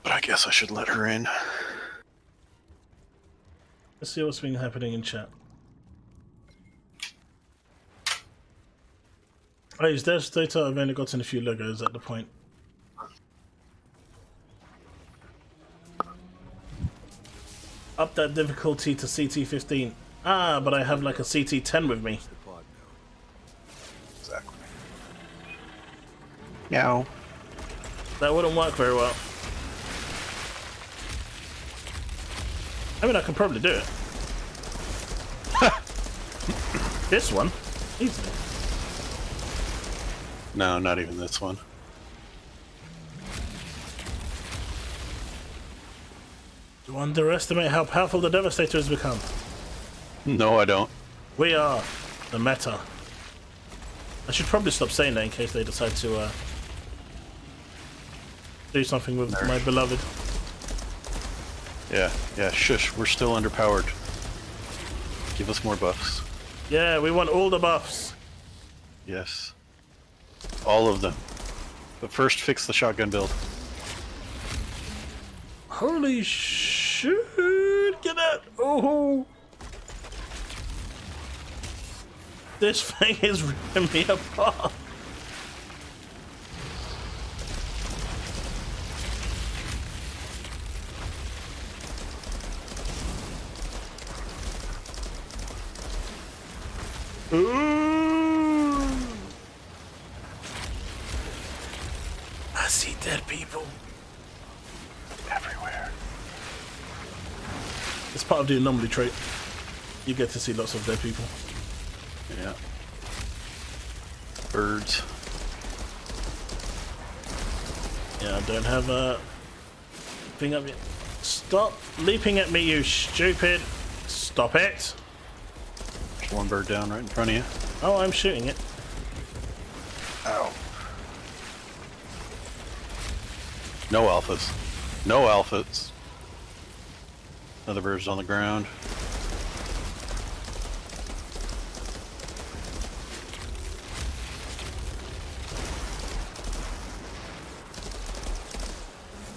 But I guess I should let her in. Let's see what's been happening in chat. Oh, his Devastator, I've only gotten a few Legos at the point. Up that difficulty to CT15. Ah, but I have like a CT10 with me. The pod now. Exactly. Meow. That wouldn't work very well. I mean, I can probably do it. This one? Easily. No, not even this one. You underestimate how powerful the Devastator has become. No, I don't. We are the meta. I should probably stop saying that in case they decide to do something with my beloved. Yeah, shush, we're still underpowered. Give us more buffs. Yeah, we want all the buffs. Yes. All of them. But first, fix the shotgun build. Holy shit! Get out! Oh! This thing is ripping me apart. Ooh. I see dead people Everywhere. it's part of the anomaly trait. You get to see lots of dead people. Yeah. Birds. Yeah, I don't have a thing up yet. Stop leaping at me, you stupid! Stop it! There's one bird down right in front of you. Oh, I'm shooting it. Ow. No alphas. No alphas. Another bird's on the ground.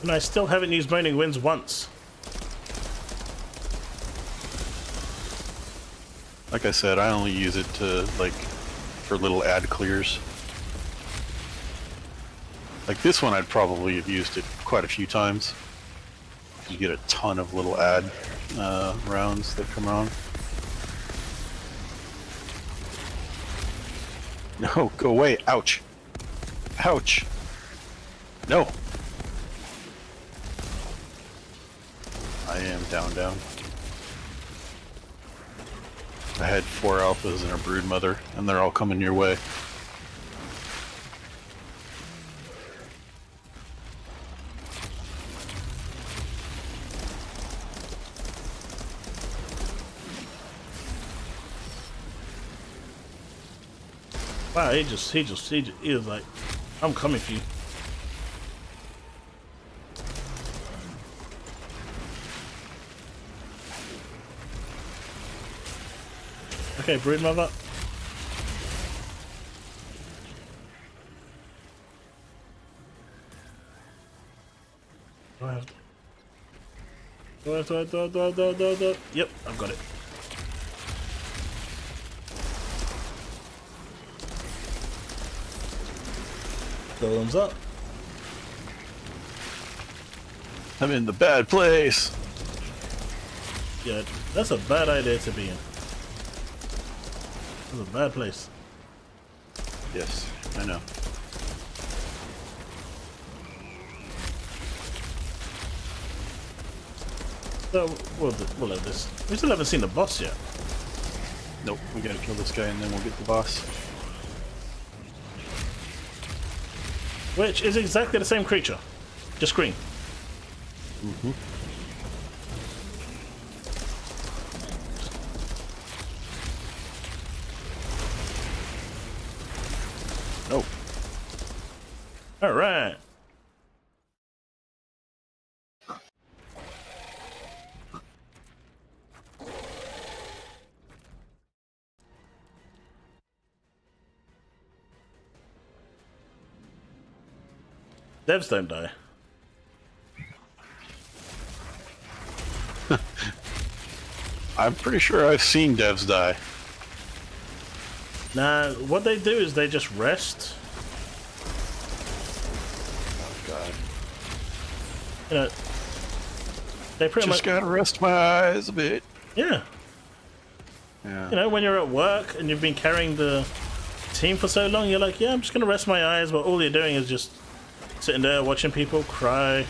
And I still haven't used Moaning Winds once. Like I said, I only use it to, like, for little ad clears. Like this one, I'd probably have used it quite a few times. You get a ton of little ad rounds that come around. No, go away. Ouch. Ouch. No. I am down. I had 4 alphas and a brood mother, and they're all coming your way. Wow, he was like, I'm coming for you. Okay, brood mother. Do I have to... Yep, I've got it. Thumbs up. I'm in the bad place. Yeah, that's a bad idea to be in. That's a bad place. Yes, I know. So we'll have this. We still haven't seen the boss yet. Nope, we gotta kill this guy and then we'll get the boss. Which is exactly the same creature, just green. Mm-hmm. Oh. All right. Devs don't die. I'm pretty sure I've seen devs die. Now, what they do is they just rest. Oh god. You know, they pretty Just much gotta rest my eyes a bit. yeah. Yeah. You know, when you're at work and you've been carrying the team for so long, you're like, yeah, I'm just gonna rest my eyes, but all you're doing is just sitting there watching people cry.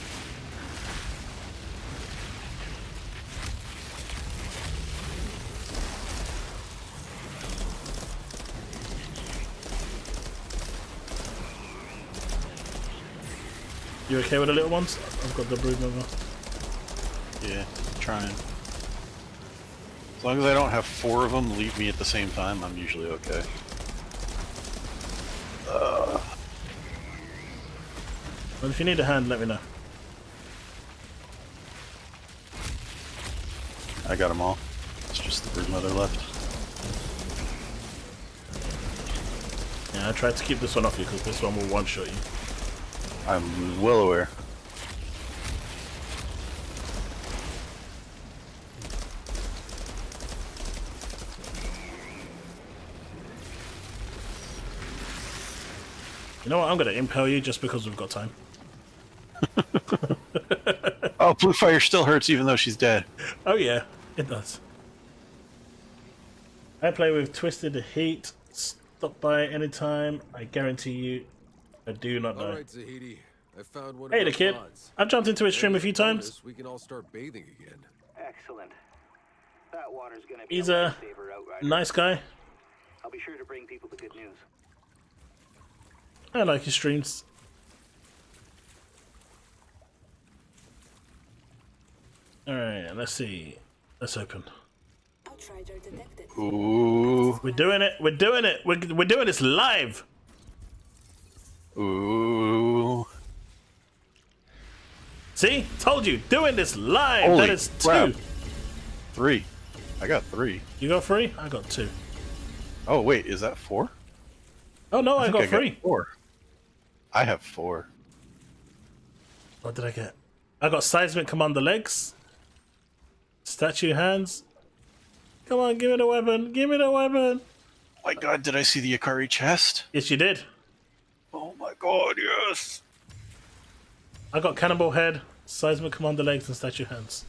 You okay with the little ones? I've got the brood member. Yeah, trying. As long as I don't have 4 of them leave me at the same time, I'm usually okay. Well, if you need a hand, let me know. I got them all. It's just the brood mother left. Yeah, I tried to keep this one off you because this one will one-shot you. I'm well aware. You know what? I'm gonna impale you just because we've got time. Oh, Blue Fire still hurts even though she's dead. Oh yeah, it does. I play with Twisted Heat. Stop by anytime. I guarantee you, I do not know. All right, Zahidi. I found one Hey, of the our kid. pods. I've jumped into his stream a And few as a times. bonus, we can all start bathing again. Excellent. That water's gonna be He's a a lifesaver, Outrider. nice guy. I'll be sure to bring people the good news. I like his streams. Alright, let's see. Let's open. Outrider detected. Ooh. We're doing it. We're doing it. We're doing this live. Ooh. See? Told you. Doing this live. Holy that is crap. 2. 3. I got 3. You got 3? I got 2. Oh, wait, is that 4? Oh no, I think got 3. 4. I have 4. What did I get? I got Seismic Commander legs. Statue hands. Come on, give me the weapon. Give me the weapon. Oh my god, did I see the Akari chest? Yes, you did. Oh my god, yes! I got Cannonball Head, Seismic Commander legs, and Statue hands.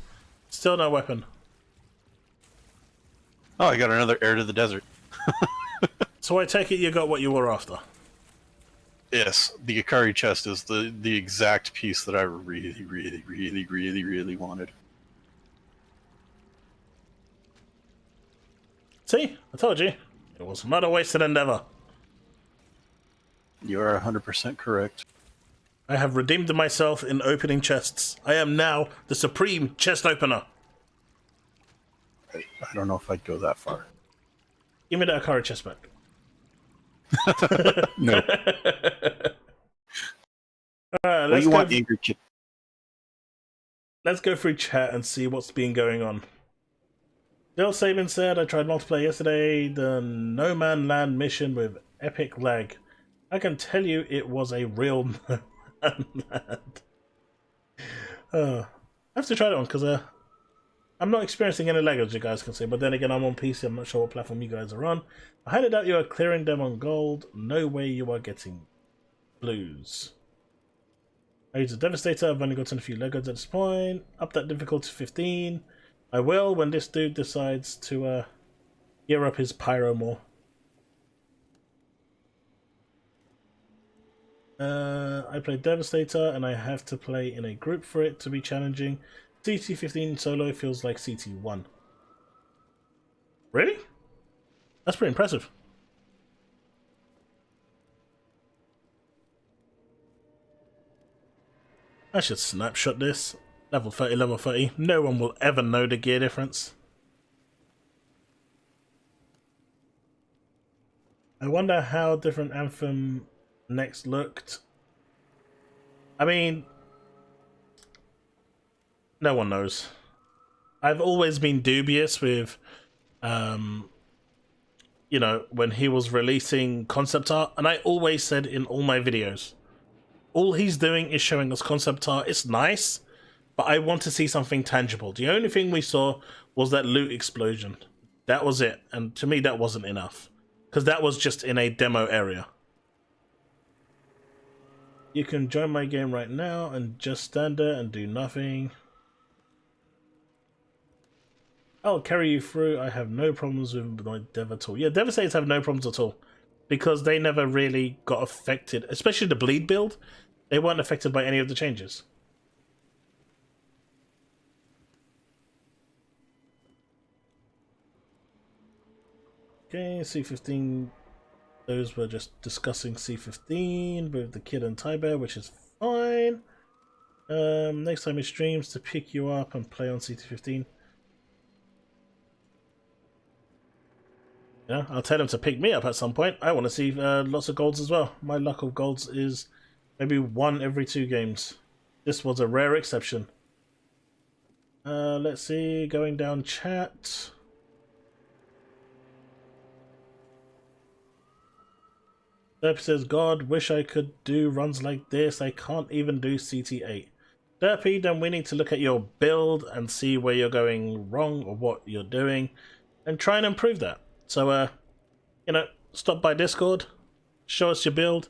Still no weapon. Oh, I got another Heir to the Desert. So I take it you got what you were after. Yes, the Akari chest is the exact piece that I really, really, really, really, really wanted. See? I told you. It was not a wasted endeavor. You are 100% correct. I have redeemed myself in opening chests. I am now the supreme chest opener. I don't know if I'd go that far. Give me that Akari chest back. No. Alright, What do you want, Angry Kid? let's go through chat and see what's been going on. Bill Sabin said, I tried multiplayer yesterday, the No Man Land mission with epic lag. I can tell you it was a real No Man Land. I have to try that one because I'm not experiencing any lag as you guys can see, but then again I'm on PC, I'm not sure what platform you guys are on. I highly doubt you are clearing them on gold, no way you are getting blues. I use a Devastator, I've only gotten a few Legos at this point, up that difficulty to 15. I will when this dude decides to gear up his pyro more. I play Devastator and I have to play in a group for it to be challenging. CT15 solo feels like CT1. Really? That's pretty impressive. I should snapshot this. Level 30, level 30. No one will ever know the gear difference. I wonder how different Anthem next looked. I mean, no one knows. I've always been dubious with, you know, when he was releasing concept art, and I always said in all my videos, all he's doing is showing us concept art. It's nice, but I want to see something tangible. The only thing we saw was that loot explosion. That was it. And to me, that wasn't enough. Because that was just in a demo area. You can join my game right now and just stand there and do nothing. I'll carry you through. I have no problems with my dev at all. Yeah, Devastators have no problems at all. Because they never really got affected. Especially the bleed build. They weren't affected by any of the changes. Okay, C15. Those were just discussing C15 with the kid and Tiber, which is fine. Next time he streams to pick you up and play on CT15. Yeah, I'll tell him to pick me up at some point. I want to see lots of golds as well. My luck of golds is maybe 1 every 2 games. This was a rare exception. Let's see, going down chat. Derpy says, God, wish I could do runs like this. I can't even do CT8. Derpy, then we need to look at your build and see where you're going wrong or what you're doing and try and improve that. So, you know, stop by Discord, show us your build,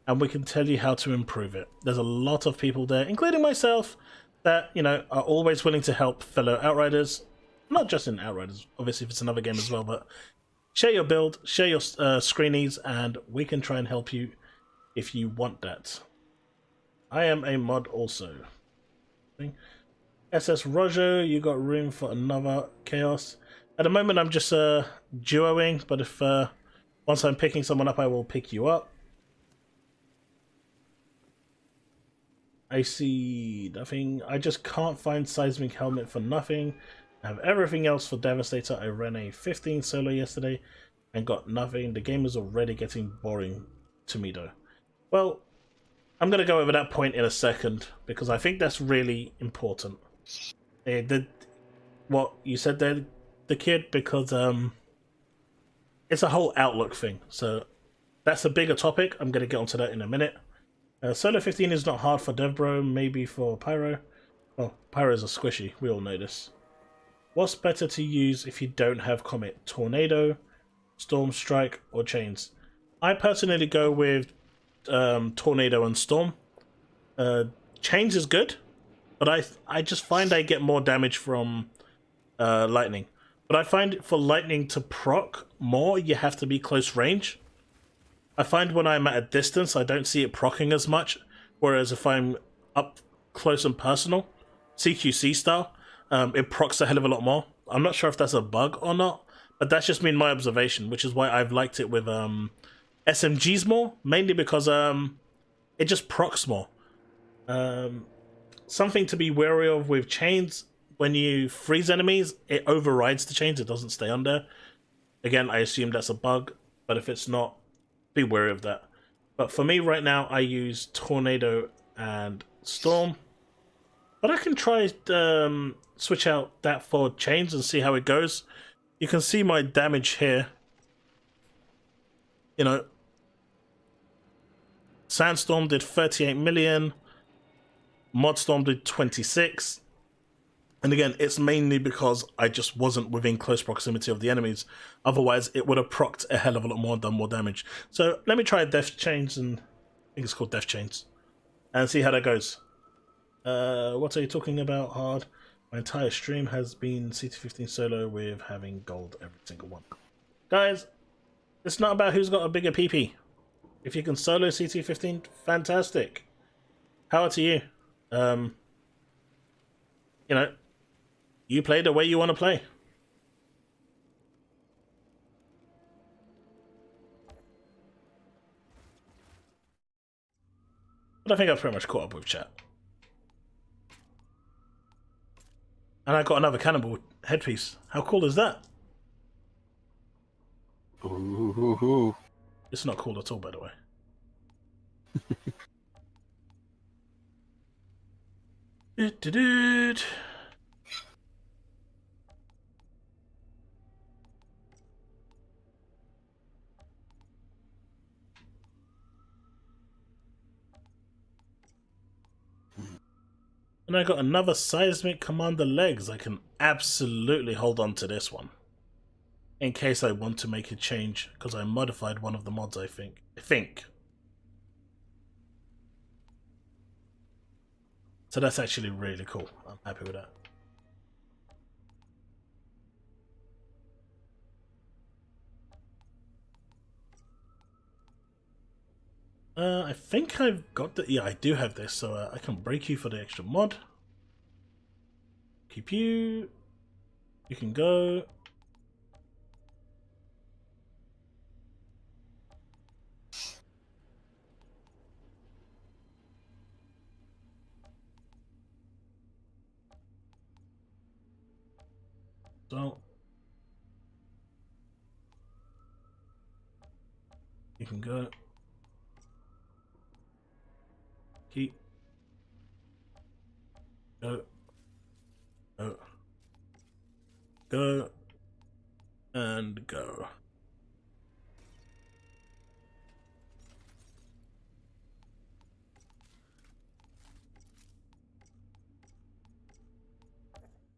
and we can tell you how to improve it. There's a lot of people there, including myself, that, you know, are always willing to help fellow Outriders. Not just in Outriders, obviously if it's another game as well, but share your build, share your screenies, and we can try and help you if you want that. I am a mod also. SS Roger, you got room for another chaos. At the moment I'm just duoing, but if once I'm picking someone up, I will pick you up. I see nothing. I just can't find Seismic Helmet for nothing. I have everything else for Devastator. I ran a 15 solo yesterday and got nothing. The game is already getting boring to me though. Well, I'm going to go over that point in a second because I think that's really important. What you said there, the kid, because it's a whole outlook thing. So that's a bigger topic. I'm going to get onto that in a minute. Solo 15 is not hard for DevBro, maybe for Pyro. Well, Pyro's a squishy, we all know this. What's better to use if you don't have Comet? Tornado, Storm Strike, or Chains? I personally go with Tornado and Storm. Chains is good, but I just find I get more damage from Lightning. But I find for Lightning to proc more, you have to be close range. I find when I'm at a distance, I don't see it proccing as much, whereas if I'm up close and personal, CQC style, it procs a hell of a lot more. I'm not sure if that's a bug or not, but that's just been my observation, which is why I've liked it with SMGs more, mainly because it just procs more. Something to be wary of with chains, when you freeze enemies, it overrides the chains, it doesn't stay on there. Again, I assume that's a bug, but if it's not, be wary of that. But for me right now, I use Tornado and Storm. But I can try switch out that for chains and see how it goes. You can see my damage here. You know, Sandstorm did 38 million. Modstorm did 26. And again, it's mainly because I just wasn't within close proximity of the enemies. Otherwise, it would have procced a hell of a lot more and done more damage. So let me try Death Chains, and I think it's called Death Chains, and see how that goes. What are you talking about, Hard? My entire stream has been CT15 solo with having gold every single one. Guys, it's not about who's got a bigger PP. If you can solo CT15, fantastic. Power to you. You know, you play the way you want to play. But I think I've pretty much caught up with chat. And I got another cannibal headpiece. How cool is that? Ooh. It's not cool at all, by the way. And I got another Seismic Commander legs. I can absolutely hold on to this one. In case I want to make a change, because I modified one of the mods, I think. So that's actually really cool. I'm happy with that. I think I've got the... Yeah, I do have this, so I can break you for the extra mod. Keep you. You can go. So you can go. Keep. Go. Go. Go. And go.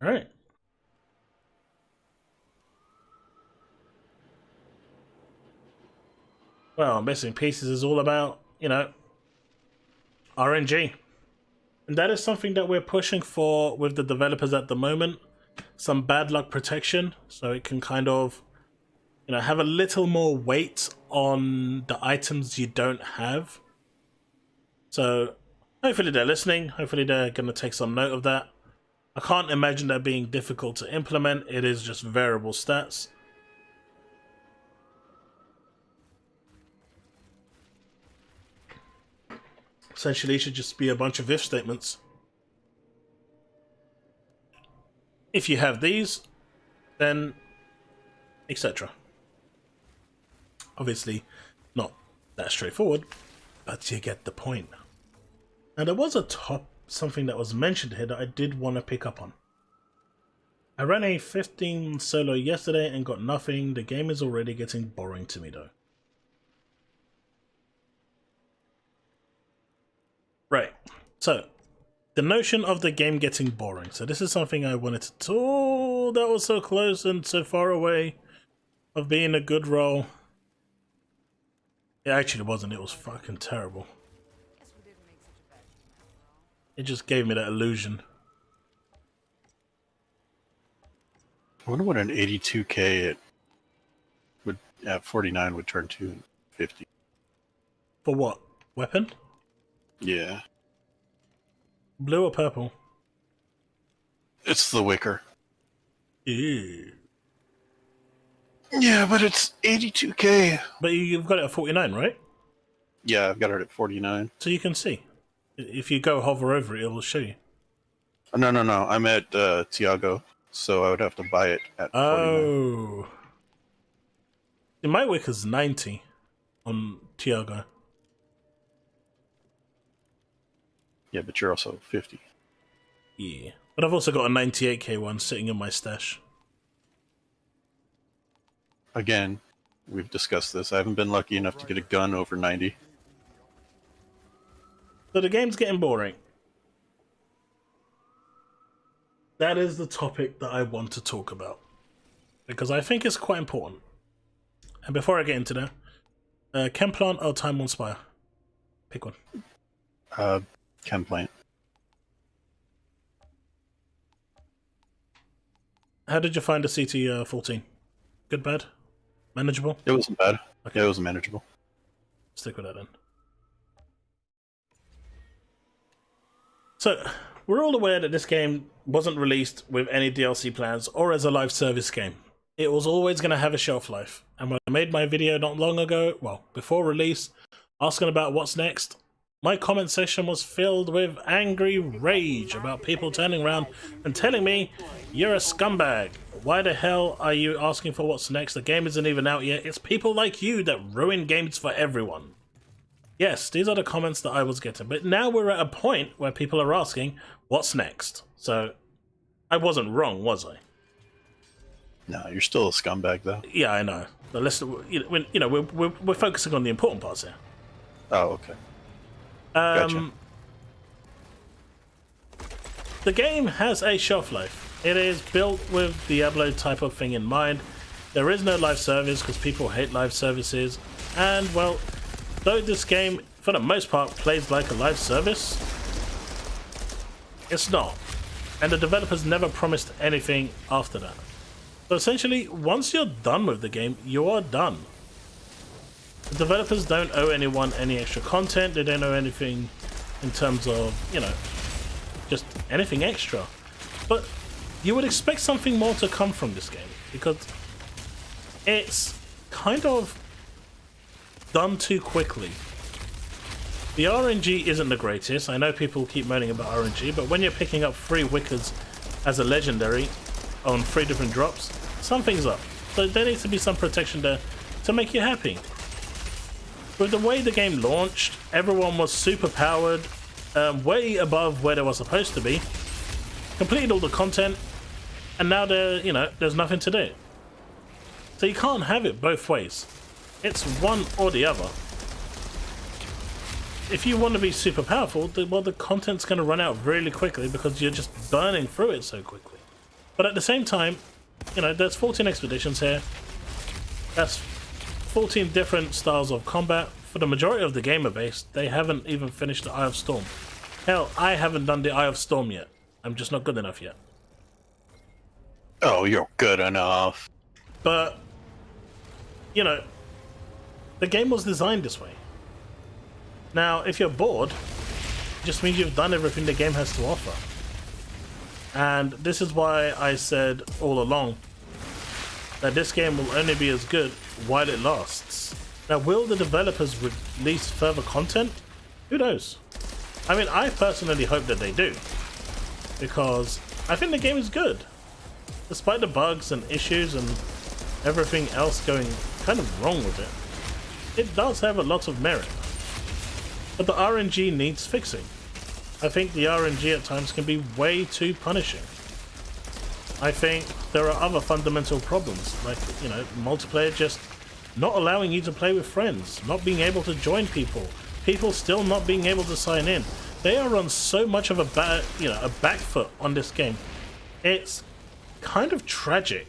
All right. Well, Missing Pieces is all about, you know, RNG. And that is something that we're pushing for with the developers at the moment. Some bad luck protection, so it can kind of, you know, have a little more weight on the items you don't have. So hopefully they're listening. Hopefully they're going to take some note of that. I can't imagine that being difficult to implement. It is just variable stats. Essentially, it should just be a bunch of if statements. If you have these, then etc. Obviously, not that straightforward, but you get the point. And there was something that was mentioned here that I did want to pick up on. I ran a 15 solo yesterday and got nothing. The game is already getting boring to me though. Right, so the notion of the game getting boring. So this is something I wanted to talk. That was so close and so far away of being a good role. It actually wasn't. It was fucking terrible. It just gave me that illusion. I wonder what an 82k at 49 would turn to 50. For what? Weapon? Yeah. Blue or purple? It's the Wicker. Ew. Yeah, but it's 82k. But you've got it at 49, right? Yeah, I've got it at 49. So you can see. If you go hover over it, it will show you. No. I'm at Tiago, so I would have to buy it at 49. Oh. My Wicker's 90 on Tiago. Yeah, but you're also 50. Yeah. But I've also got a 98k one sitting in my stash. Again, we've discussed this. I haven't been lucky enough to get a gun over 90. So the game's getting boring. That is the topic that I want to talk about. Because I think it's quite important. And before I get into that, Chem Plant or Tazmon Spire? Pick one. Chem Plant. How did you find the CT-14? Good, bad? Manageable? It wasn't bad. Okay. Yeah, it was manageable. Stick with that then. So, we're all aware that this game wasn't released with any DLC plans or as a live service game. It was always going to have a shelf life. And when I made my video not long ago, well, before release, asking about what's next, my comment section was filled with angry rage about people turning around and telling me, you're a scumbag. Why the hell are you asking for what's next? The game isn't even out yet. It's people like you that ruin games for everyone. Yes, these are the comments that I was getting. But now we're at a point where people are asking, what's next? So, I wasn't wrong, was I? No, you're still a scumbag, though. Yeah, I know. But listen, we're focusing on the important parts here. Oh, okay. Gotcha. the game has a shelf life. It is built with Diablo type of thing in mind. There is no live service because people hate live services. And well, though this game, for the most part, plays like a live service, it's not. And the developers never promised anything after that. So essentially, once you're done with the game, you are done. The developers don't owe anyone any extra content. They don't owe anything in terms of, you know, just anything extra. But you would expect something more to come from this game because it's kind of done too quickly. The RNG isn't the greatest. I know people keep moaning about RNG, but when you're picking up 3 Wickers as a legendary on 3 different drops, something's up. So there needs to be some protection there to make you happy. With the way the game launched, everyone was super powered, way above where they were supposed to be, completed all the content, and now there's nothing to do. So you can't have it both ways. It's one or the other. If you want to be super powerful, the content's going to run out really quickly because you're just burning through it so quickly. But at the same time, you know, there's 14 expeditions here. That's 14 different styles of combat. For the majority of the gamer base, they haven't even finished the Eye of Storm. Hell, I haven't done the Eye of Storm yet. I'm just not good enough yet. Oh, you're good enough. But, you know, the game was designed this way. Now, if you're bored, it just means you've done everything the game has to offer. And this is why I said all along that this game will only be as good while it lasts. Now, will the developers release further content? Who knows? I mean, I personally hope that they do, because I think the game is good. Despite the bugs and issues and everything else going kind of wrong with it, it does have a lot of merit. But the RNG needs fixing. I think the RNG at times can be way too punishing. I think there are other fundamental problems, like, you know, multiplayer just not allowing you to play with friends, not being able to join people, people still not being able to sign in. They are on so much of a back foot on this game. It's kind of tragic.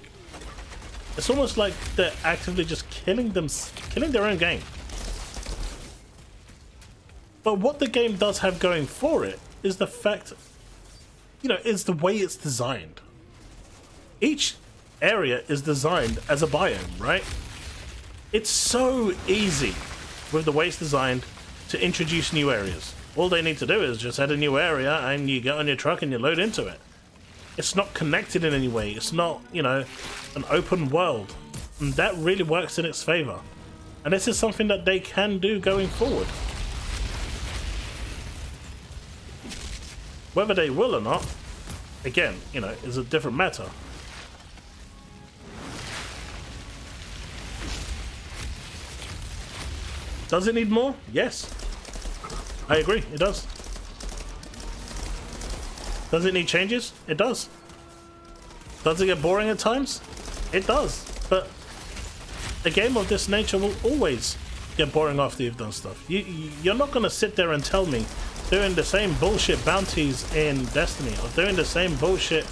It's almost like they're actively just killing their own game. But what the game does have going for it is the fact, you know, is the way it's designed. Each area is designed as a biome, right? It's so easy with the way it's designed to introduce new areas. All they need to do is just add a new area and you get on your truck and you load into it. It's not connected in any way. It's not, you know, an open world. And that really works in its favor. And this is something that they can do going forward. Whether they will or not, again, you know, is a different matter. Does it need more? Yes. I agree, it does. Does it need changes? It does. Does it get boring at times? It does. But a game of this nature will always get boring after you've done stuff. You're not going to sit there and tell me doing the same bullshit bounties in Destiny or doing the same bullshit,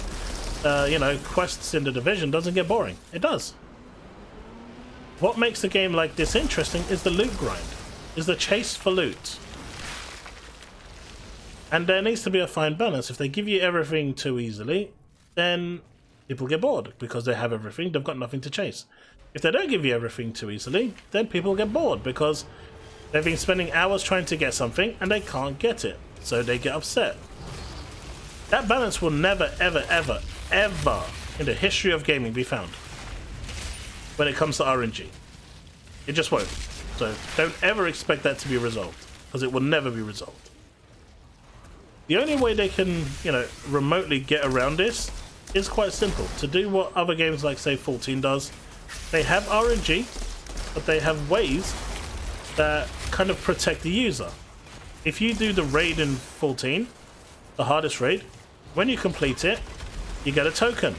you know, quests in the Division doesn't get boring. It does. What makes a game like this interesting is the loot grind, is the chase for loot. And there needs to be a fine balance. If they give you everything too easily, then people get bored because they have everything, they've got nothing to chase. If they don't give you everything too easily, then people get bored because they've been spending hours trying to get something and they can't get it, so they get upset. That balance will never, ever, ever, ever in the history of gaming be found when it comes to RNG. It just won't. So don't ever expect that to be resolved, because it will never be resolved. The only way they can, you know, remotely get around this is quite simple. To do what other games like, say, 14 does, they have RNG, but they have ways that kind of protect the user. If you do the raid in 14, the hardest raid, when you complete it, you get a token.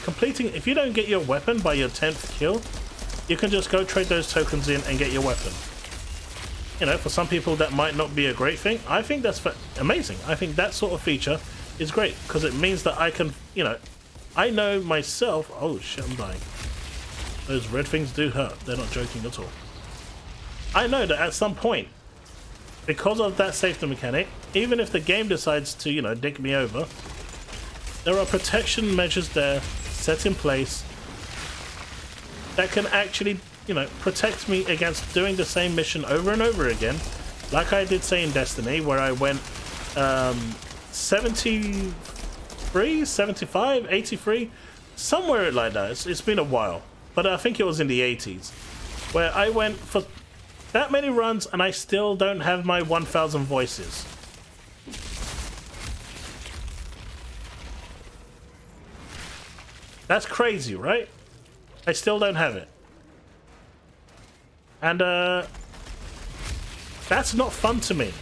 If you don't get your weapon by your 10th kill, you can just go trade those tokens in and get your weapon. You know, for some people that might not be a great thing. I think that's amazing. I think that sort of feature is great because it means that I can, you know, I know myself. Oh shit, I'm dying. Those red things do hurt. They're not joking at all. I know that at some point, because of that safety mechanic, even if the game decides to, you know, dick me over, there are protection measures there set in place that can actually, you know, protect me against doing the same mission over and over again, like I did say in Destiny, where I went 73, 75, 83, somewhere like that. It's been a while, but I think it was in the 80s, where I went for that many runs and I still don't have my 1,000 voices. That's crazy, right? I still don't have it. And that's not fun to me.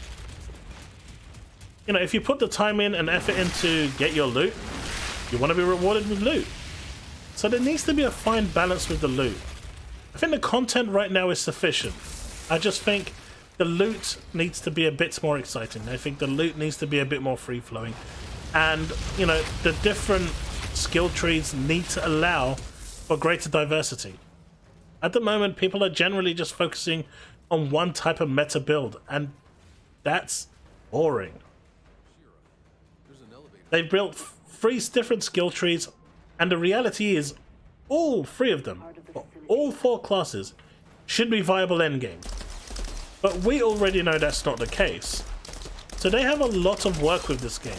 You know, if you put the time in and effort in to get your loot, you want to be rewarded with loot. So there needs to be a fine balance with the loot. I think the content right now is sufficient. I just think the loot needs to be a bit more exciting. I think the loot needs to be a bit more free-flowing. And, you know, the different skill trees need to allow for greater diversity. At the moment, people are generally just focusing on one type of meta build, and that's boring. They've built 3 different skill trees, and the reality is all 3 of them, or all 4 classes, should be viable endgame. But we already know that's not the case. So they have a lot of work with this game.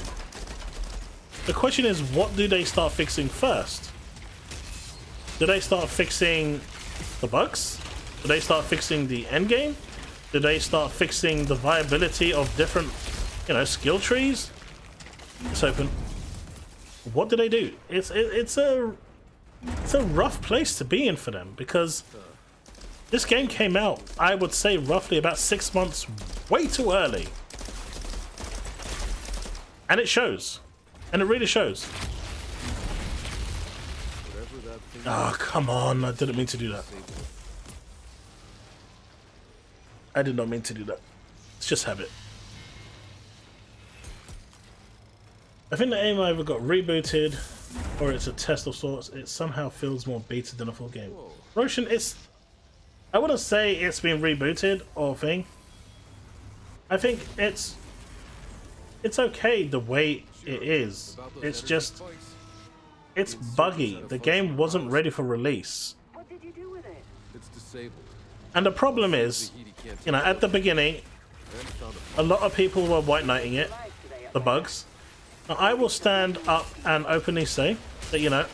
The question is, what do they start fixing first? Do they start fixing the bugs? Do they start fixing the endgame? Do they start fixing the viability of different, you know, skill trees? It's open. What do they do? It's a rough place to be in for them, because this game came out, I would say, roughly about 6 months way too early. And it shows. And it really shows. Oh, come on. I didn't mean to do that. I did not mean to do that. It's just habit. I think the aim either got rebooted or it's a test of sorts. It somehow feels more beta than a full game. Roshan, I wouldn't say it's been rebooted or thing. I think it's okay the way it is. It's just, it's buggy. The game wasn't ready for release. What did you do with it? It's disabled. And the problem is, you know, at the beginning, a lot of people were white knighting it, the bugs. Now, I will stand up and openly say that, you know,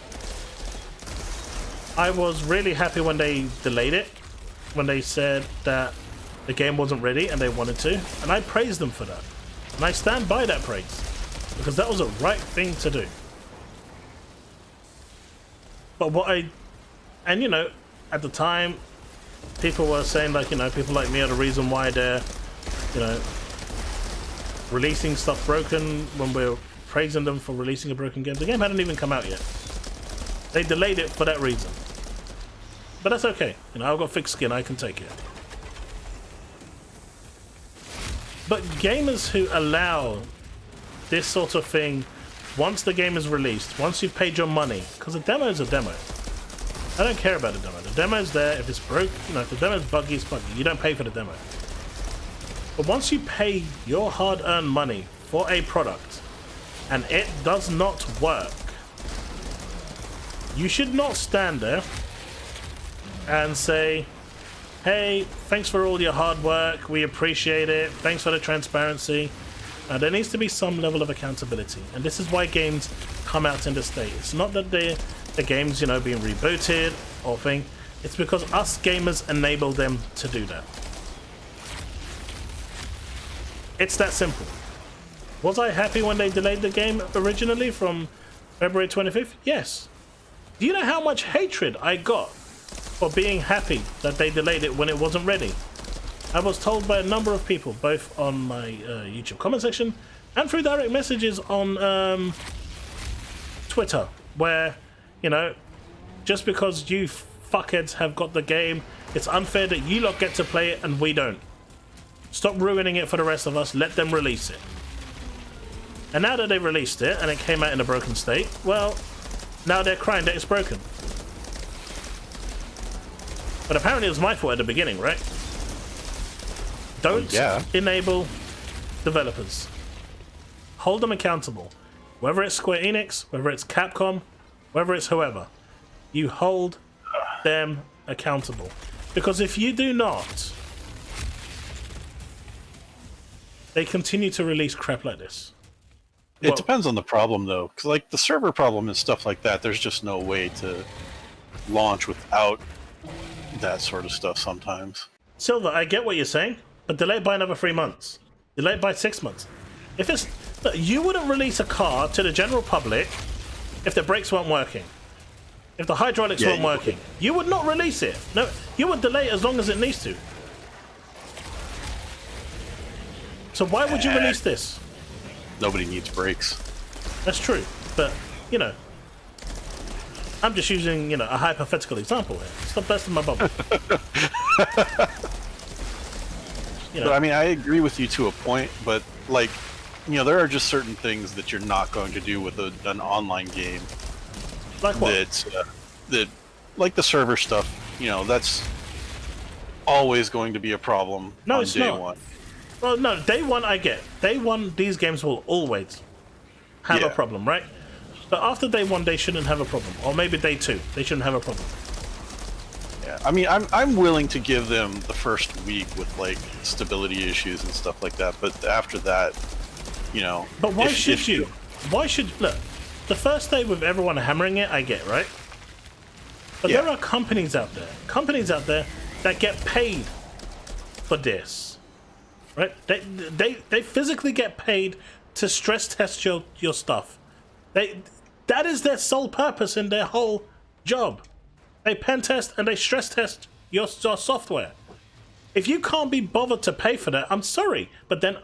I was really happy when they delayed it, when they said that the game wasn't ready and they wanted to, and I praised them for that. And I stand by that praise, because that was a right thing to do. But and you know, at the time, people were saying, like, you know, people like me are the reason why they're, you know, releasing stuff broken when we're praising them for releasing a broken game. The game hadn't even come out yet. They delayed it for that reason. But that's okay. You know, I've got thick skin, I can take it. But gamers who allow this sort of thing, once the game is released, once you've paid your money, because a demo is a demo. I don't care about the demo. The demo's there. If it's broke, you know, if the demo's buggy, it's buggy. You don't pay for the demo. But once you pay your hard-earned money for a product and it does not work, you should not stand there and say, hey, thanks for all your hard work, we appreciate it, thanks for the transparency. There needs to be some level of accountability, and this is why games come out in this state. It's not that the game's, you know, being rebooted or thing, it's because us gamers enable them to do that. It's that simple. Was I happy when they delayed the game originally from February 25th? Yes. Do you know how much hatred I got for being happy that they delayed it when it wasn't ready? I was told by a number of people, both on my YouTube comment section and through direct messages on Twitter, where, you know, just because you fuckheads have got the game, it's unfair that you lot get to play it and we don't. Stop ruining it for the rest of us. Let them release it. And now that they released it and it came out in a broken state, well, now they're crying that it's broken. But apparently it was my fault at the beginning, right? Don't enable developers. Hold them accountable. Whether it's Square Enix, whether it's Capcom, whether it's whoever. You hold them accountable. Because if you do not, they continue to release crap like this. It depends on the problem, though. Because, like, the server problem and stuff like that, there's just no way to launch without that sort of stuff sometimes. Silver, I get what you're saying, but delay it by another 3 months. Delay it by 6 months. If it's... Look, you wouldn't release a car to the general public if the brakes weren't working. If the hydraulics weren't working. You would not release it. No, you would delay it as long as it needs to. So why would you release this? Nobody needs brakes. That's true, but, you know, I'm just using, you know, a hypothetical example here. Stop busting my bubble. You know. But, I mean, I agree with you to a point, but, like, you know, there are just certain things that you're not going to do with an online game. Like what? That, like the server stuff, you know, that's always going to be a problem on day one. Well, no, day one I get. Day one, these games will always have a problem, right? But after day one, they shouldn't have a problem. Or maybe day two, they shouldn't have a problem. Yeah, I mean, I'm willing to give them the first week with, like, stability issues and stuff like that, but after that, you know... But why should you? Why should... Look, the first day with everyone hammering it, I get, right? But there are companies out there that get paid for this. Right? They physically get paid to stress test your stuff. That is their sole purpose in their whole job. They pen test and they stress test your software. If you can't be bothered to pay for that, I'm sorry, but then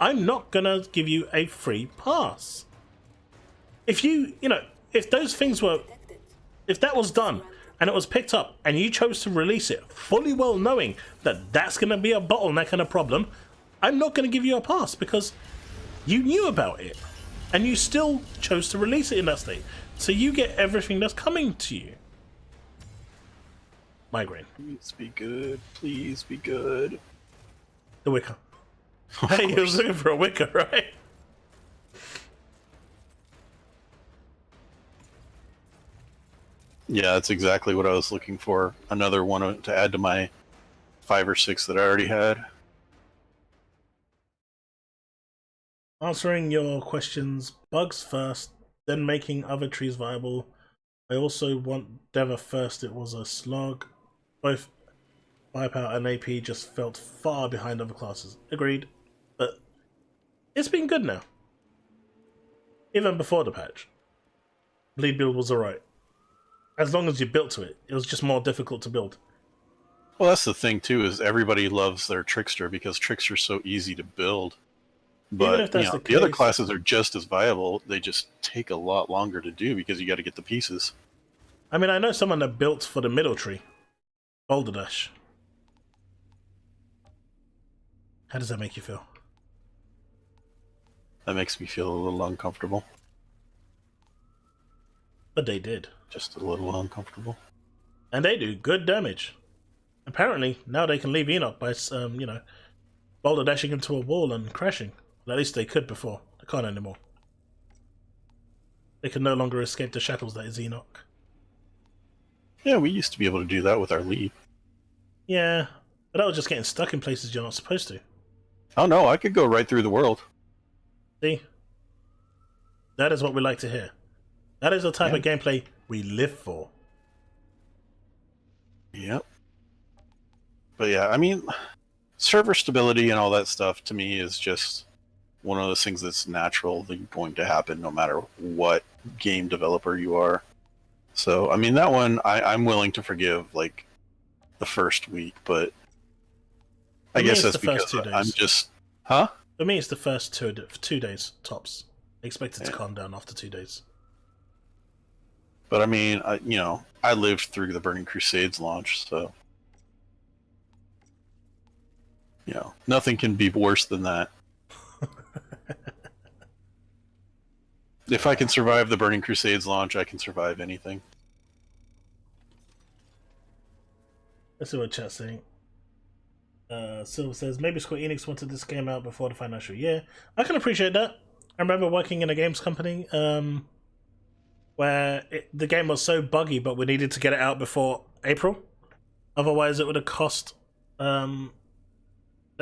I'm not gonna give you a free pass. If if those things were, if that was done and it was picked up and you chose to release it fully well knowing that that's gonna be a bottleneck and a problem, I'm not gonna give you a pass because you knew about it and you still chose to release it in that state. So you get everything that's coming to you. Migraine. Please be good. Please be good. The Wicker. Hey, you was looking for a Wicker, right? Yeah, that's exactly what I was looking for. Another one to add to my 5 or 6 that I already had. Answering your questions, bugs first, then making other trees viable. I also want Deva first. It was a slog. Both Wipeout and AP just felt far behind other classes. Agreed. But it's been good now. Even before the patch. Bleed build was alright. As long as you built to it. It was just more difficult to build. Well, that's the thing too, is everybody loves their Trickster because Trickster's so easy to build. But the other classes are just as viable. They just take a lot longer to do because you got to get the pieces. I mean, I know someone that built for the middle tree. Boulder Dash. How does that make you feel? That makes me feel a little uncomfortable. But they did. Just a little uncomfortable. And they do good damage. Apparently, now they can leave Enoch by, boulder dashing into a wall and crashing. Well, at least they could before. They can't anymore. They can no longer escape the shackles that is Enoch. Yeah, we used to be able to do that with our leap. Yeah, but that was just getting stuck in places you're not supposed to. Oh no, I could go right through the world. See? That is what we like to hear. That is the type of gameplay we live for. Yep. But yeah, I mean, server stability and all that stuff to me is just one of those things that's natural, that's going to happen no matter what game developer you are. So, I mean, that one I'm willing to forgive, like, the first week, but I guess that's because I'm just... Huh? For me, it's the first 2 days, tops. I expect it to calm down after 2 days. But I mean, I lived through the Burning Crusades launch, so... nothing can be worse than that. If I can survive the Burning Crusades launch, I can survive anything. Let's see what chat's saying. Silver says, maybe Square Enix wanted this game out before the financial year. I can appreciate that. I remember working in a games company where the game was so buggy, but we needed to get it out before April. Otherwise, it would have cost the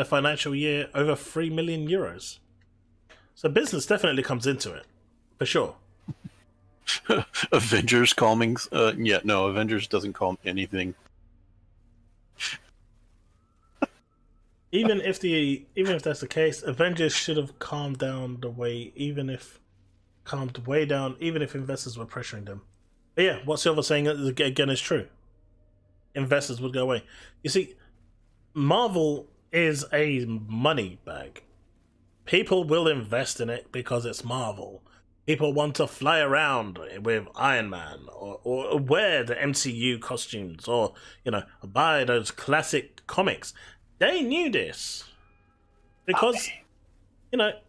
financial year over 3 million euros. So business definitely comes into it, for sure. Avengers calming? Yeah, no, Avengers doesn't calm anything. Even if that's the case, Avengers should have calmed down calmed way down, even if investors were pressuring them. But yeah, what Silver's saying again is true. Investors would go away. You see, Marvel is a money bag. People will invest in it because it's Marvel. People want to fly around with Iron Man or wear the MCU costumes or, buy those classic comics. They knew this because,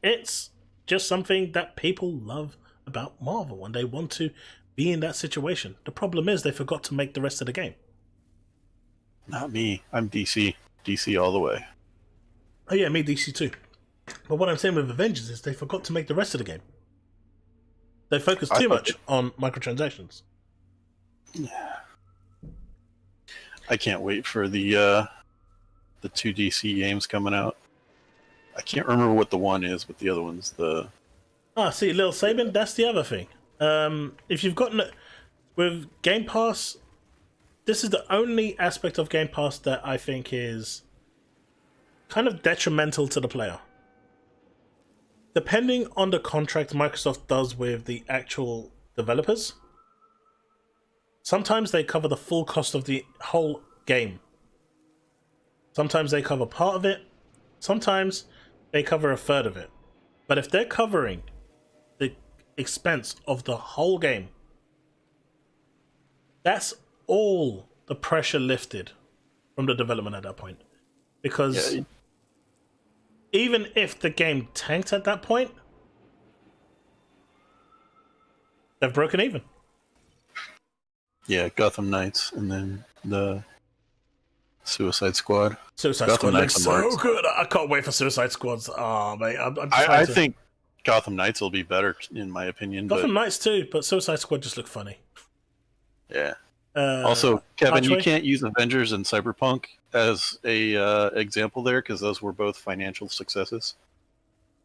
it's just something that people love about Marvel and they want to be in that situation. The problem is they forgot to make the rest of the game. Not me. I'm DC. DC all the way. Oh yeah, me DC too. But what I'm saying with Avengers is they forgot to make the rest of the game. They focused too much on microtransactions. I can't wait for the 2 DC games coming out. I can't remember what the one is, but the other one's the... See, Lil Sabin, that's the other thing. If you've gotten... With Game Pass, this is the only aspect of Game Pass that I think is kind of detrimental to the player. Depending on the contract Microsoft does with the actual developers, sometimes they cover the full cost of the whole game. Sometimes they cover part of it. Sometimes they cover a third of it. But if they're covering the expense of the whole game, that's all the pressure lifted from the development at that point. Because even if the game tanked at that point, they've broken even. Yeah, Gotham Knights and then the Suicide Squad. Suicide Gotham Squad looks Knights so good. I can't wait for Suicide Squads. Oh, mate. I think Gotham Knights will be better, in my opinion. Gotham Knights too, but Suicide Squad just look funny. Yeah. Also, Kevin, you can't use Avengers and Cyberpunk as a example there because those were both financial successes.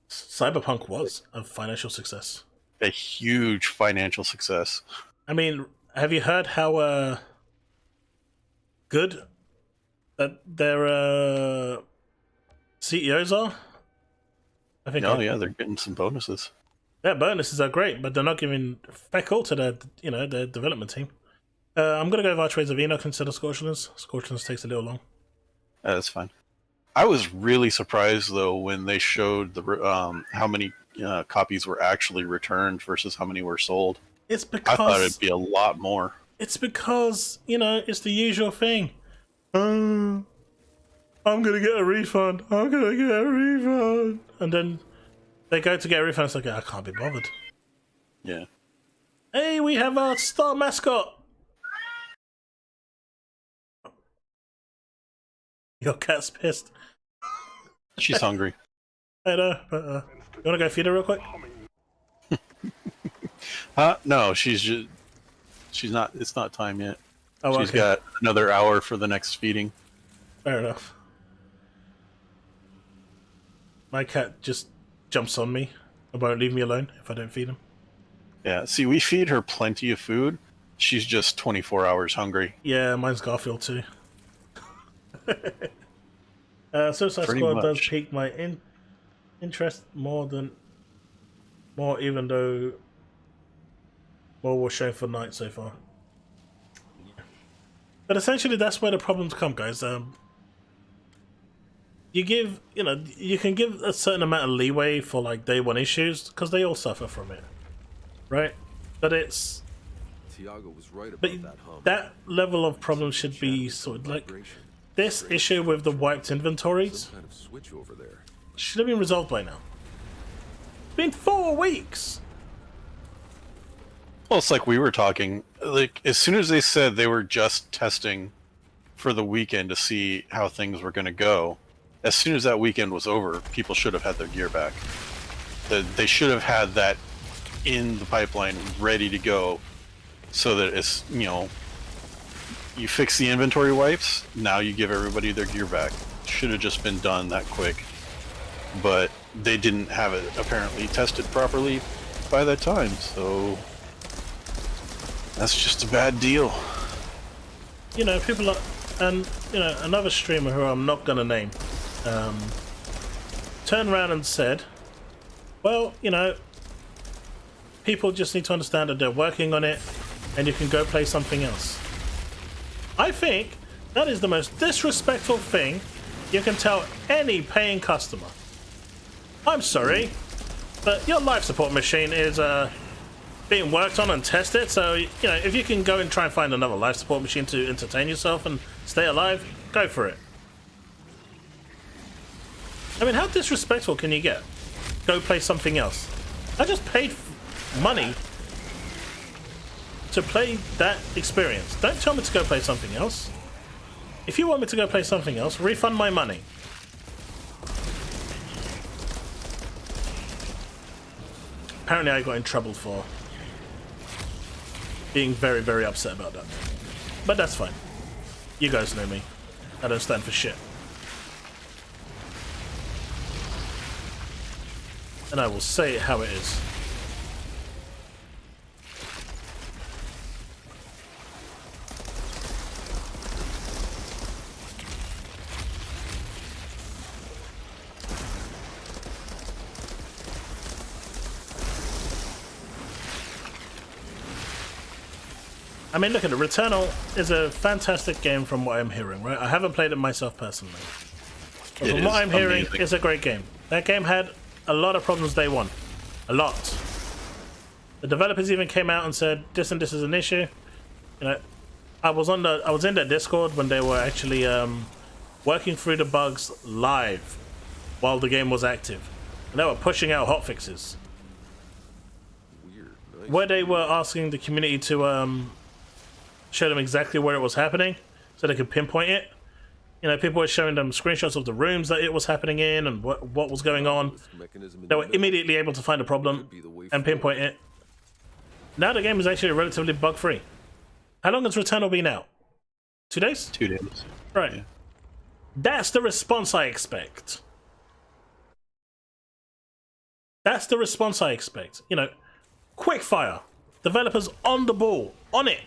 Cyberpunk was a financial success. A huge financial success. I mean, have you heard how good that their CEOs are? I think. Oh yeah, they're getting some bonuses. Yeah, bonuses are great, but they're not giving feck all to their development team. I'm gonna go with Archways of Enoch instead of Scorchlands. Scorchlands takes a little long. That's fine. I was really surprised though when they showed the how many copies were actually returned versus how many were sold. It's because I thought it'd be a lot more. It's because it's the usual thing. I'm gonna get a refund. I'm gonna get a refund, and then they go to get a refund. It's like, I can't be bothered. Yeah. Hey, we have our star mascot. Your cat's pissed. She's hungry. I know, but you wanna go feed her real quick? No, she's not. It's not time yet. Oh, She's got another hour for the next feeding. Fair enough. My cat just jumps on me and won't leave me alone if I don't feed him. Yeah, see, we feed her plenty of food. She's just 24 hours hungry. Yeah, mine's Garfield too. Suicide Squad does pique my interest more, even though more was shown for Night so far. But essentially, that's where the problems come, guys. You can give a certain amount of leeway for like day one issues because they all suffer from it, right? But it's Tiago was right about that level of problem should be sort of like this issue with the wiped inventories. Some kind of switch over there. Should have been resolved by now. It's been 4 weeks. Well, it's like we were talking. Like as soon as they said they were just testing for the weekend to see how things were going to go, as soon as that weekend was over, people should have had their gear back. They should have had that in the pipeline, ready to go, so that it's, you know, you fix the inventory wipes. Now you give everybody their gear back. Should have just been done that quick, but they didn't have it apparently tested properly by that time. So that's just a bad deal. You know, people are, and you know, another streamer who I'm not gonna name, turned around and said, well, you know, people just need to understand that they're working on it and you can go play something else. I think that is the most disrespectful thing you can tell any paying customer. I'm sorry, but your life support machine is being worked on and tested, so, you know, if you can go and try and find another life support machine to entertain yourself and stay alive, go for it. I mean, how disrespectful can you get? Go play something else. I just paid money to play that experience. Don't tell me to go play something else. If you want me to go play something else, refund my money. Apparently I got in trouble for being very, very upset about that. But that's fine. You guys know me. I don't stand for shit. And I will say it how it is. I mean, look at it. Returnal is a fantastic game from what I'm hearing, right? I haven't played it myself personally. But from what I'm hearing, it's a great game. That game had a lot of problems day one. A lot. The developers even came out and said, this and this is an issue. You know, I was in their Discord when they were actually working through the bugs live while the game was active. And they were pushing out hotfixes. Weird. Nice. Where they were asking the community to show them exactly where it was happening so they could pinpoint it. You know, people were showing them screenshots of the rooms that it was happening in and what was going on. They were immediately able to find a problem and pinpoint it. Now the game is actually relatively bug-free. How long has Returnal been out? 2 days? 2 days. Right. Yeah. That's the response I expect. That's the response I expect. You know, quick fire. Developers on the ball. On it.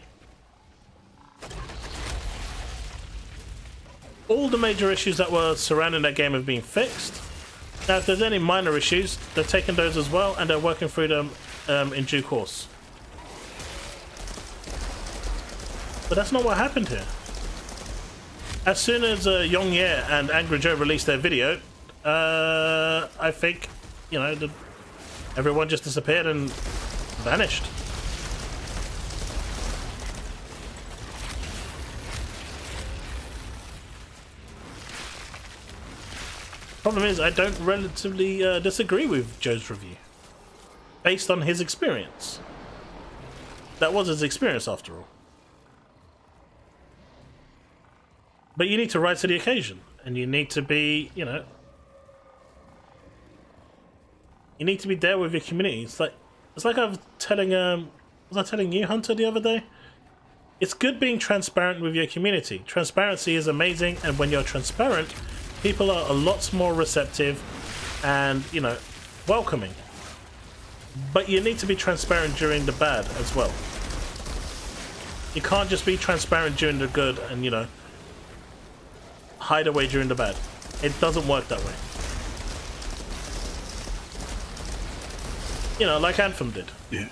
All the major issues that were surrounding that game have been fixed. Now, if there's any minor issues, they're taking those as well, and they're working through them in due course. But that's not what happened here. As soon as Yong Ye and Angry Joe released their video, I think, you know, everyone just disappeared and vanished. Problem is, I don't relatively disagree with Joe's review. Based on his experience. That was his experience, after all. But you need to rise to the occasion. And you need to be, you know... You need to be there with your community. It's like I was telling, was I telling you, Hunter, the other day? It's good being transparent with your community. Transparency is amazing, and when you're transparent, people are a lot more receptive and, you know, welcoming. But you need to be transparent during the bad as well. You can't just be transparent during the good and, you know, hide away during the bad. It doesn't work that way. You know, like Anthem did. Yeah.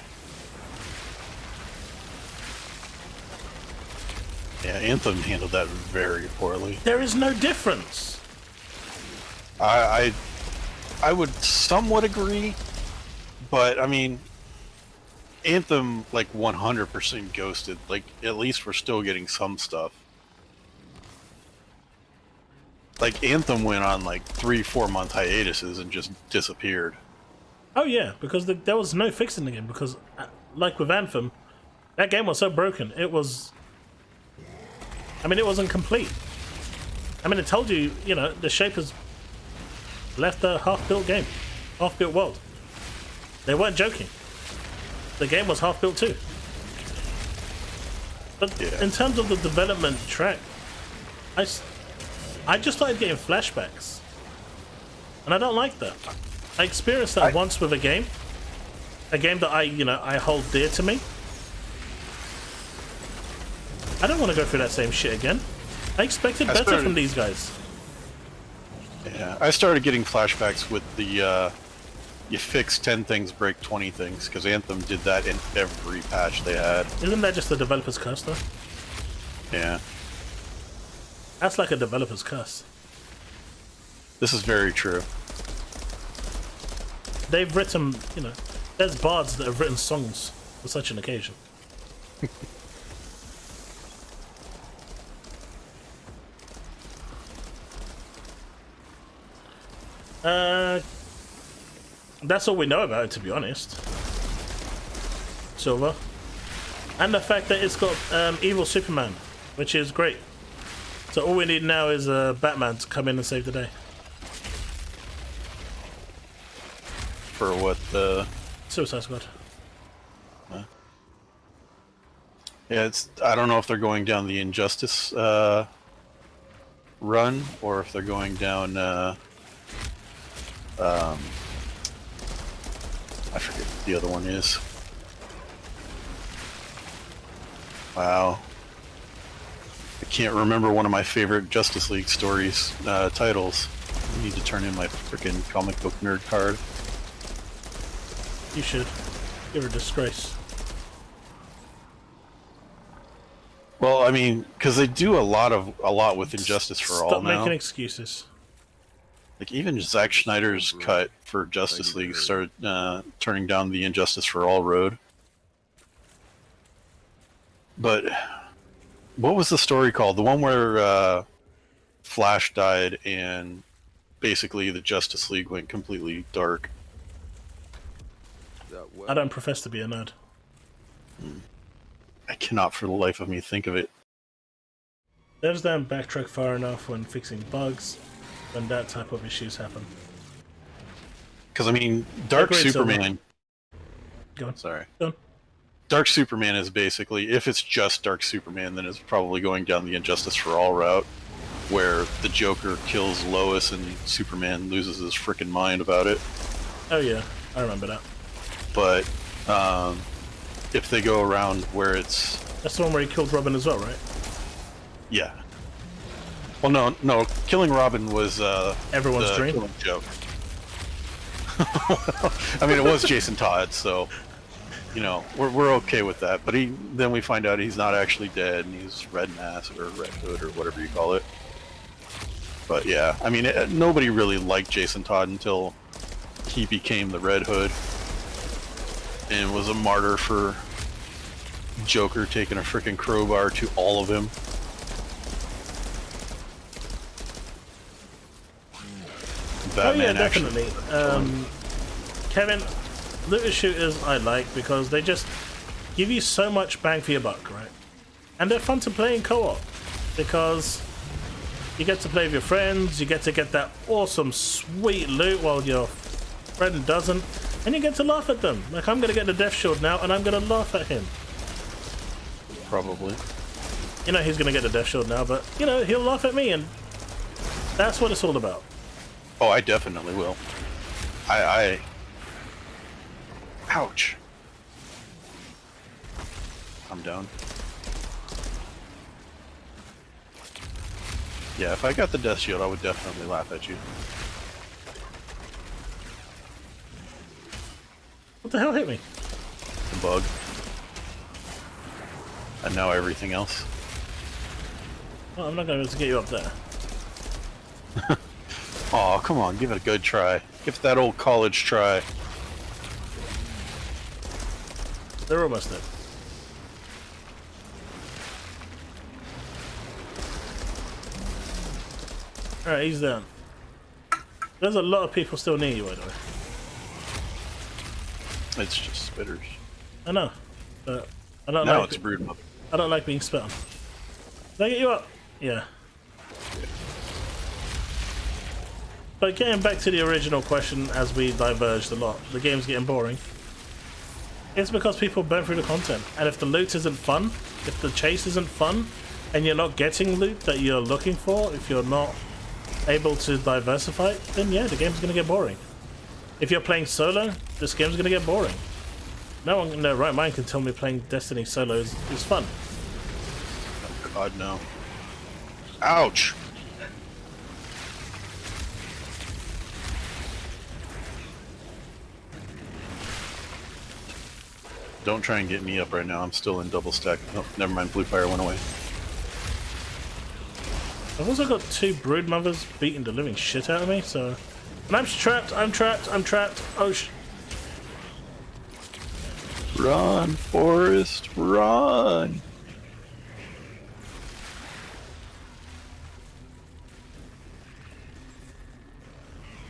Yeah, Anthem handled that very poorly. There is no difference. I would somewhat agree, but I mean, Anthem like 100% ghosted. Like, at least we're still getting some stuff. Like, Anthem went on like 3-4 month hiatuses and just disappeared. Oh yeah, because there was no fixing the game, because like with Anthem, that game was so broken. It was, I mean, it wasn't complete. I mean, it told you, you know, the Shapers left a half-built game, half-built world. They weren't joking. The game was half-built too. But in terms of the development track, I just started getting flashbacks. And I don't like that. I experienced that once with a game that I hold dear to me. I don't want to go through that same shit again. I expected better from these guys. Yeah, I started getting flashbacks with the you fix 10 things, break 20 things, because Anthem did that in every patch they had. Isn't that just the developer's curse, though? Yeah. That's like a developer's curse. This is very true. They've written, you know, there's bards that have written songs for such an occasion. That's all we know about it, to be honest. Silver. And the fact that it's got evil Superman, which is great. So all we need now is Batman to come in and save the day. For what the... Suicide Squad. Yeah, it's... I don't know if they're going down the Injustice run, or if they're going down... I forget what the other one is. Wow. I can't remember one of my favorite Justice League stories titles. I need to turn in my freaking comic book nerd card. You should. You're a disgrace. Well, I mean, because they do a lot with Injustice for All now. Stop making excuses. Like, even Zack Snyder's cut for Justice League started turning down the Injustice for All road. But what was the story called? The one where Flash died and basically the Justice League went completely dark. I don't profess to be a nerd. I cannot for the life of me think of it. Devs don't backtrack far enough when fixing bugs when that type of issues happen. Because, I mean, Dark Superman... Go on. Sorry. Go on. Dark Superman is basically, if it's just Dark Superman, then it's probably going down the Injustice for All route, where the Joker kills Lois and Superman loses his frickin' mind about it. Oh yeah, I remember that. But if they go around where it's... That's the one where he killed Robin as well, right? Yeah. Well, no, killing Robin was everyone's dream joke. I mean, it was Jason Todd, so you know we're okay with that. But then we find out he's not actually dead, and he's Red Mask or Red Hood or whatever you call it. But yeah, I mean, nobody really liked Jason Todd until he became the Red Hood and was a martyr for Joker taking a freaking crowbar to all of him. Batman, oh yeah, definitely. Kevin, looter shooters I like because they just give you so much bang for your buck, right? And they're fun to play in co-op because you get to play with your friends, you get to get that awesome, sweet loot while your friend doesn't, and you get to laugh at them. Like, I'm gonna get the Death Shield now, and I'm gonna laugh at him. Probably. You know he's gonna get the Death Shield now, but, you know, he'll laugh at me, and that's what it's all about. Oh, I definitely will. Ouch. I'm down. Yeah, if I got the Death Shield, I would definitely laugh at you. What the hell hit me? The bug. And now everything else. Well, I'm not gonna be able to get you up there. Aw, come on, give it a good try. Give it that old college try. They're almost there. Alright, he's down. There's a lot of people still near you, by the way. It's just spitters. I know. But I don't Now like it's brood mother. I don't like being spit on. Did I get you up? Yeah. But getting back to the original question, as we diverged a lot, the game's getting boring. It's because people burn through the content, and if the loot isn't fun, if the chase isn't fun, and you're not getting loot that you're looking for, if you're not able to diversify, then yeah, the game's gonna get boring. If you're playing solo, this game's gonna get boring. No one in their right mind can tell me playing Destiny solo is fun. Oh, God, no. Ouch! Don't try and get me up right now. I'm still in double stack. Oh, never mind. Blue fire went away. I've also got 2 brood mothers beating the living shit out of me, so... And I'm trapped, I'm trapped, I'm trapped. Oh sh... Run, Forrest, run!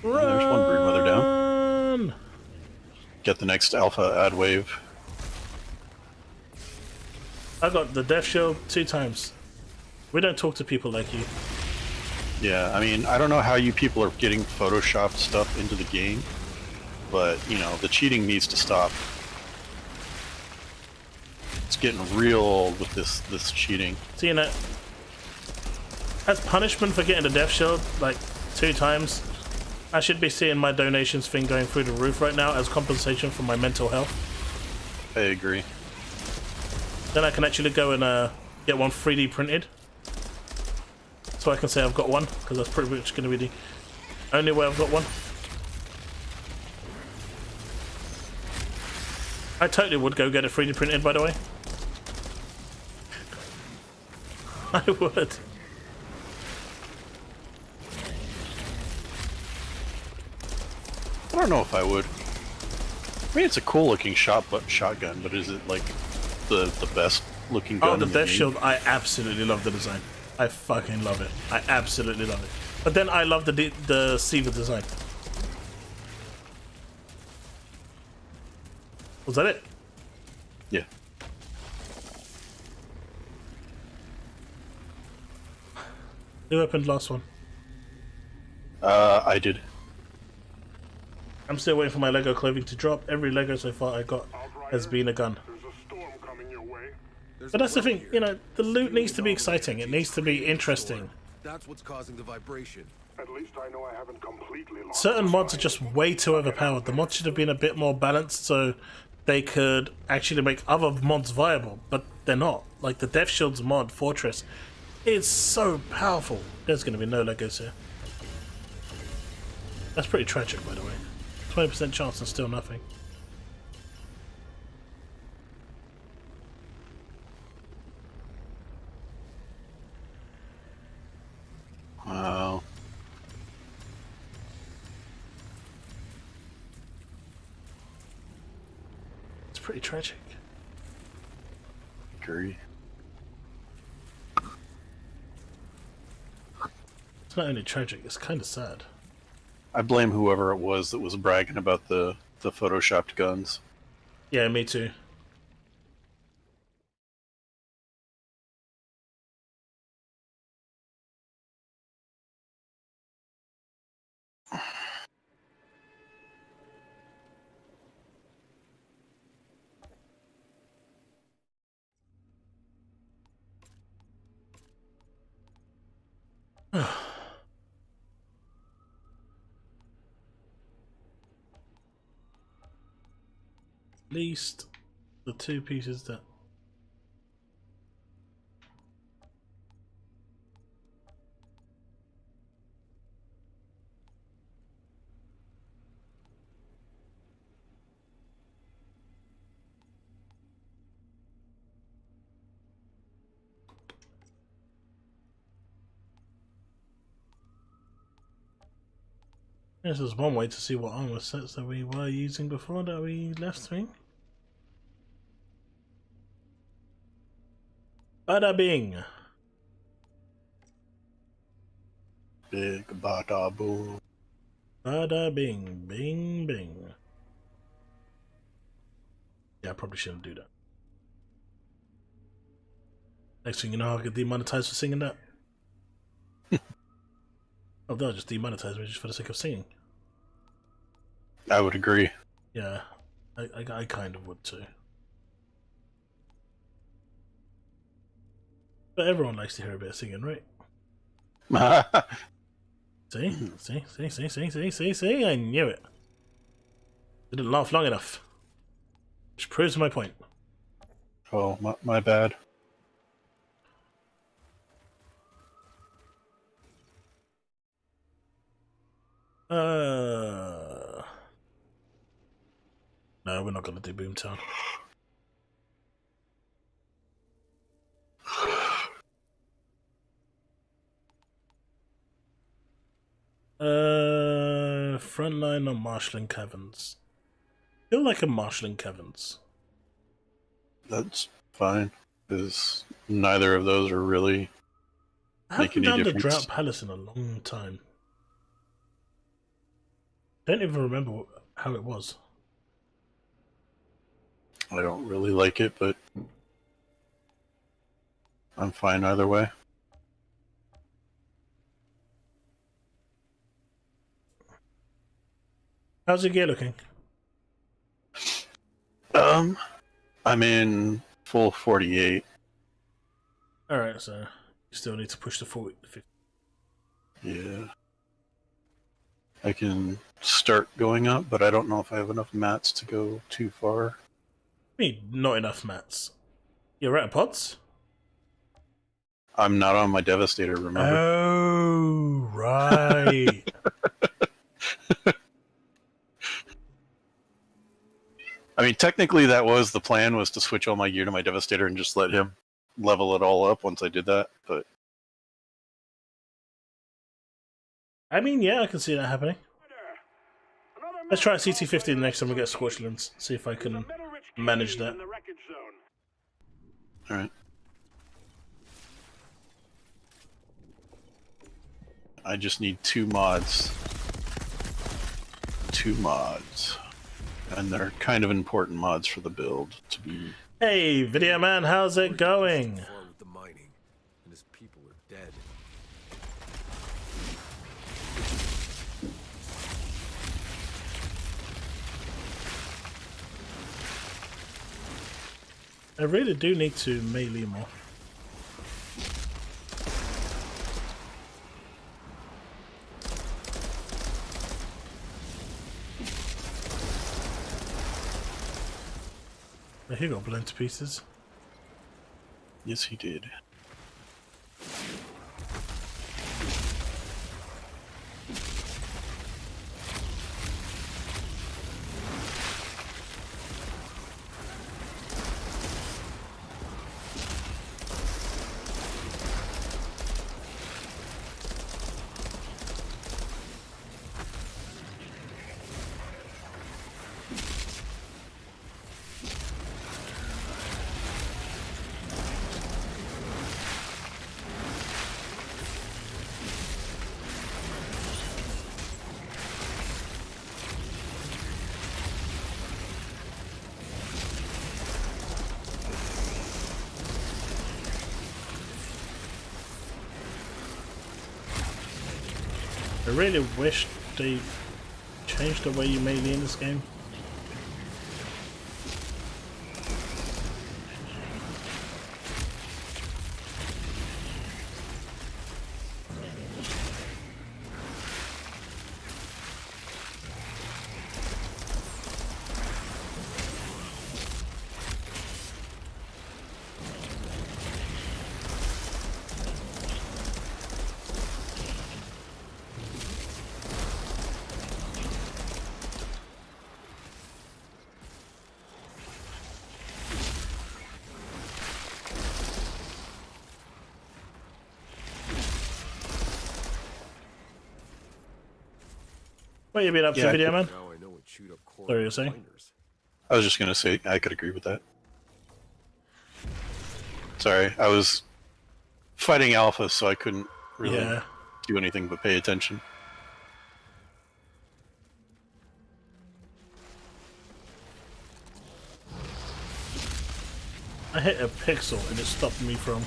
Run! There's one brood mother down. Get the next alpha ad wave. I got the death shield 2 times. We don't talk to people like you. Yeah, I mean, I don't know how you people are getting photoshopped stuff into the game, but, you know, the cheating needs to stop. It's getting real old with this cheating. So, you know, as punishment for getting the death shield, like, 2 times, I should be seeing my donations thing going through the roof right now as compensation for my mental health. I agree. Then I can actually go and get one 3D printed. So I can say I've got one, because that's pretty much going to be the only way I've got one. I totally would go get it 3D printed, by the way. I would. I don't know if I would. I mean, it's a cool looking shotgun, but is it like the best looking gun? Oh, the in Death game? Shield, I absolutely love the design. I fucking love it. I absolutely love it. But then I love the Siva design. Was that it? Yeah. Who opened last one? I did. I'm still waiting for my Lego clothing to drop. Every Lego so far I got has been a gun. There's a storm coming your way. There's But a that's the well thing, here. you know, the loot needs to be exciting. It needs to be interesting. That's what's causing the vibration. At least I know I haven't completely lost Certain my mods are mind. just way too overpowered. The mods should have been a bit more balanced so they could actually make other mods viable, but they're not. Like the Death Shields mod, Fortress, is so powerful. There's going to be no Legos here. That's pretty tragic, by the way. 20% chance and still nothing. Wow. It's pretty tragic. Agree. It's not only tragic, it's kind of sad. I blame whoever it was that was bragging about the photoshopped guns. Yeah, me too. At least the 2 pieces that... This is one way to see what armor sets that we were using before that we left thing. Bada bing! Big bada boom. Bada bing, bing bing. Yeah, I probably shouldn't do that. Next thing you know, I'll get demonetized for singing that. Oh, they'll just demonetize me just for the sake of singing. I would agree. Yeah, I kind of would too. But everyone likes to hear a bit of singing, right? See? I knew it. Didn't laugh long enough. Which proves my point. Oh, my bad. No, we're not gonna do Boomtown. Frontline or marshalling Caverns? Feel like a marshalling Caverns. That's fine, because neither of those are really I haven't making done any the difference. Drought Palace in a long time. Don't even remember how it was. I don't really like it, but I'm fine either way. How's your gear looking? I'm in full 48. Alright, so you still need to push the 40 to 50. Yeah. I can start going up, but I don't know if I have enough mats to go too far. I mean, not enough mats. You're out of pods? I'm not on my Devastator, remember? Oh, right. I mean, technically that was the plan, was to switch all my gear to my Devastator and just let him level it all up once I did that, but... I mean, yeah, I can see that happening. Let's try CT50 the next time we get Scorchlands. See if I can manage that. Alright. I just need 2 mods. 2 mods. And they're kind of important mods for the build to be... Hey, Video Man, how's it going? Far with the mining, and his people are dead. I really do need to melee more. He got blown to pieces. Yes, he did. I really wish they changed the way you melee in this game. What you been up to, Yeah, Video Man? Now I know what chewed up core Sorry, you're saying? miners. I was just gonna say, I could agree with that. Sorry, I was fighting Alpha, so I couldn't really Yeah. do anything but pay attention. I hit a pixel and it stopped me from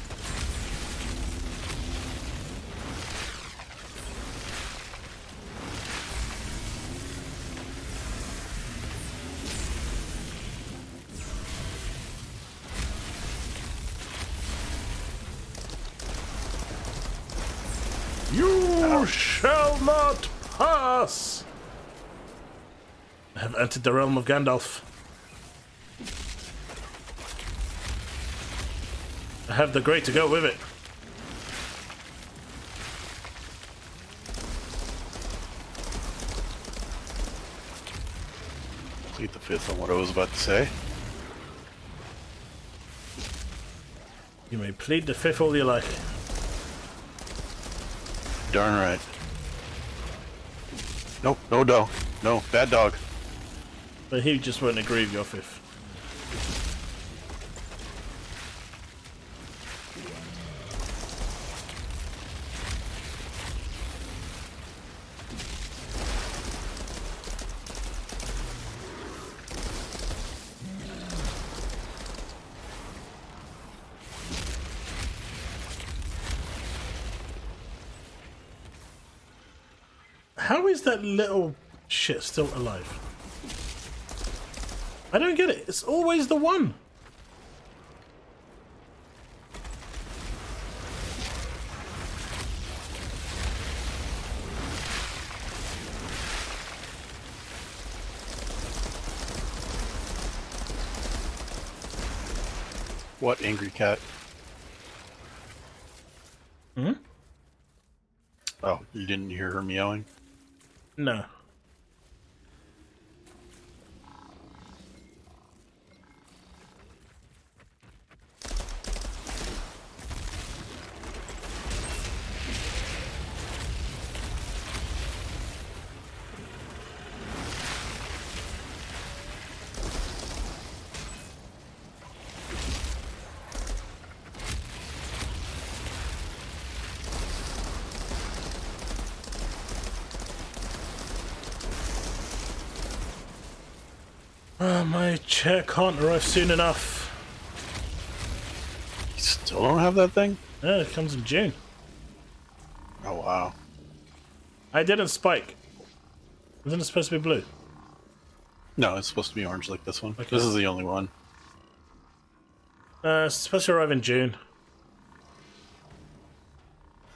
You shall not pass! I have entered the realm of Gandalf. I have the great to go with it. Plead the fifth on what I was about to say. You may plead the fifth all you like. Darn right. Nope, no dog. No, bad dog. But he just won't agree with your fifth. How is that little shit still alive? I don't get it. It's always the one. What angry cat? Hmm? Oh, you didn't hear her meowing? No. Oh, my chair can't arrive soon enough. You still don't have that thing? Yeah, it comes in June. Oh, wow. I didn't spike. Isn't it supposed to be blue? No, it's supposed to be orange like this one. Okay. This is the only one. It's supposed to arrive in June.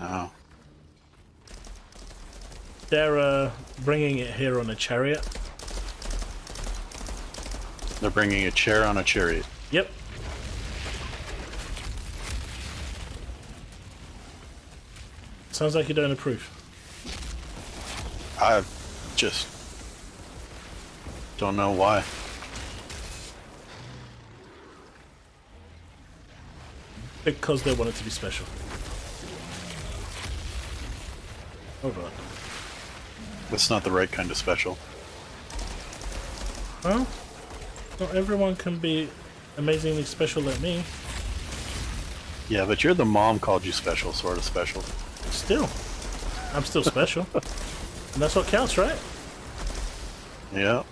Oh. They're bringing it here on a chariot. They're bringing a chair on a chariot. Yep. Sounds like you don't approve. I just don't know why. Because they want it to be special. Hold on. That's not the right kind of special. Well, not everyone can be amazingly special like me. Yeah, but you're the mom called you special, sort of special. Still. I'm still special. And that's what counts, right? Yeah.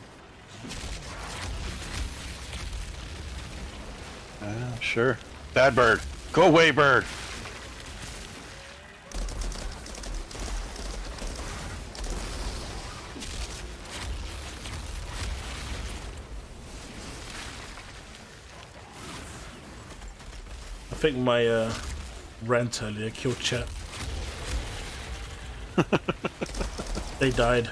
Sure. Bad bird. Go away, bird. I think my rant earlier killed chat. They died.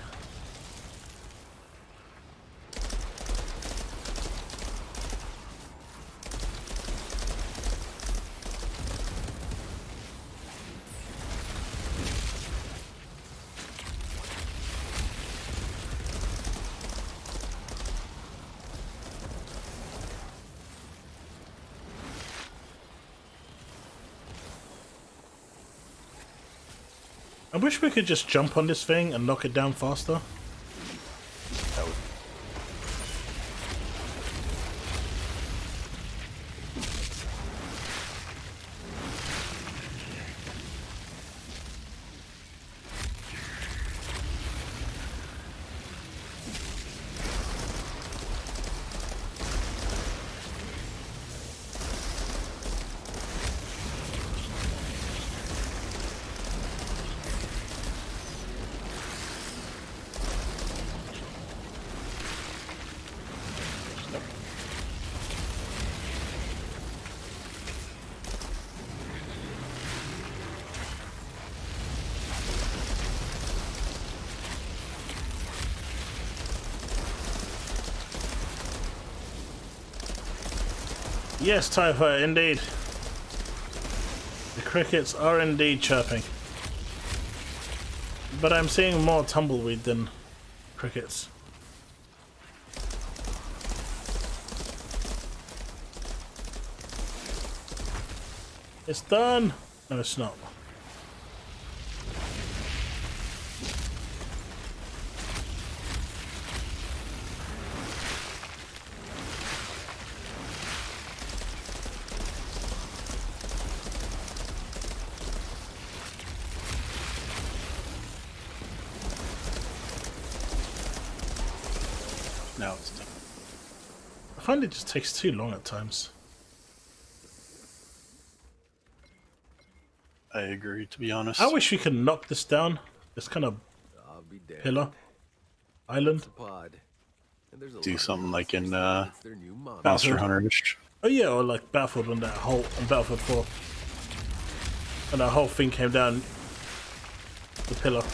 I wish we could just jump on this thing and knock it down faster. That would... Yes, TIE Fighter, indeed. The crickets are indeed chirping. But I'm seeing more tumbleweed than crickets. It's done! No, it's not. Now it's done. I find it just takes too long at times. I agree, to be honest. I wish we could knock this down. This kind of I'll be damned. pillar island. It's a pod. And there's a Do lot of something like in monsters. It's their new mom. Monster Hunter-ish. Oh yeah, or like Battlefield when that whole on Battlefield 4. And that whole thing came down the pillar.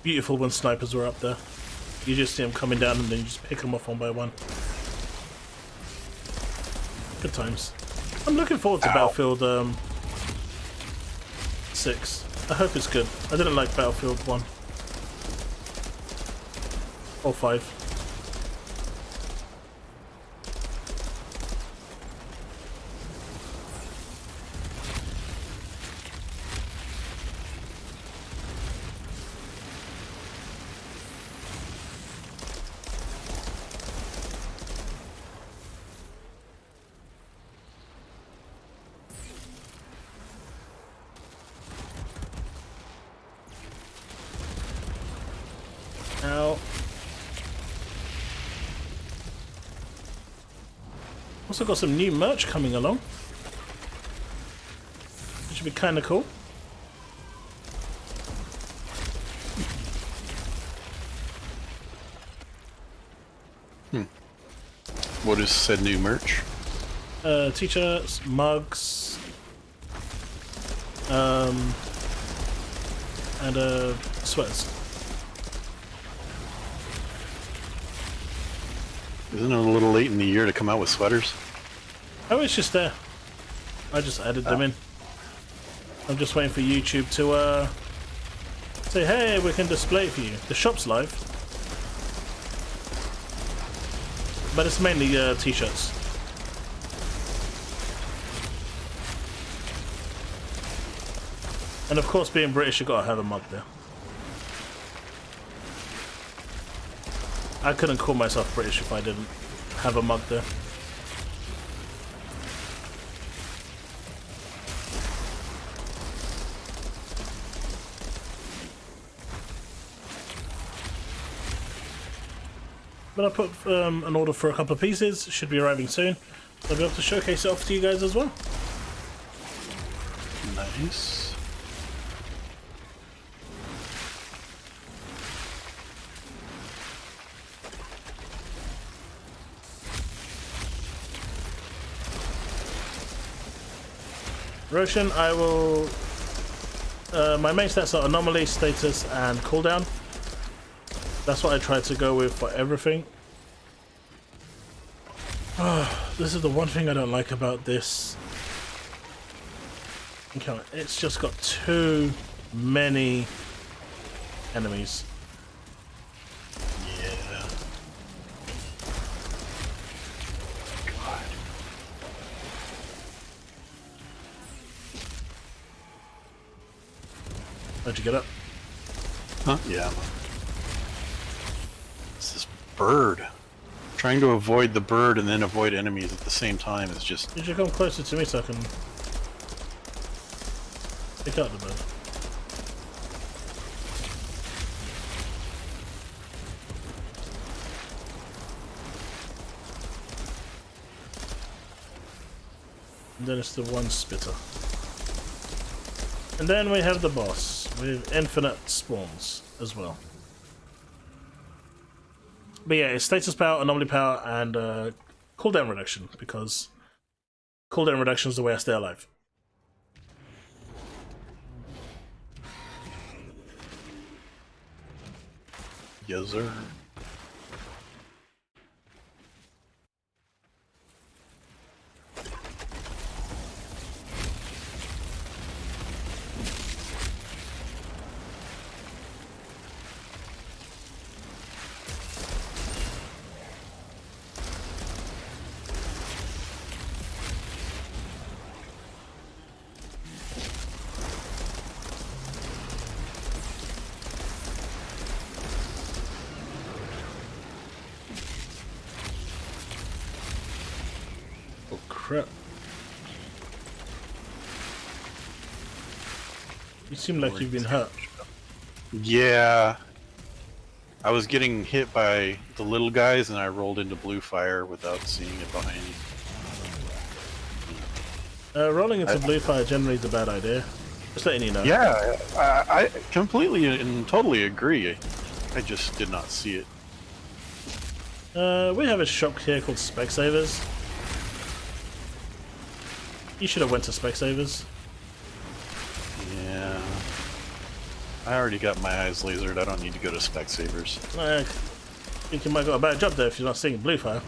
Beautiful when snipers were up there. You just see them coming down and then you just pick them off one by one. Good times. I'm looking forward to Battlefield 6. I hope it's good. I didn't like Battlefield 1. Or 5. Now, also got some new merch coming along, which would be kind of cool. What is said new merch? T-shirts, mugs, and sweaters. Isn't it a little late in the year to come out with sweaters? Oh, it's just there. I just added them in. I'm just waiting for YouTube to say, hey, we can display it for you. The shop's live. But it's mainly t-shirts. And of course, being British, you gotta have a mug there. I couldn't call myself British if I didn't have a mug there. But I put an order for a couple of pieces. It should be arriving soon. So I'll be able to showcase it off to you guys as well. Nice. Roshan, I will... my main stats are anomaly, status, and cooldown. That's what I try to go with for everything. This is the one thing I don't like about this. Okay, it's just got too many enemies. Yeah. God. How'd you get up? Huh? Yeah. It's this bird. Trying to avoid the bird and then avoid enemies at the same time is just... Did you come closer to me so I can pick out the bird? And then it's the one spitter. And then we have the boss with infinite spawns as well. But yeah, it's status power, anomaly power, and cooldown reduction, because cooldown reduction is the way I stay alive. Yes, sir. crap. You seem like you've been hurt. Yeah. I was getting hit by the little guys and I rolled into blue fire without seeing it behind me. Rolling into blue fire generally is a bad idea. Just letting you know. Yeah, I completely and totally agree. I just did not see it. We have a shop here called Specsavers. You should have went to Specsavers. Yeah. I already got my eyes lasered. I don't need to go to Specsavers. I think you might got a bad job there if you're not seeing blue fire.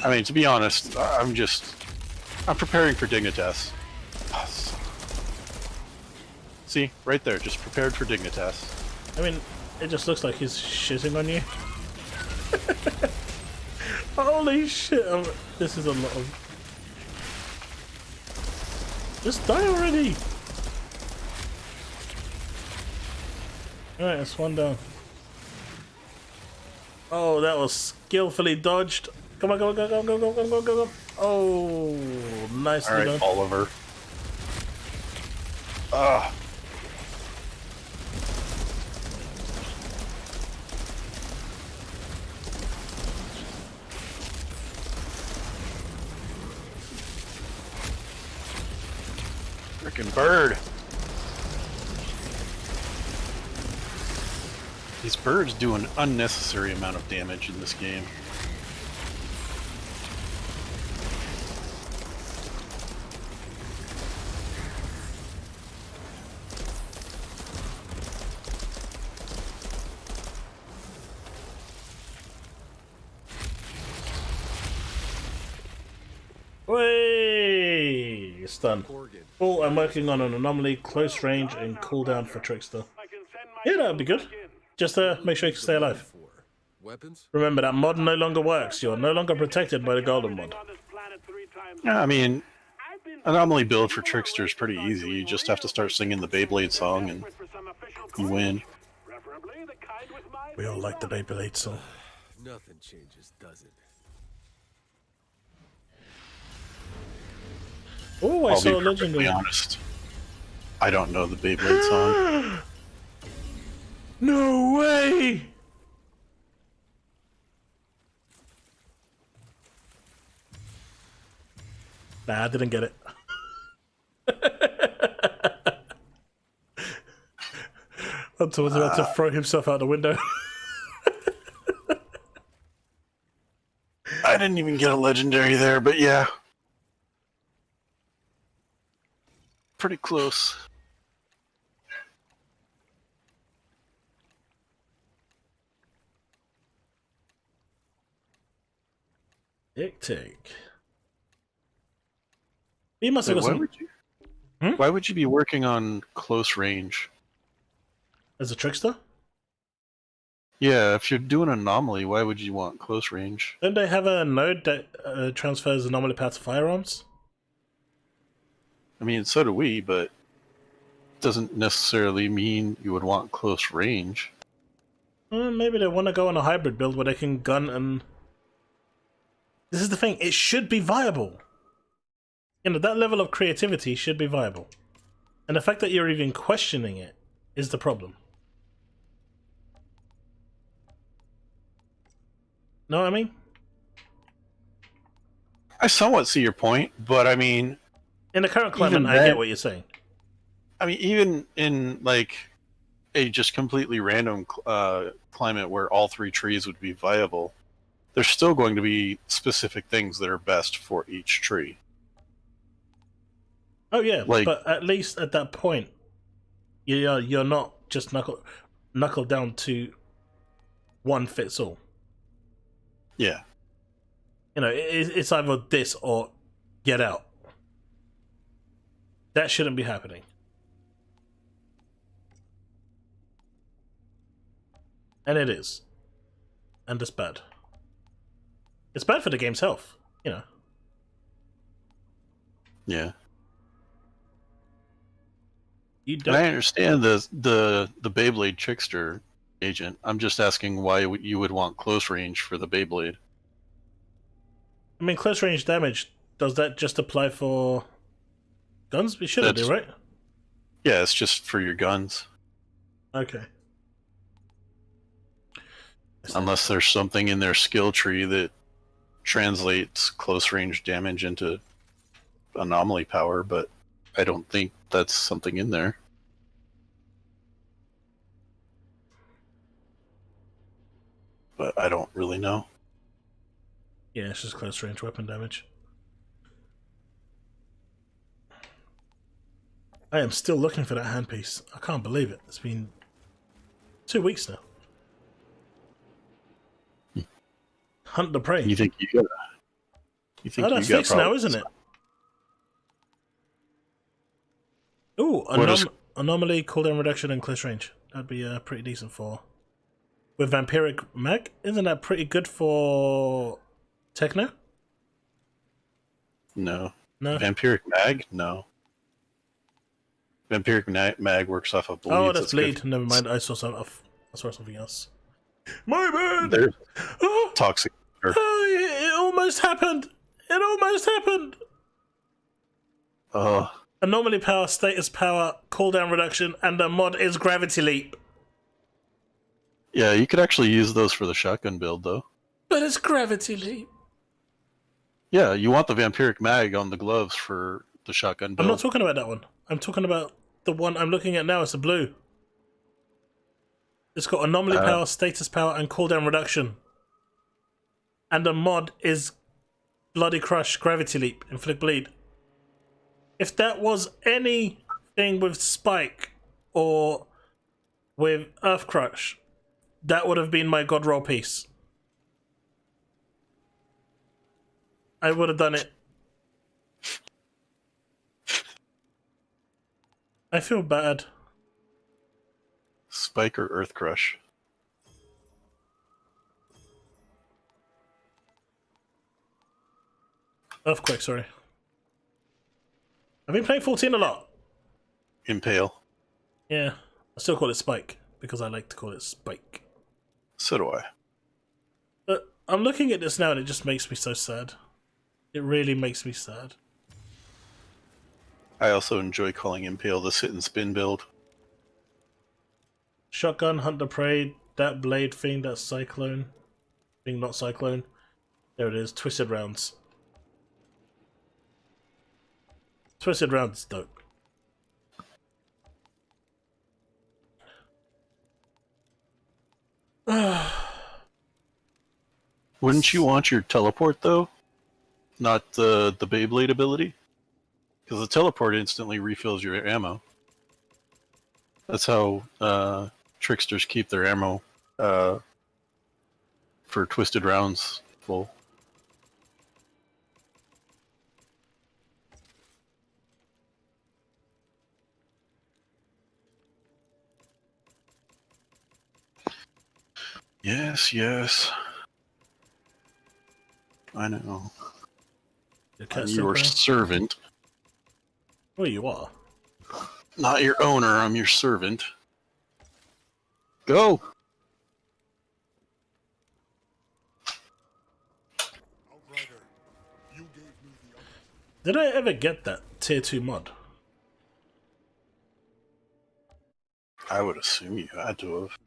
I mean, to be honest, I'm preparing for Dignitas. See, right there, just prepared for Dignitas. I mean, it just looks like he's shitting on you. Holy shit, this is a lot of... Just die already! Alright, that's one down. Oh, that was skillfully dodged. Come on, go, go, go, go, go, go, go, go, go. Oh, nicely done. Alright, Oliver. Ugh. Frickin' bird. These birds do an unnecessary amount of damage in this game. Way! It's done. Oh, I'm working on an anomaly, close range, and cooldown for Trickster. Yeah, that'd be good. Just make sure you can stay alive. Weapons? Remember, that mod no longer works. You're no longer protected by the golden mod. Yeah, I mean, anomaly build for Trickster is pretty easy. You just have to start singing the Beyblade song and you win. We all like the Beyblade song. Nothing changes, does it? Oh, I I'll saw be a legendary. perfectly honest. I don't know the Beyblade song. No way! Nah, I didn't get it. Hunter was about to throw himself out the window. I didn't even get a legendary there, but yeah. Pretty close. Tick. He must have got some... Why would you be working on close range? As a trickster? Yeah, if you're doing anomaly, why would you want close range? Don't they have a node that transfers anomaly paths to firearms? I mean, so do we, but it doesn't necessarily mean you would want close range. Maybe they want to go on a hybrid build where they can gun and... This is the thing, it should be viable. You know, that level of creativity should be viable. And the fact that you're even questioning it is the problem. Know what I mean? I somewhat see your point, but I mean... In the current climate, I get what you're saying. I mean, even in, like, a just completely random climate where all three trees would be viable, there's still going to be specific things that are best for each tree. Oh yeah, like, but at least at that point, you're not just knuckle down to one fits all. Yeah. You know, it's either this or get out. That shouldn't be happening. And it is. And it's bad. It's bad for the game's health, you know. Yeah. You don't... And I understand the Beyblade Trickster agent. I'm just asking why you would want close range for the Beyblade. I mean, close range damage does that just apply for guns? We should do, right? Yeah, it's just for your guns. Okay. Unless there's something in their skill tree that translates close range damage into anomaly power, but I don't think that's something in there. But I don't really know. Yeah, it's just close range weapon damage. I am still looking for that handpiece. I can't believe it. It's been 2 weeks now. Hunt the prey. You think you got? You think that's you got fixed now, isn't it? Ooh, anomaly, cooldown reduction, and close range. That'd be pretty decent for. With Vampiric Mag, isn't that pretty good for Techno? No. No. Vampiric Mag? No. Vampiric Mag works off of bleeds. Oh, that's bleed. Never mind. I saw something else. My bad. There's toxic. Oh, it almost happened. It almost happened. Anomaly power, status power, cooldown reduction, and the mod is Gravity Leap. Yeah, you could actually use those for the shotgun build, though. But it's Gravity Leap. Yeah, you want the Vampiric Mag on the gloves for the shotgun build. I'm not talking about that one. I'm talking about the one I'm looking at now. It's the blue. It's got anomaly power, status power, and cooldown reduction. And the mod is Bloody Crush, Gravity Leap, Inflict Bleed. If that was anything with Spike or with Earth Crush, that would have been my God Roll piece. I would have done it. I feel bad. Spike or Earth Crush? Earthquake, sorry. I've been playing 14 a lot. Impale. Yeah. I still call it Spike, because I like to call it Spike. So do I. But I'm looking at this now and it just makes me so sad. It really makes me sad. I also enjoy calling Impale the sit and spin build. Shotgun, Hunt the Prey, that blade thing, that Cyclone. Thing, not Cyclone. There it is, Twisted Rounds. Twisted Rounds is dope. Wouldn't you want your teleport, though? Not the Beyblade ability? Because the teleport instantly refills your ammo. That's how tricksters keep their ammo for Twisted Rounds full. Yes, yes. I know. I'm your servant. Well, you are. Not your owner, I'm your servant. Go! Outrider, you gave me the other. Did I ever get that tier 2 mod? I would assume you had to have.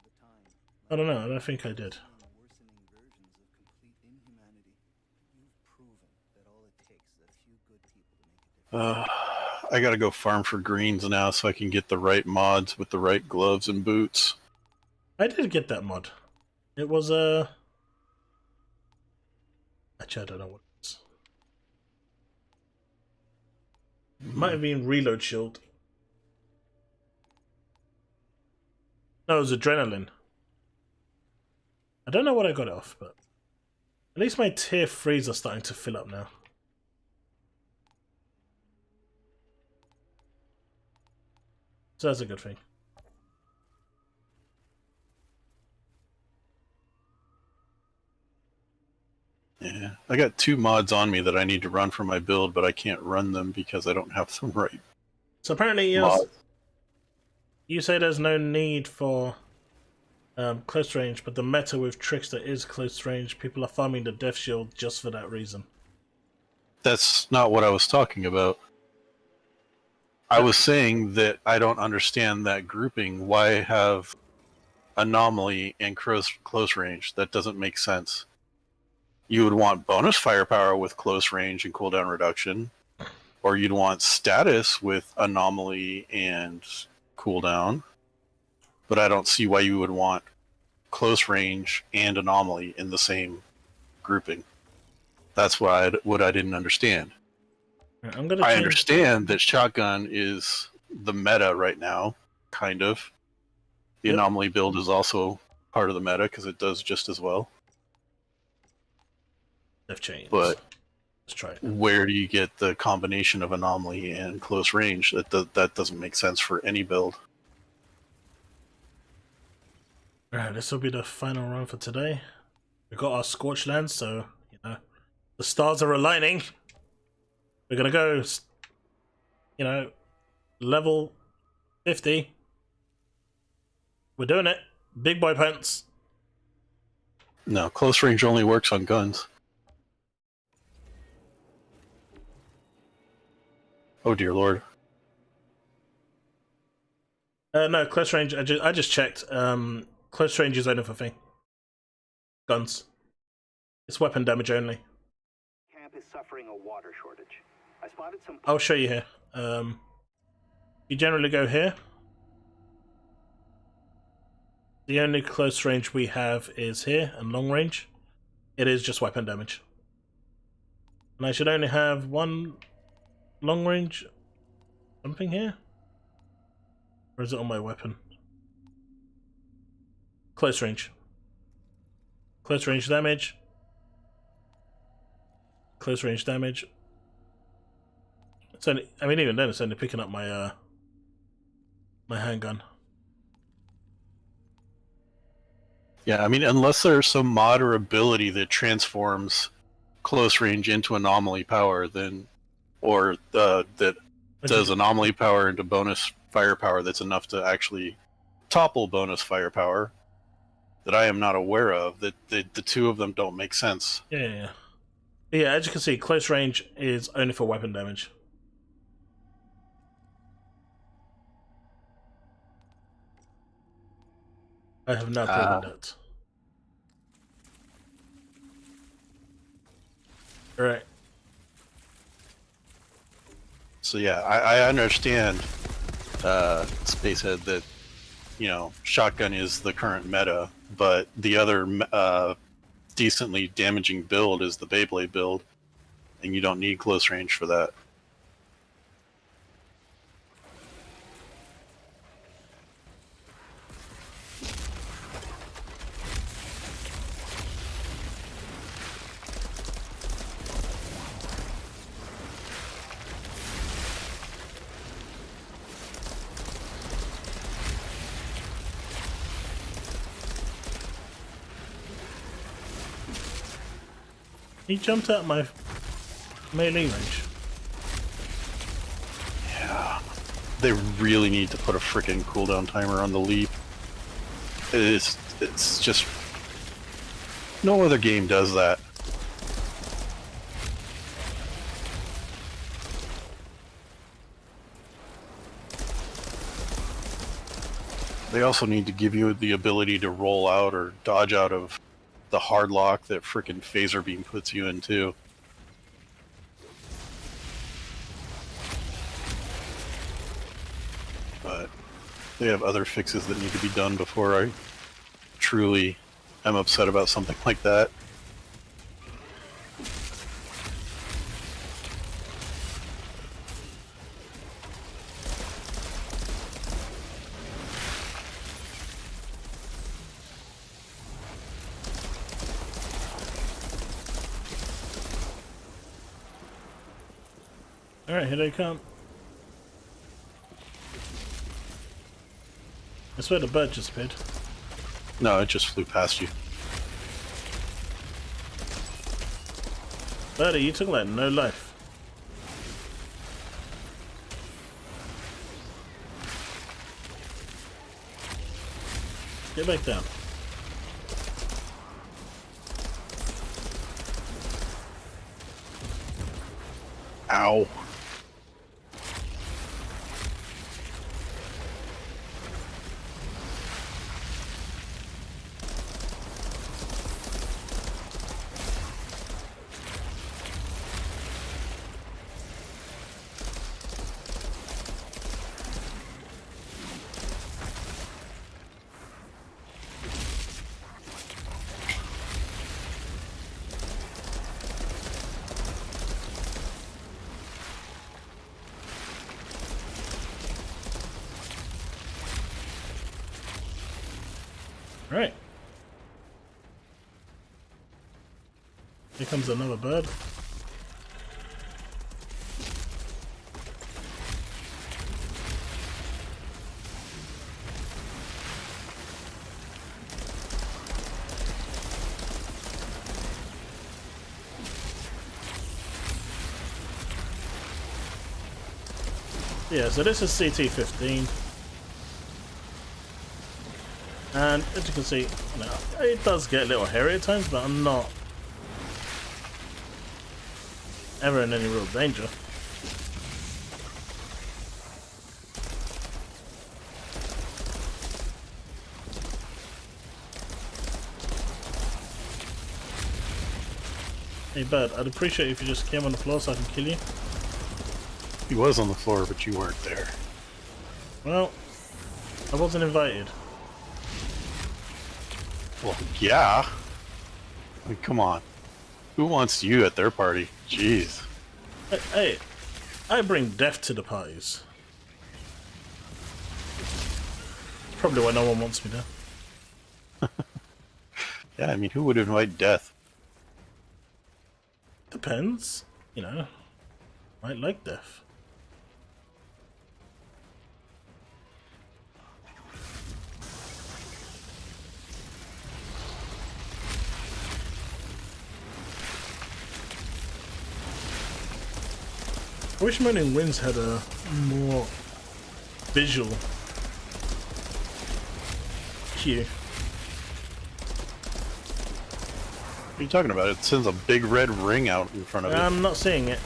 I don't know, I don't think I did. I gotta go farm for greens now so I can get the right mods with the right gloves and boots. I did get that mod. It was actually, I don't know what it is. Might have been Reload Shield. No, it was Adrenaline. I don't know what I got it off, but at least my tier 3s are starting to fill up now. So that's a good thing. Yeah, I got 2 mods on me that I need to run for my build, but I can't run them because I don't have the right. So apparently, you say there's no need for close range, but the meta with Trickster is close range. People are farming the Death Shield just for that reason. That's not what I was talking about. I was saying that I don't understand that grouping. Why have anomaly and close range? That doesn't make sense. You would want bonus firepower with close range and cooldown reduction, or you'd want status with anomaly and cooldown. But I don't see why you would want close range and anomaly in the same grouping. That's what I didn't understand. I understand that shotgun is the meta right now, kind of. The anomaly build is also part of the meta because it does just as well. They've changed. But let's try it. Where do you get the combination of anomaly and close range? That doesn't make sense for any build. Alright, this will be the final run for today. We got our Scorched Lands, so, you know, the stars are aligning. We're gonna go, you know, level 50. We're doing it. Big boy pants. No, close range only works on guns. Oh dear lord. No, close range, I just checked. Close range is only for thing. Guns. It's weapon damage only. Camp is suffering a water shortage. I spotted some. I'll show you here. You generally go here. The only close range we have is here, and long range. It is just weapon damage. And I should only have one long range something here? Or is it on my weapon? Close range. Close range damage. Close range damage. It's only, I mean, even then it's only picking up my my handgun. Yeah, I mean, unless there's some mod or ability that transforms close range into anomaly power, then, or that does anomaly power into bonus firepower that's enough to actually topple bonus firepower, that I am not aware of, that the two of them don't make sense. Yeah. Yeah, as you can see, close range is only for weapon damage. I have not proven that. Alright. So yeah, I understand, Spacehead, that, you know, shotgun is the current meta, but the other decently damaging build is the Beyblade build, and you don't need close range for that. He jumped out my melee range. Yeah. They really need to put a freaking cooldown timer on the leap. It's just... no other game does that. They also need to give you the ability to roll out or dodge out of the hard lock that frickin' phaser beam puts you into. But they have other fixes that need to be done before I truly am upset about something like that. Alright, here they come. I swear the bird just appeared. No, it just flew past you. Birdie, you took like no life. Get back down. Ow. Right. Here comes another bird. Yeah, so this is CT-15. And as you can see, you know, it does get a little hairy at times, but I'm not ever in any real danger. Hey bird, I'd appreciate it if you just came on the floor so I can kill you. He was on the floor, but you weren't there. Well, I wasn't invited. Well, yeah. I mean, come on. Who wants you at their party? Jeez. Hey, I bring death to the parties. Probably why no one wants me there. Yeah, I mean, who would invite death? Depends, you know. Might like death. I wish Moaning Winds had a more visual cue. What are you talking about? It sends a big red ring out in front of it. I'm not seeing it.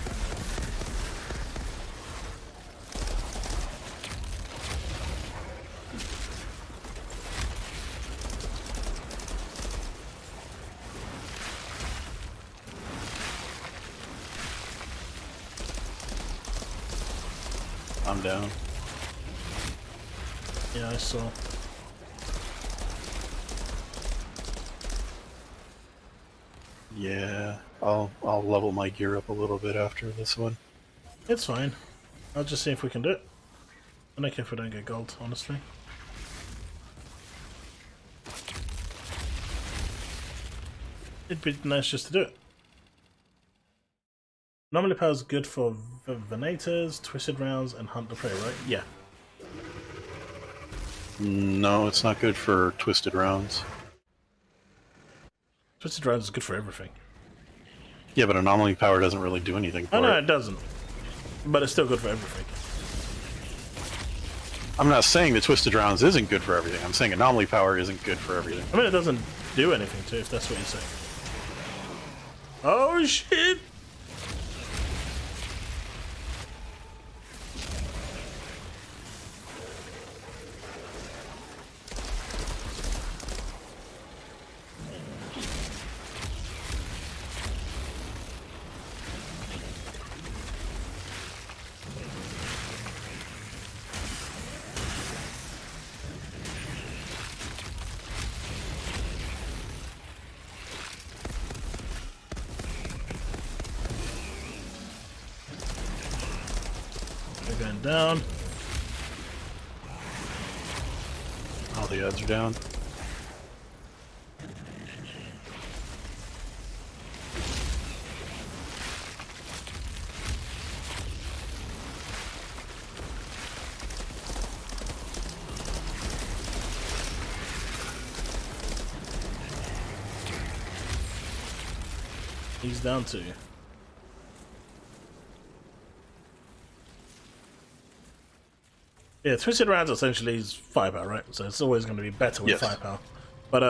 I'm down. Yeah, I saw. Yeah, I'll level my gear up a little bit after this one. It's fine. I'll just see if we can do it. I don't care if we don't get gold, honestly. It'd be nice just to do it. Normally power's good for venators, twisted rounds, and hunt the prey, right? Yeah. No, it's not good for twisted rounds. Twisted rounds is good for everything. Yeah, but anomaly power doesn't really do anything for Oh no, it. it doesn't. But it's still good for everything. I'm not saying that twisted rounds isn't good for everything. I'm saying anomaly power isn't good for everything. I mean, it doesn't do anything to, if that's what you're saying. Oh shit! They're going down. All the odds are down. He's down too. Yeah, twisted rounds essentially is firepower, right? So it's always going to be better with Yes. firepower. But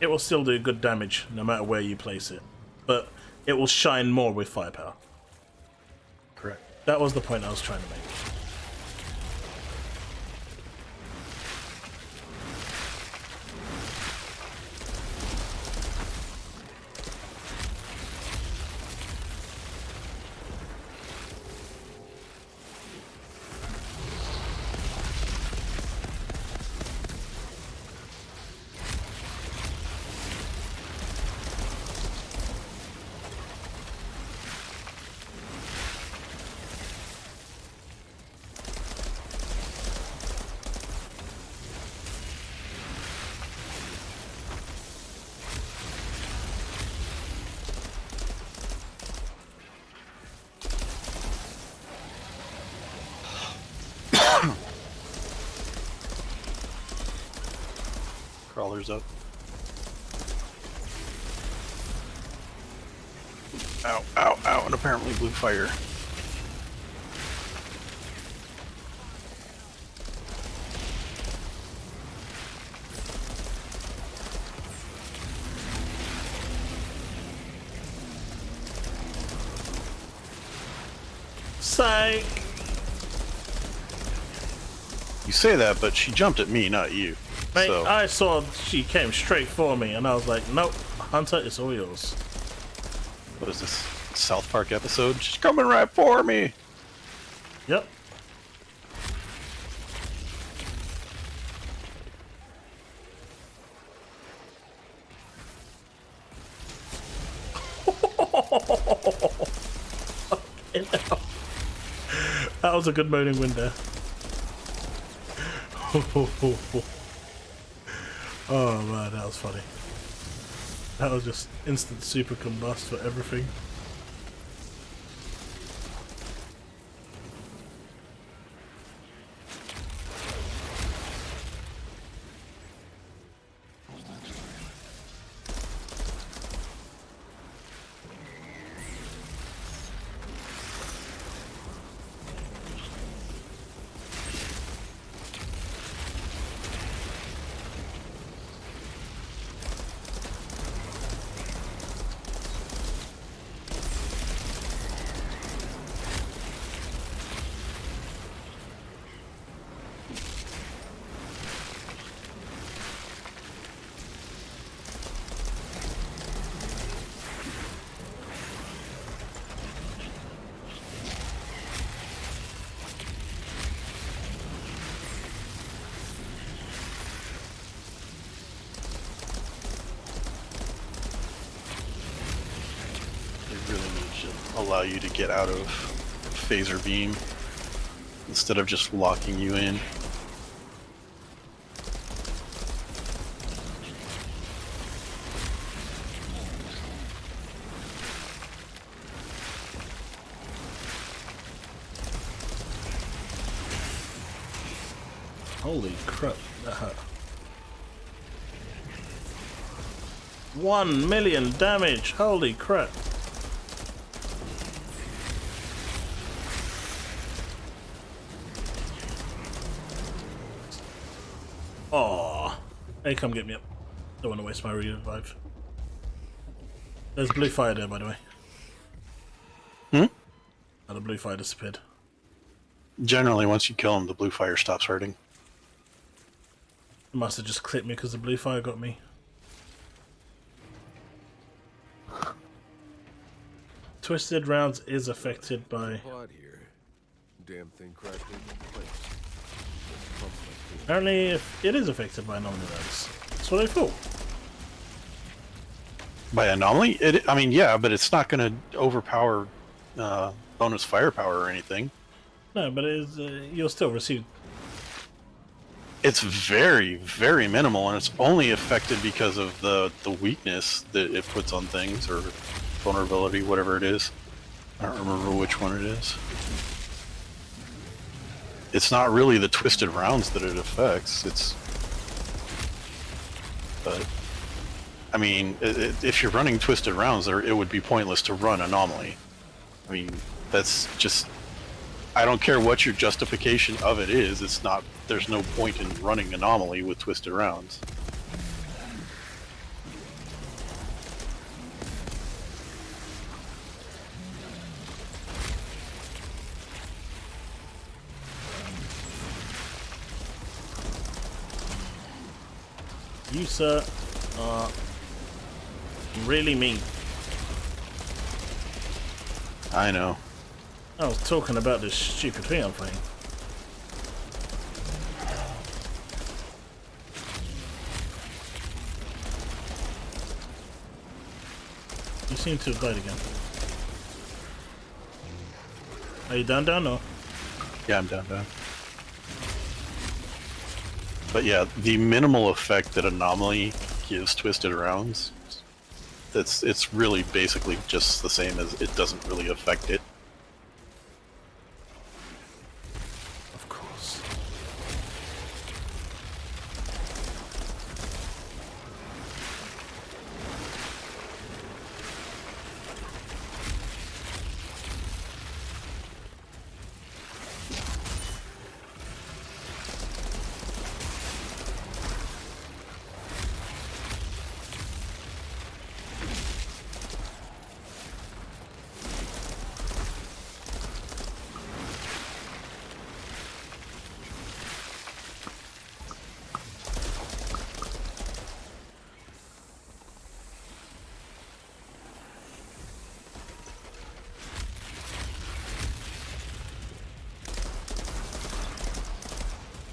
it will still do good damage no matter where you place it. But it will shine more with firepower. Correct. That was the point I was trying to make. Crawlers up. Ow, ow, ow, and apparently blue fire. Psych! You say that, but she jumped at me, not you. Mate, So, I saw she came straight for me, and I was like, nope, Hunter, it's all yours. what is this? South Park episode? She's coming right for me! Yep. Fucking hell. That was a good moaning wind there. Oh man, that was funny. That was just instant super combust for everything. Allow you to get out of phaser beam instead of just locking you in. Holy crap, that hurt. 1 million damage, holy crap. Aw. Hey, come get me up. Don't want to waste my revive. There's blue fire there, by the way. Hmm? Oh, the blue fire disappeared. Generally, once you kill him, the blue fire stops hurting. It must have just clipped me because the blue fire got me. Twisted rounds is affected by... Pod here. Damn thing crashed into the place. Apparently, if it is affected by anomaly rounds. That's what I thought. By anomaly? I mean, yeah, but it's not going to overpower bonus firepower or anything. No, but it is, you'll still receive... It's very, very minimal, and it's only affected because of the weakness that it puts on things, or vulnerability, whatever it is. I don't remember which one it is. It's not really the twisted rounds that it affects, it's... But, I mean, if you're running twisted rounds, it would be pointless to run anomaly. I mean, that's just... I don't care what your justification of it is, it's not... There's no point in running anomaly with twisted rounds. You, sir, are really mean. I know. I was talking about this stupid thing I'm playing. You seem to have died again. Are you down, or? Yeah, I'm down. But yeah, the minimal effect that Anomaly gives Twisted Rounds, it's really basically just the same as it doesn't really affect it. Of course.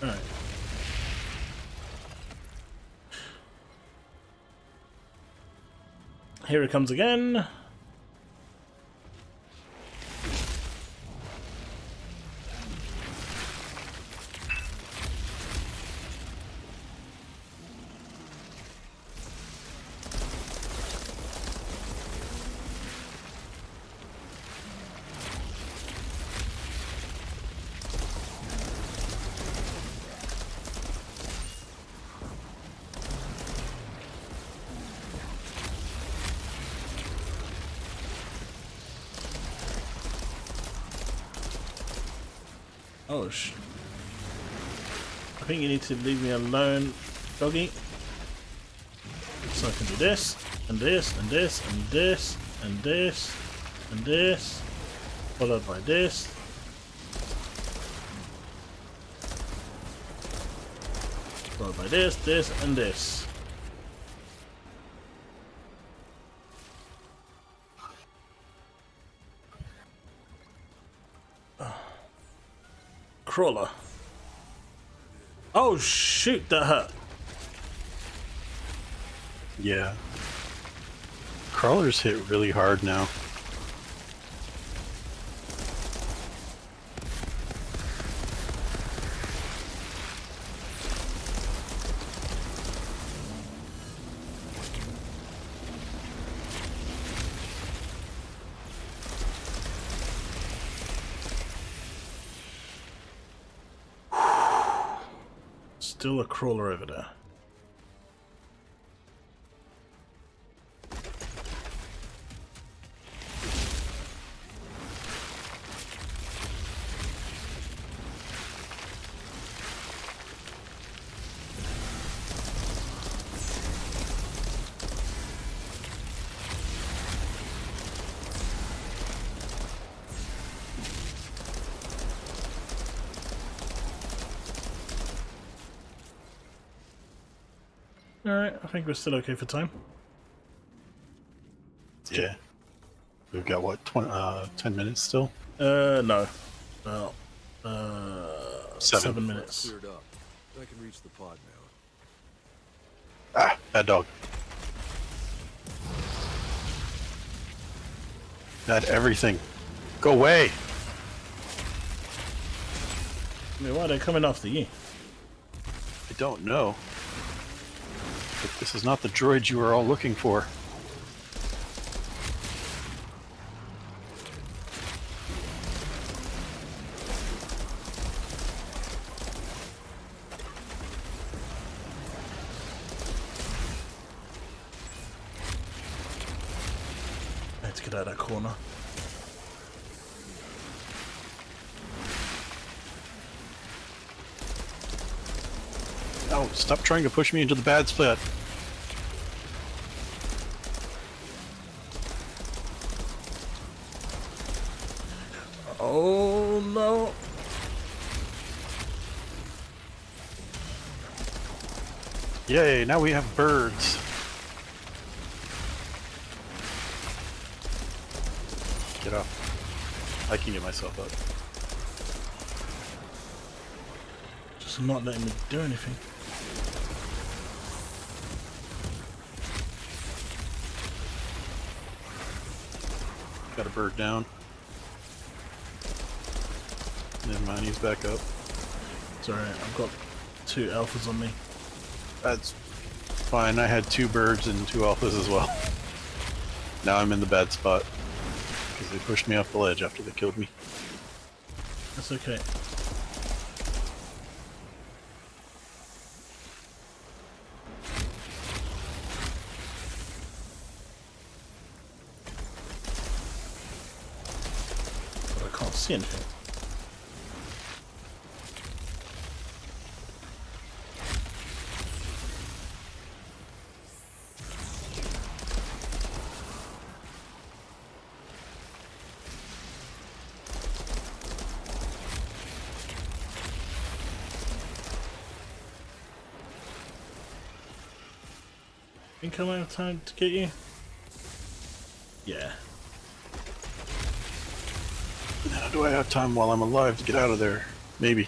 Alright. Here it comes again. Oh, I think you need to leave me alone, doggy. So I can do this, and this, and this, and this, and this, and this, followed by this. Followed by this, this, and this. Crawler. Oh shoot, that hurt. Yeah. Crawlers hit really hard now. Still a crawler over there. Alright, I think we're still okay for time. Yeah. We've got what, 10 minutes still? No. Well, 7 minutes. Cleared up. I can reach the pod now. Ah, bad dog. Bad everything. Go away! I mean, why are they coming after you? I don't know. But this is not the droid you were all looking for. Let's get out of that corner. Oh, stop trying to push me into the bad split. Oh no. Yay, now we have birds. Get off. I can get myself up. Just not letting me do anything. Got a bird down. Never mind, he's back up. It's alright, I've got 2 alphas on me. That's fine, I had 2 birds and 2 alphas as well. Now I'm in the bad spot. Because they pushed me off the ledge after they killed me. That's okay. But I can't see anything. Think I might have time to get you? Yeah. Now, do I have time while I'm alive to get out of there? Maybe.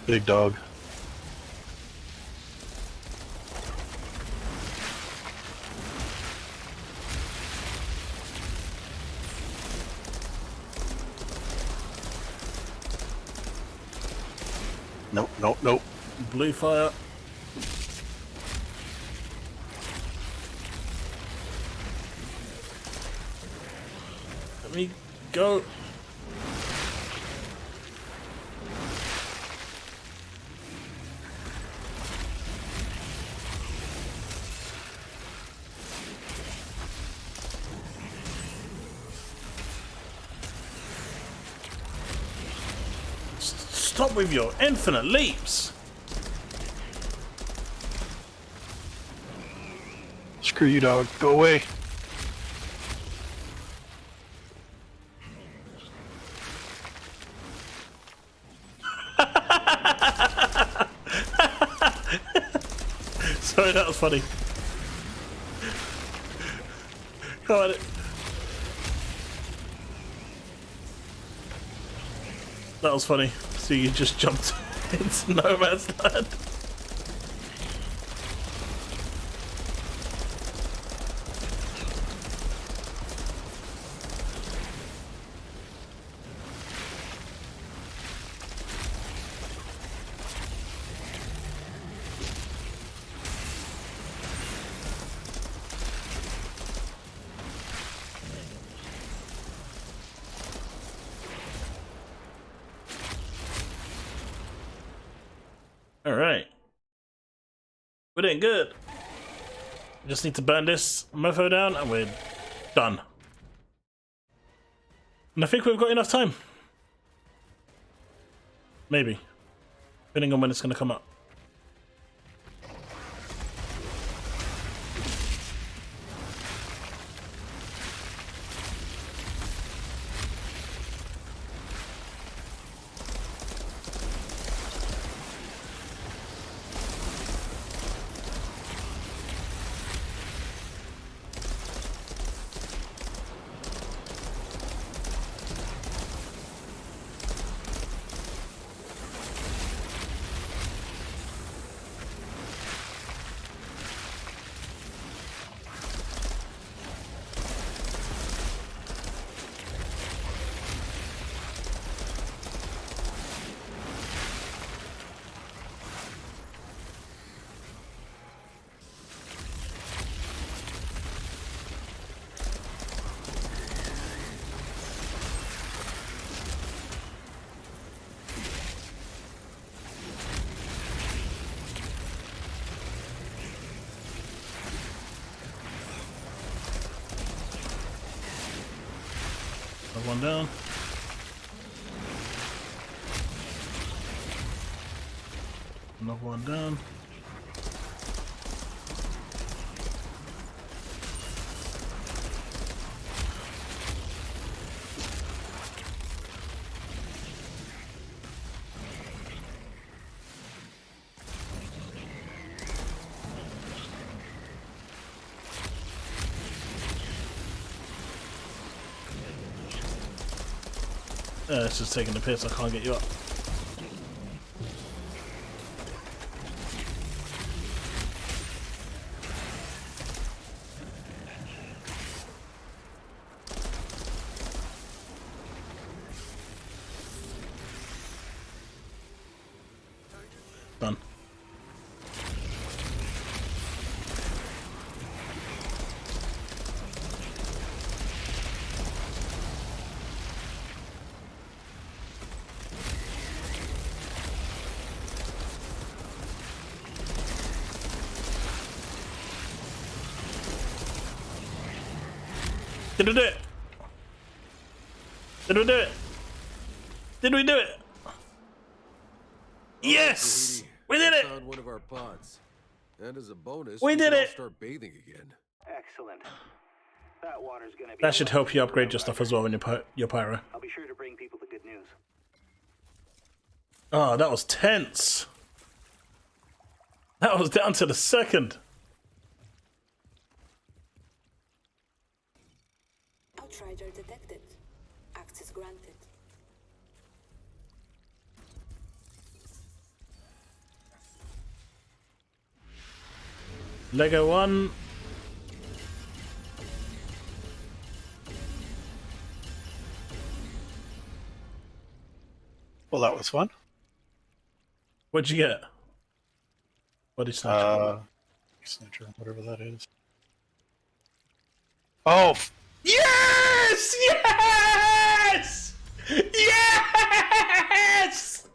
Big dog. Nope, nope, nope. Blue fire. Let me go. Stop with your infinite leaps! Screw you, dog. Go away. Sorry, that was funny. Come on. That was funny. So you just jumped into no man's land. Alright. We're doing good. We just need to burn this mofo down and we're done. And I think we've got enough time. Maybe. Depending on when it's going to come up. One down. Another one down. It's just taking the piss, I can't get you up. Done. Did we do it? Did we do it? Did we do it? Yes! We did it! Found one of our pods. And as a bonus, We did can all it! start bathing again. Excellent. That water's gonna be. That should help you upgrade your stuff as well when your pyro. I'll be sure to bring people the good news. Oh, that was tense. That was down to the second. Outrider detected. Access granted. Lego 1. Well, that was fun. What'd you get? Body snatcher. Snatcher, whatever that is. Oh, Yes! Yes! Yes!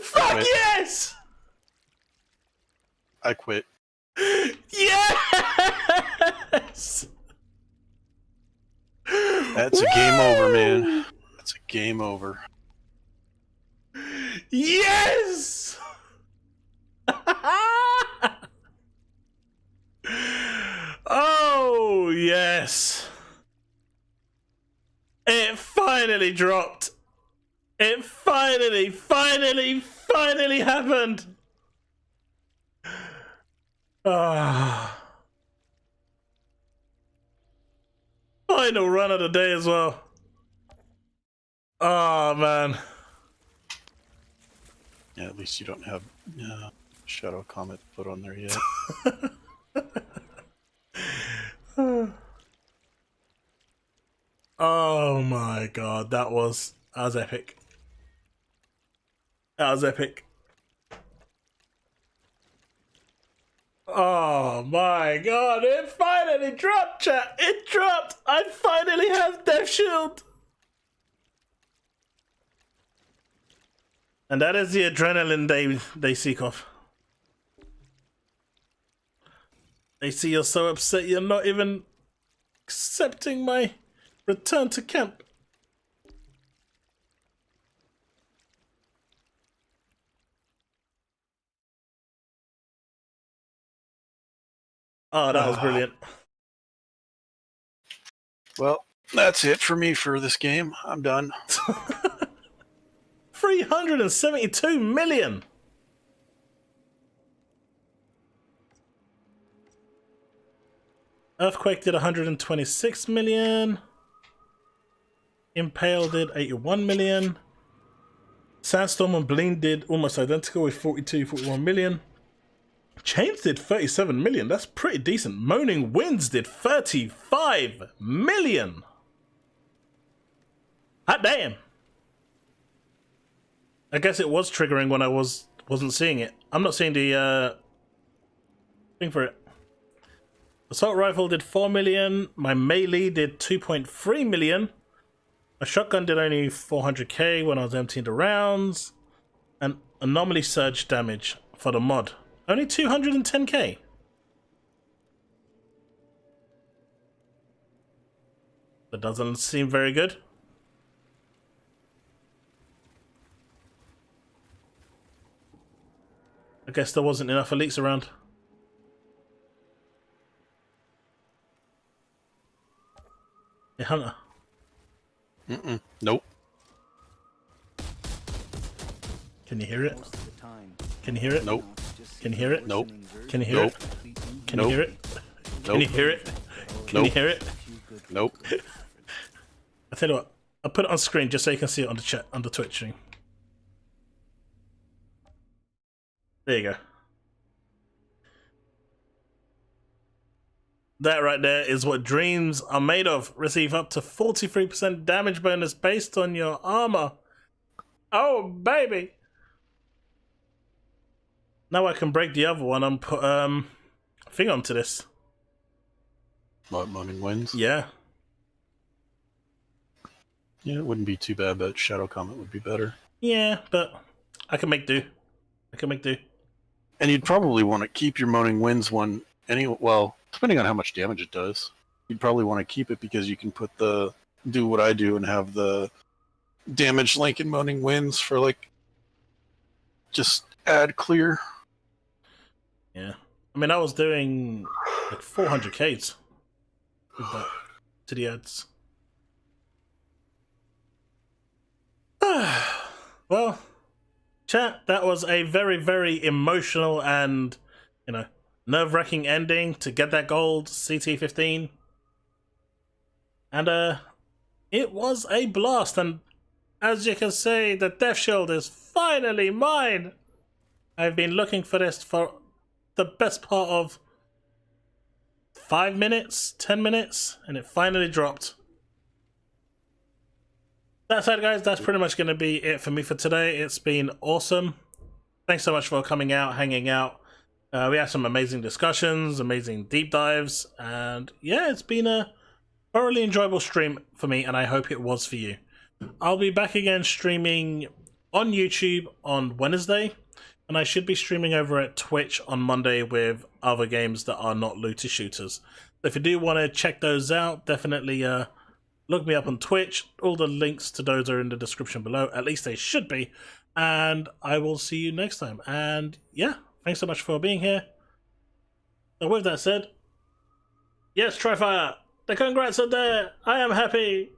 Fuck Wait. yes! I quit. Yes! That's a game over, man. That's a game over. Yes! Oh, yes. It finally dropped. It finally happened. Ah. Final run of the day as well. Oh, man. Yeah, at least you don't have Shadow Comet put on there yet. Oh my god, that was epic. That was epic. Oh my god, it finally dropped, chat. It dropped. I finally have Death Shield. And that is the adrenaline they seek off. They see you're so upset you're not even accepting my return to camp. Oh, that was brilliant. Well, that's it for me for this game. I'm done. 372 million. Earthquake did 126 million. Impale did 81 million. Sandstorm and Bleen did almost identical with 41 million. Chains did 37 million. That's pretty decent. Moaning Winds did 35 million. Hot damn. I guess it was triggering when I wasn't seeing it. I'm not seeing the thing for it. Assault Rifle did 4 million. My melee did 2.3 million. My shotgun did only 400k when I was emptying the rounds. And Anomaly Surge damage for the mod. Only 210k. That doesn't seem very good. I guess there wasn't enough elites around. Hey, Hunter. Nope. Can you hear it? Can you hear it? Nope. Can you hear it? Nope. Can you hear Nope. it? Can you hear it? Can you hear it? Can you hear it? Nope. I tell you what, I'll put it on screen just so you can see it on the chat, on the Twitch stream. There you go. That right there is what dreams are made of. Receive up to 43% damage bonus based on your armor. Oh, baby. Now I can break the other one and put thing onto this. What, Moaning Winds? Yeah. Yeah, it wouldn't be too bad, but Shadow Comet would be better. Yeah, but I can make do. I can make do. And you'd probably want to keep your Moaning Winds one well, depending on how much damage it does. You'd probably want to keep it because you can do what I do and have the damage link in Moaning Winds for like just add clear. Yeah. I mean, I was doing like 400Ks with that to the ads. Well, chat, that was a very, very emotional and, you know, nerve-wracking ending to get that gold CT15. And it was a blast, and as you can see, the Death Shield is finally mine. I've been looking for this for the best part of 5 minutes, 10 minutes, and it finally dropped. That said, guys, that's pretty much going to be it for me for today. It's been awesome. Thanks so much for coming out, hanging out. We had some amazing discussions, amazing deep dives, and yeah, it's been a thoroughly enjoyable stream for me, and I hope it was for you. I'll be back again streaming on YouTube on Wednesday, and I should be streaming over at Twitch on Monday with other games that are not looter shooters. So if you do want to check those out, definitely look me up on Twitch. All the links to those are in the description below. At least they should be. And I will see you next time. And yeah, thanks so much for being here. And with that said, yes, Trifire, the congrats are there. I am happy.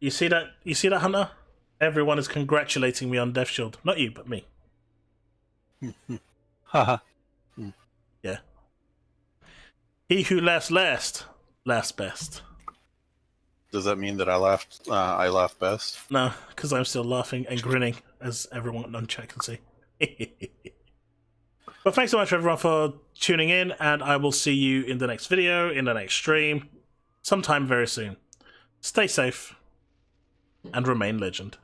You see that? You see that, Hunter? Everyone is congratulating me on Death Shield. Not you, but me. Haha. Yeah. He who laughs last best. Does that mean that I laughed best? No, because I'm still laughing and grinning, as everyone on chat can see. But thanks so much, everyone, for tuning in, and I will see you in the next video, in the next stream, sometime very soon. Stay safe, and remain legend.